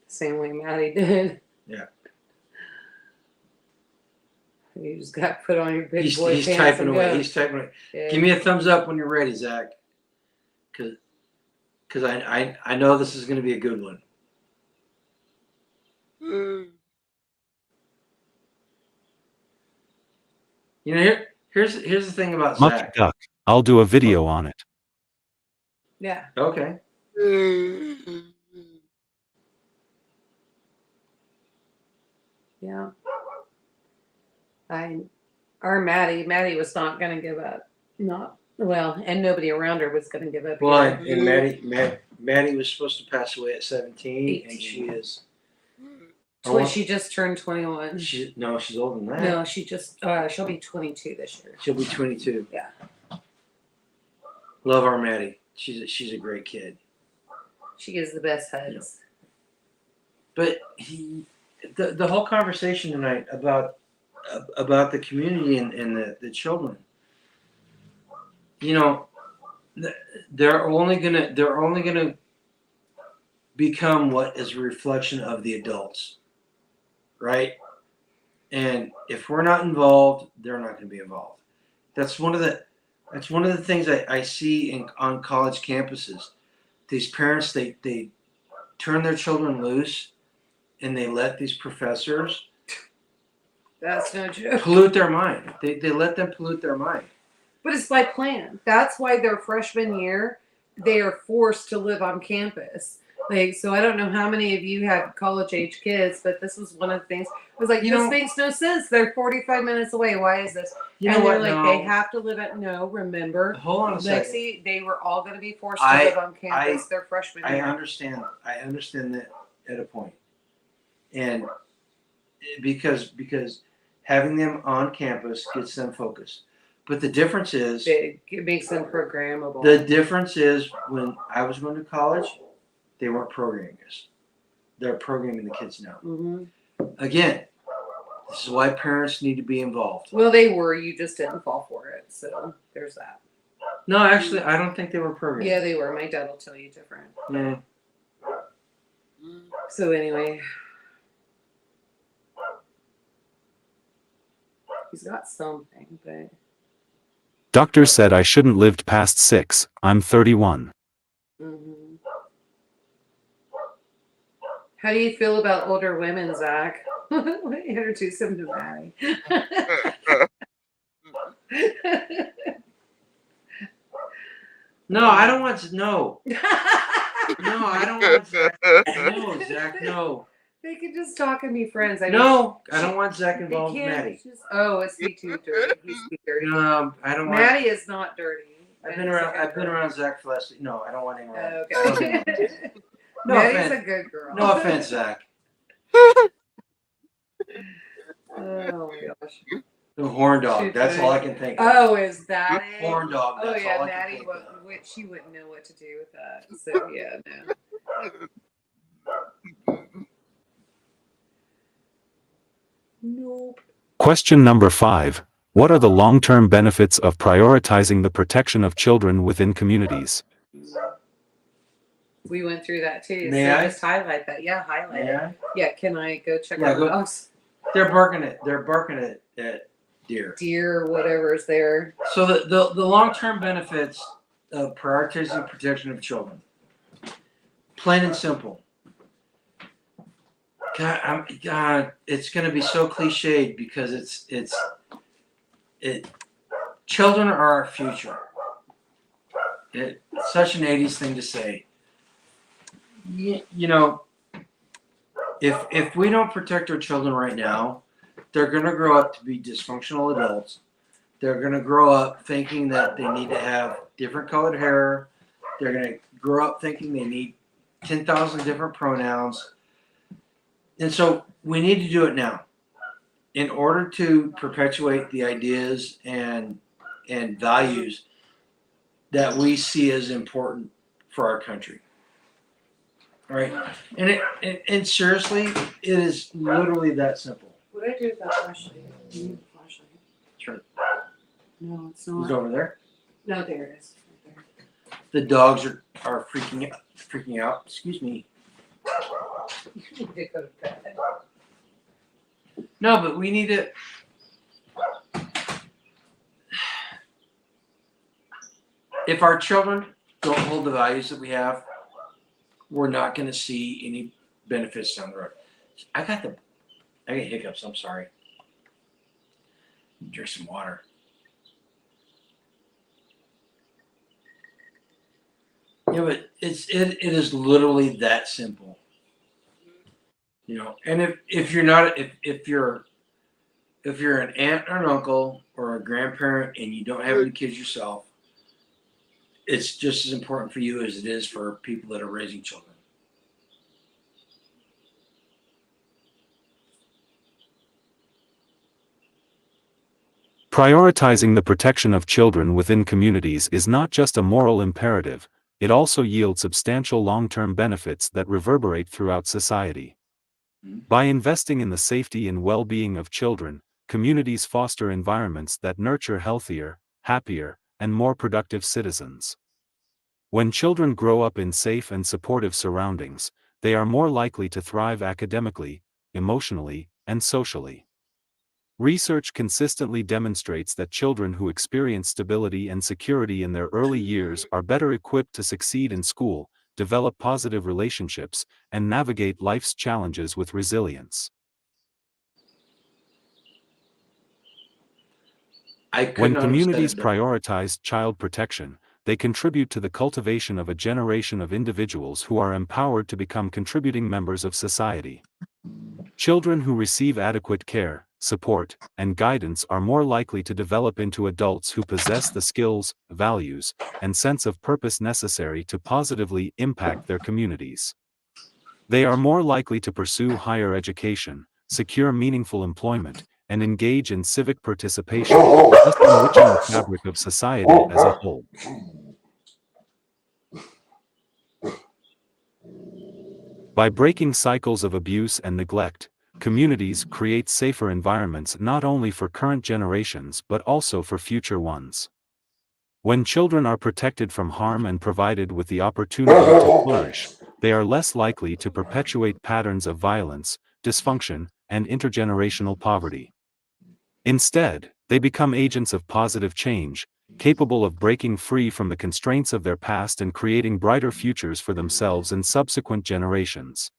Same way Maddie did. Yeah. You just got put on your big boy pants. Typing away. He's typing away. Yeah. Give me a thumbs up when you're ready, Zach. Because I know this is going to be a good one. Here's the thing about Mucky Zach. Duck. I'll do a video on it. Yeah. Okay. Yeah. Our Maddie was not going to give up. And nobody around her was going to give up. Well, and Maddie was supposed to pass away at 17, 18. And she is. She just turned 21. She's older than that. No, she'll be 22 this year. She'll be 22. Yeah. Love our Maddie. She's a great kid. She gives the best hugs. But the whole conversation tonight about the community and the children, they're only gonna become what is a reflection of the adults, right? And if we're not involved, they're not going to be involved. That's one of the things I see on college campuses. These parents, they turn their children loose, and they let these professors That's no joke. pollute their mind. They let them pollute their mind. But it's by plan. That's why their freshman year, they are forced to live on campus. Like, so I don't know how many of you have college age kids, but this was one of the things. I was like, this makes no sense. They're 45 minutes away. Why is this? You know and they're what? like, No. they have to live at, remember, Hold on a second. Lexi, they were all going to be forced to live on campus their freshman year. I understand that at a point. And because having them on campus gets them focused. But the difference is, It makes them programmable. the difference is when I was going to college, they weren't programming us. They're programming the kids now. Mm-hmm. Again, this is why parents need to be involved. Well, they were. You just didn't fall for it. So there's that. No, actually, I don't think they were programming. Yeah, they were. My dad will tell you different. Yeah. So anyway, he's got something, but Doctor said I shouldn't lived past 6, I'm 31. How do you feel about older women, Zach? Introduce him to Maddie. No, I don't want to. No. No, I don't want Zach. No, Zach, no. They could just talk and be friends. I don't want Zach involved with Maddie. Is he too dirty? He's too dirty. I don't want. Maddie is not dirty. I've been around Zach for less. No, I don't want him around. Okay. No Maddie's offense. a good girl. No offense, Zach. Oh my gosh. The horn dog. That's all I can think of. Oh, is that it? Horn dog. Oh That's yeah, all I Maddie. can think of. She wouldn't know what to do with that. So yeah, no. Nope. Question number 5. What are the long-term benefits of prioritizing the protection of children within communities? We went through that too. May so I? just highlight that. Yeah, highlight it. Yeah. Yeah, can I go check Yeah, out go. the dogs? They're barking at deer. Deer, whatever's there. So the long-term benefits of prioritizing protection of children. Plain and simple. God, it's going to be so cliched because children are our future. It's such an 80s thing to say. You know, if we don't protect our children right now, they're going to grow up to be dysfunctional adults. They're going to grow up thinking that they need to have different colored hair. They're going to grow up thinking they need 10,000 different pronouns. And so we need to do it now in order to perpetuate the ideas and values that we see as important for our country. All right. And seriously, it is literally that simple. What do I do with that flashlight? Do you need a flashlight? Sure. No, it's It's not. over there. No, there it is. Right there. The dogs are freaking out. Excuse me. You need to go to bed. No, but we need to. If our children don't hold the values that we have, we're not going to see any benefits down the road. I got hiccups. I'm sorry. Drink some water. Yeah, but it is literally that simple. You know, and if you're an aunt or an uncle or a grandparent and you don't have any kids yourself, it's just as important for you as it is for people that are raising children. Prioritizing the protection of children within communities is not just a moral imperative, it also yields substantial long-term benefits that reverberate throughout society. By investing in the safety and well-being of children, communities foster environments that nurture healthier, happier, and more productive citizens. When children grow up in safe and supportive surroundings, they are more likely to thrive academically, emotionally, and socially. Research consistently demonstrates that children who experience stability and security in their early years are better equipped to succeed in school, develop positive relationships, and navigate life's challenges with resilience. I could When not have said communities it better. prioritize child protection, they contribute to the cultivation of a generation of individuals who are empowered to become contributing members of society. Children who receive adequate care, support, and guidance are more likely to develop into adults who possess the skills, values, and sense of purpose necessary to positively impact their communities. They are more likely to pursue higher education, secure meaningful employment, and engage in civic participation, thus enriching the fabric of society as a whole. By breaking cycles of abuse and neglect, communities create safer environments not only for current generations but also for future ones. When children are protected from harm and provided with the opportunity to flourish, they are less likely to perpetuate patterns of violence, dysfunction, and intergenerational poverty. Instead, they become agents of positive change, capable of breaking free from the constraints of their past and creating brighter futures for themselves and subsequent generations.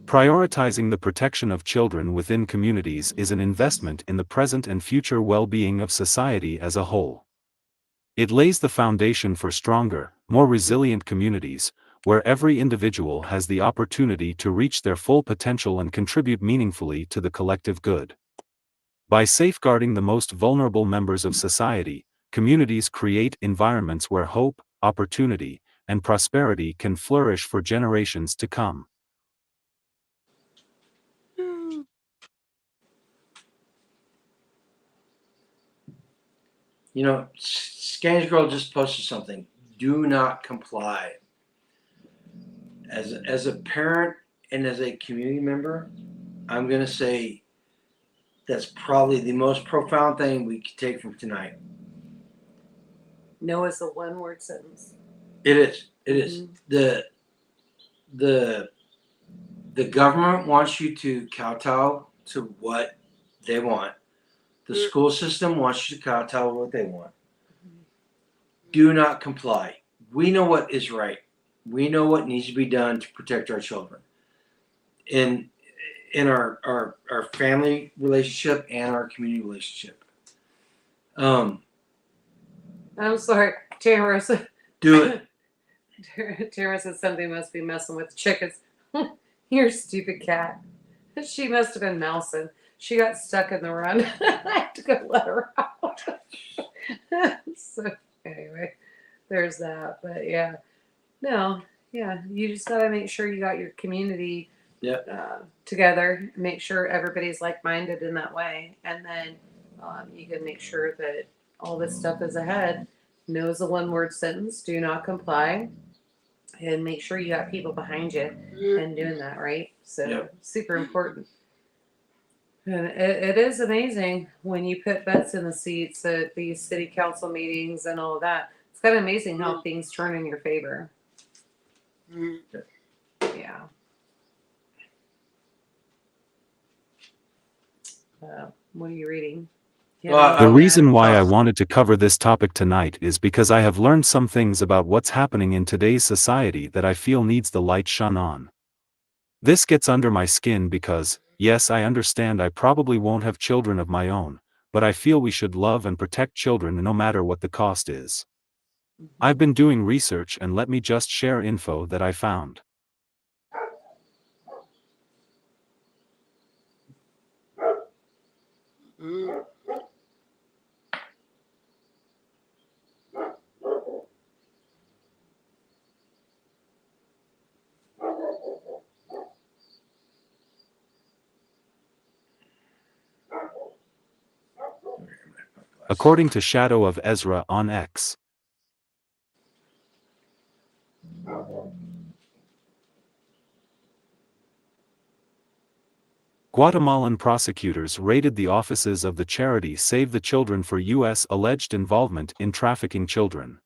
Prioritizing the protection of children within communities is an investment in the present and future well-being of society as a whole. It lays the foundation for stronger, more resilient communities, where every individual has the opportunity to reach their full potential and contribute meaningfully to the collective good. By safeguarding the most vulnerable members of society, communities create environments where hope, opportunity, and prosperity can flourish for generations to come. You know, Scange Girl just posted something. Do not comply. As a parent and as a community member, I'm going to say that's probably the most profound thing we could take from tonight. No is a one-word sentence. It is. It is. The government wants you to kowtow to what they want. The school system wants you to kowtow to what they want. Do not comply. We know what is right. We know what needs to be done to protect our children. In our family relationship and our community relationship. I'm sorry, Tamara. Do it. Tamara said something must be messing with chickens. Your stupid cat. She must have been mousing. She got stuck in the run. I had to go let her out. So anyway, there's that. But yeah, no, yeah, you just gotta make sure you got your community together. Make sure everybody's like-minded in that way, and then you can make sure that all this stuff is ahead. No is a one-word sentence. Do not comply. And make sure you got people behind you and doing that, right? So super important. And it is amazing when you put butts in the seats at these city council meetings and all of that. It's kind of amazing how things turn in your favor. Yeah. What are you reading? The reason why I wanted to cover this topic tonight is because I have learned some things about what's happening in today's society that I feel needs the light shone on. This gets under my skin because, yes, I understand I probably won't have children of my own, but I feel we should love and protect children no matter what the cost is. I've been doing research and let me just share info that I found. According to Shadow of Ezra on X. Guatemalan prosecutors raided the offices of the charity Save the Children for U.S. alleged involvement in trafficking children.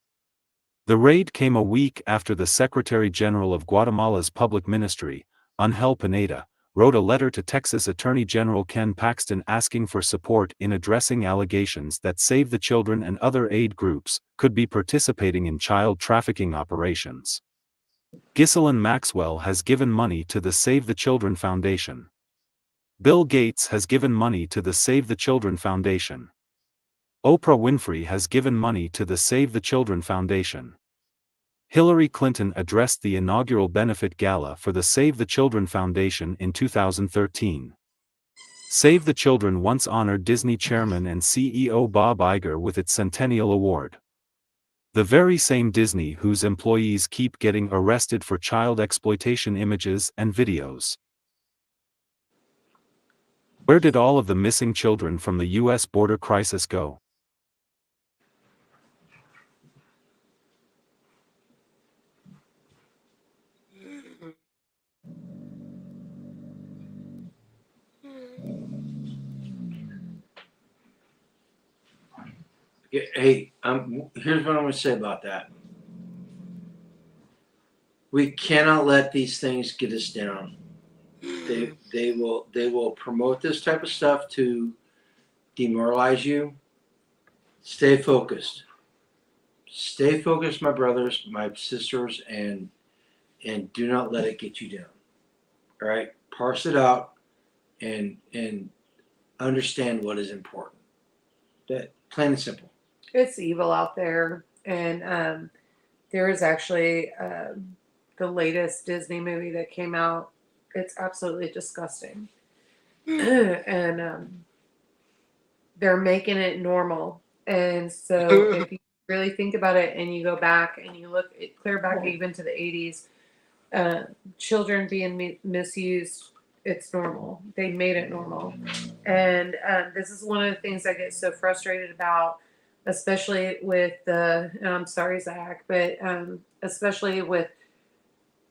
The raid came a week after the Secretary General of Guatemala's public ministry, Ángel Pineda, wrote a letter to Texas Attorney General Ken Paxton asking for support in addressing allegations that Save the Children and other aid groups could be participating in child trafficking operations. Ghislaine Maxwell has given money to the Save the Children Foundation. Bill Gates has given money to the Save the Children Foundation. Oprah Winfrey has given money to the Save the Children Foundation. Hillary Clinton addressed the inaugural benefit gala for the Save the Children Foundation in 2013. Save the Children once honored Disney chairman and CEO Bob Iger with its Centennial Award. The very same Disney whose employees keep getting arrested for child exploitation images and videos. Where did all of the missing children from the U.S. border crisis go? Hey, here's what I'm going to say about that. We cannot let these things get us down. They will promote this type of stuff to demoralize you. Stay focused. Stay focused, my brothers, my sisters, and do not let it get you down. All right, parse it out and understand what is important. That plain and simple. It's evil out there, and there is actually the latest Disney movie that came out. It's absolutely disgusting, and they're making it normal. And so, if you really think about it, and you go back and you look clear back even to the 80s, children being misused, it's normal. They made it normal, and this is one of the things I get so frustrated about. Especially with I'm sorry, Zach, but especially with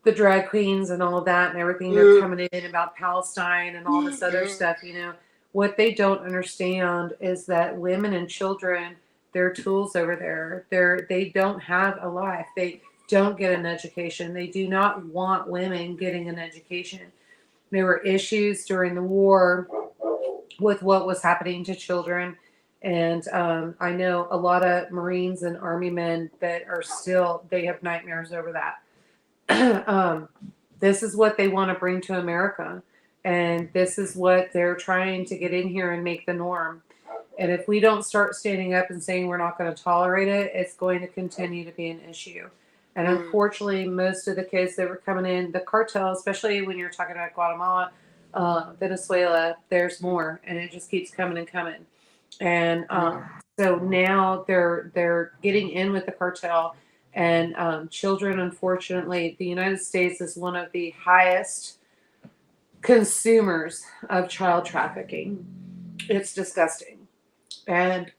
the drag queens and all of that and everything they're coming in about Palestine and all this other stuff, what they don't understand is that women and children, they're tools over there. They don't have a life. They don't get an education. They do not want women getting an education. There were issues during the war with what was happening to children. And I know a lot of Marines and Army men that are still, they have nightmares over that. This is what they want to bring to America. And this is what they're trying to get in here and make the norm. And if we don't start standing up and saying we're not going to tolerate it, it's going to continue to be an issue. And unfortunately, most of the kids that were coming in, the cartel, especially when you're talking about Guatemala, Venezuela, there's more. And it just keeps coming and coming. And so now they're getting in with the cartel, and children, unfortunately, the United States is one of the highest consumers of child trafficking. It's disgusting, and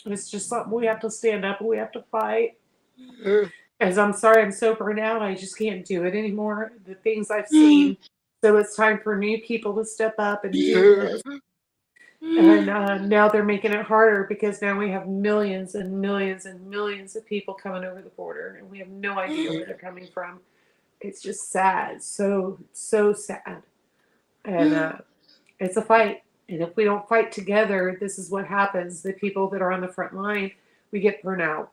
it's just something we have to stand up and we have to fight. As I'm sorry, I'm so burnt out. I just can't do it anymore. The things I've seen. So it's time for new people to step up and do this. And now they're making it harder because now we have millions and millions and millions of people coming over the border, and we have no idea where they're coming from. It's just sad, so sad, and it's a fight. And if we don't fight together, this is what happens. The people that are on the front line, we get burnt out,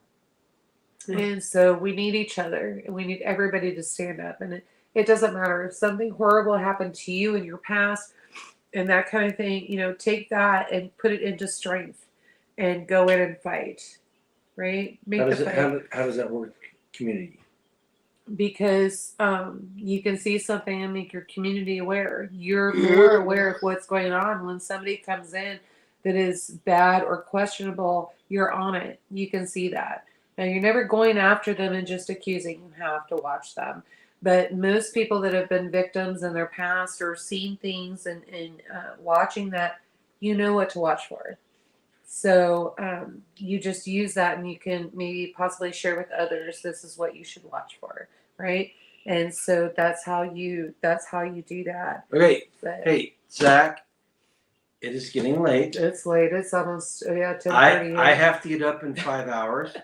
and so we need each other, and we need everybody to stand up. And it doesn't matter if something horrible happened to you in your past. And that kind of thing, take that and put it into strength and go in and fight, right? How does that work, community? Because you can see something and make your community aware. You're more aware of what's going on. When somebody comes in that is bad or questionable, you're on it. You can see that. Now, you're never going after them and just accusing. You have to watch them. But most people that have been victims in their past or seen things and watching that, you know what to watch for. So you just use that, and you can maybe possibly share with others. This is what you should watch for, right? And so that's how you do that. Okay. But hey, Zach, it is getting late. It's late. It's almost 10:30. I have to get up in 5 hours.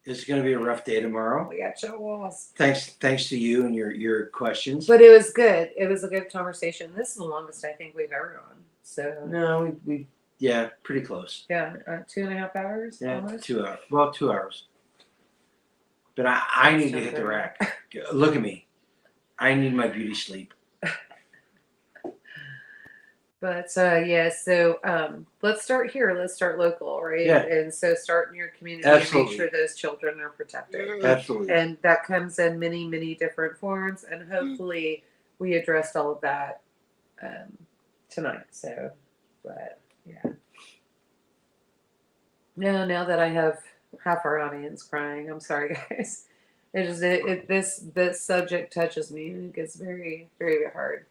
It's going to be a rough day tomorrow. We got show walls. Thanks to you and your questions. But it was good. It was a good conversation. This is the longest I think we've ever gone. So No, we yeah, pretty close. yeah, 2.5 hours. Yeah, almost. 2 hours. Well, 2 hours. But I need to hit the rack. Look at me. I need my beauty sleep. But yeah, so let's start here. Let's start local, right? Yeah. And so start in your community Absolutely. and make sure those children are protected. Absolutely. And that comes in many, many different forms. And hopefully we addressed all of that tonight. So, but yeah. Now that I have half our audience crying, I'm sorry, guys. This subject touches me and it gets very, very hard.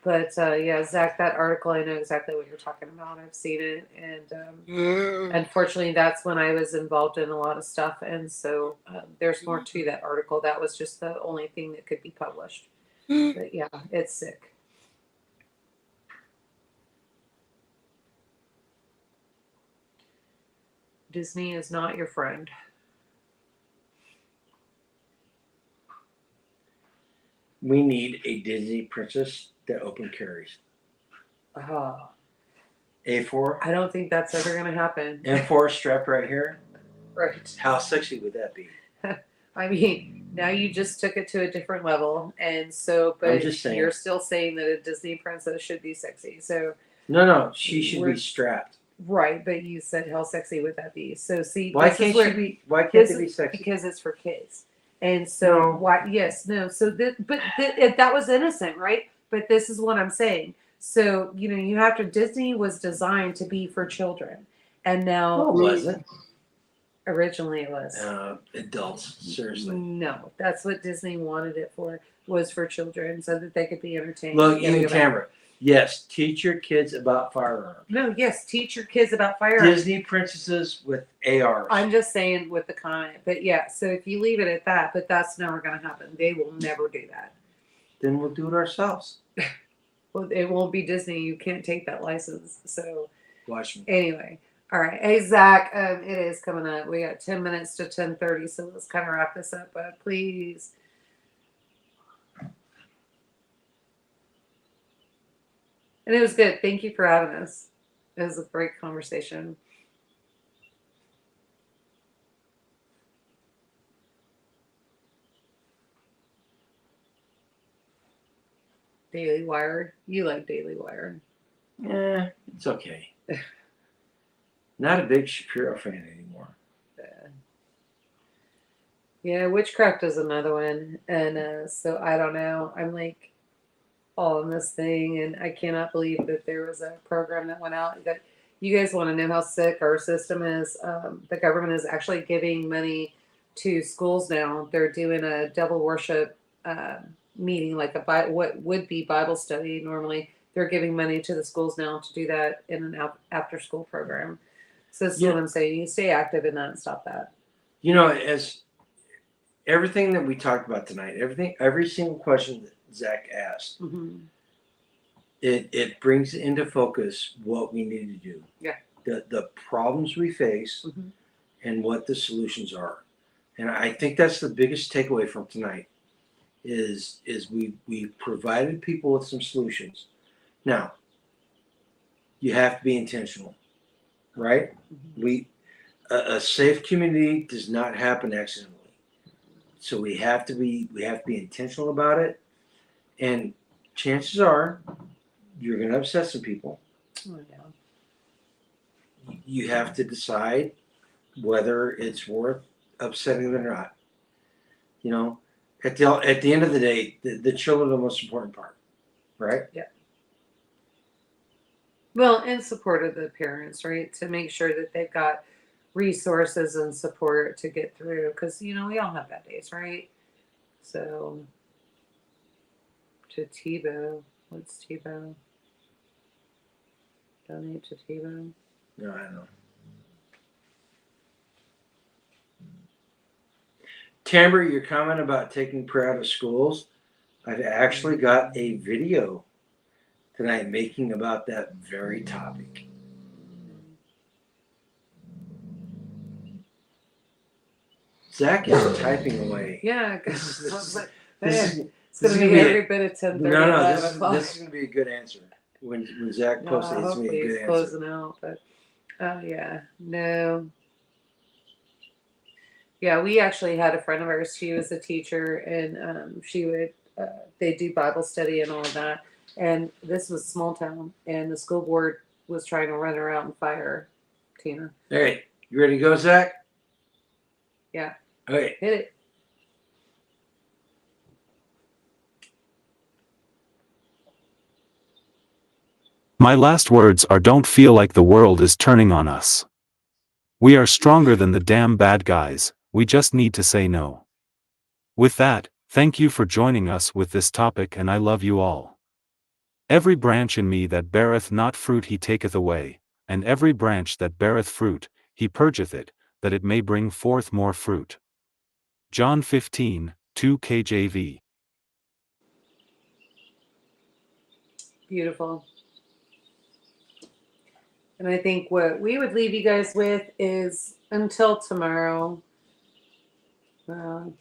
But yeah, Zach, that article, I know exactly what you're talking about. I've seen it, and unfortunately, that's when I was involved in a lot of stuff. And so there's more to that article. That was just the only thing that could be published. But yeah, it's sick. Disney is not your friend. We need a Disney princess that open carries. Oh, A4, I don't think that's ever going to happen. M4 strap right here. Right. How sexy would that be? I mean, now you just took it to a different level. And so, I'm but just saying. you're still saying that a Disney princess should be sexy. So, No, she should be strapped. right. But you said, how sexy would that be? So, see, Why this can't is where, she be? Why can't this they be is sexy? because it's for kids. And so, No. why? Yes, no. So, that was innocent, right? But this is what I'm saying. So, you have to. Disney was designed to be for children, and now No, it wasn't. Originally, it was. Adults, seriously. No, that's what Disney wanted it for. Was for children, so that they could be entertained. Look, Yada, even yada. Tamara. Yes, teach your kids about firearms. No, yes, teach your kids about firearms. Disney princesses with ARs. I'm just saying with the comment, but yeah. So if you leave it at that, but that's never going to happen. They will never do that. Then we'll do it ourselves. Well, it won't be Disney. You can't take that license. So Watch me. anyway, all right. Hey Zach, it is coming up. We got 10 minutes to 10:30, so let's kind of wrap this up. But please. And it was good. Thank you for having us. It was a great conversation. Daily Wire. You like Daily Wire. Yeah, it's okay. Not a big Shapiro fan anymore. Yeah, witchcraft is another one. And so I don't know. I'm like all in this thing, and I cannot believe that there was a program that went out that you guys want to know how sick our system is. The government is actually giving money to schools now. They're doing a devil worship meeting, like what would be Bible study normally. They're giving money to the schools now to do that in an after school program. So this is what I'm saying. You stay active in that and stop that. As everything that we talked about tonight, every single question that Zach asked, it brings into focus what we need to do. Yeah. The problems we face and what the solutions are. And I think that's the biggest takeaway from tonight is we provided people with some solutions. Now, you have to be intentional, right? A safe community does not happen accidentally. So we have to be intentional about it. And chances are you're going to upset some people. Oh, yeah. You have to decide whether it's worth upsetting them or not. At the end of the day, the children are the most important part, right? Yeah. Well, in support of the parents, right? To make sure that they've got resources and support to get through. Because, we all have bad days, right? So, to Tebow. What's Tebow? Donate to Tebow. No, I don't know. Tamara, your comment about taking prayer out of schools, I've actually got a video tonight making about that very topic. Zach is typing away. Yeah, This is- it's this gonna is be gonna be every bit of 10:30. No, 11 o'clock. this is gonna be a good answer. When Zach No, posts it, it's gonna hopefully be a he's good answer. closing out, but yeah, no. Yeah, we actually had a friend of ours. She was a teacher, and she would they do Bible study and all of that. And this was a small town, and the school board was trying to run her out and fire her, Tina. All right, you ready to go, Zach? Yeah. Okay. Hit it. My last words are, don't feel like the world is turning on us. We are stronger than the damn bad guys, we just need to say no. With that, thank you for joining us with this topic, and I love you all. Every branch in me that beareth not fruit he taketh away, and every branch that beareth fruit, he purgeth it, that it may bring forth more fruit. John 15:2 KJV. Beautiful. And I think what we would leave you guys with is until tomorrow. No,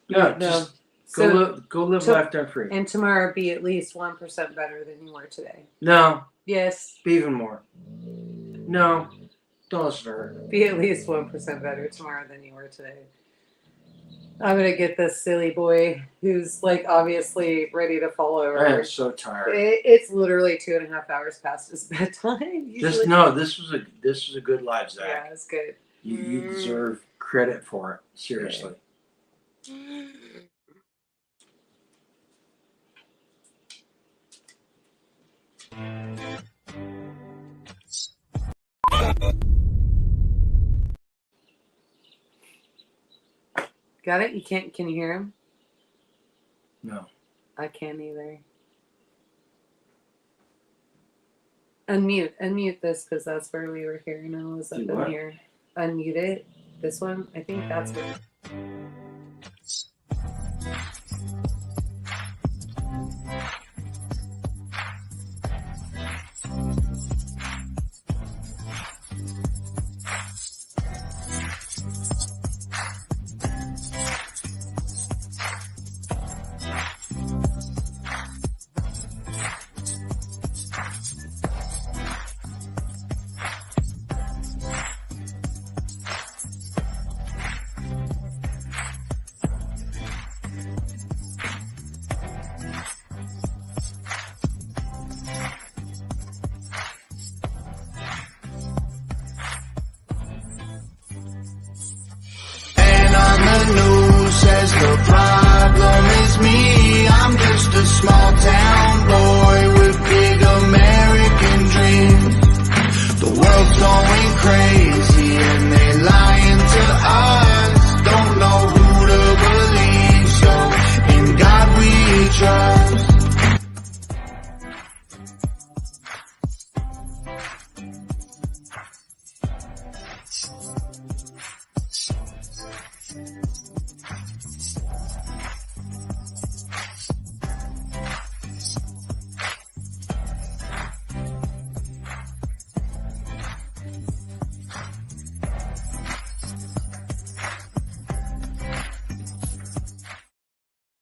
no. just So go live to- life done free. and tomorrow be at least 1% better than you were today. No, Yes, be even more. No, don't listen to her. be at least 1% better tomorrow than you were today. I'm gonna get this silly boy who's like obviously ready to fall over. I am so tired. It's literally 2.5 hours past his bedtime. This was a good live, Zach. Yeah, it's good. You deserve credit for it. Seriously. Got it? You can't? Can you hear him? No. I can't either. Unmute this because that's where we were hearing. I was up Do in what? here. Unmute it. This one. I think that's what.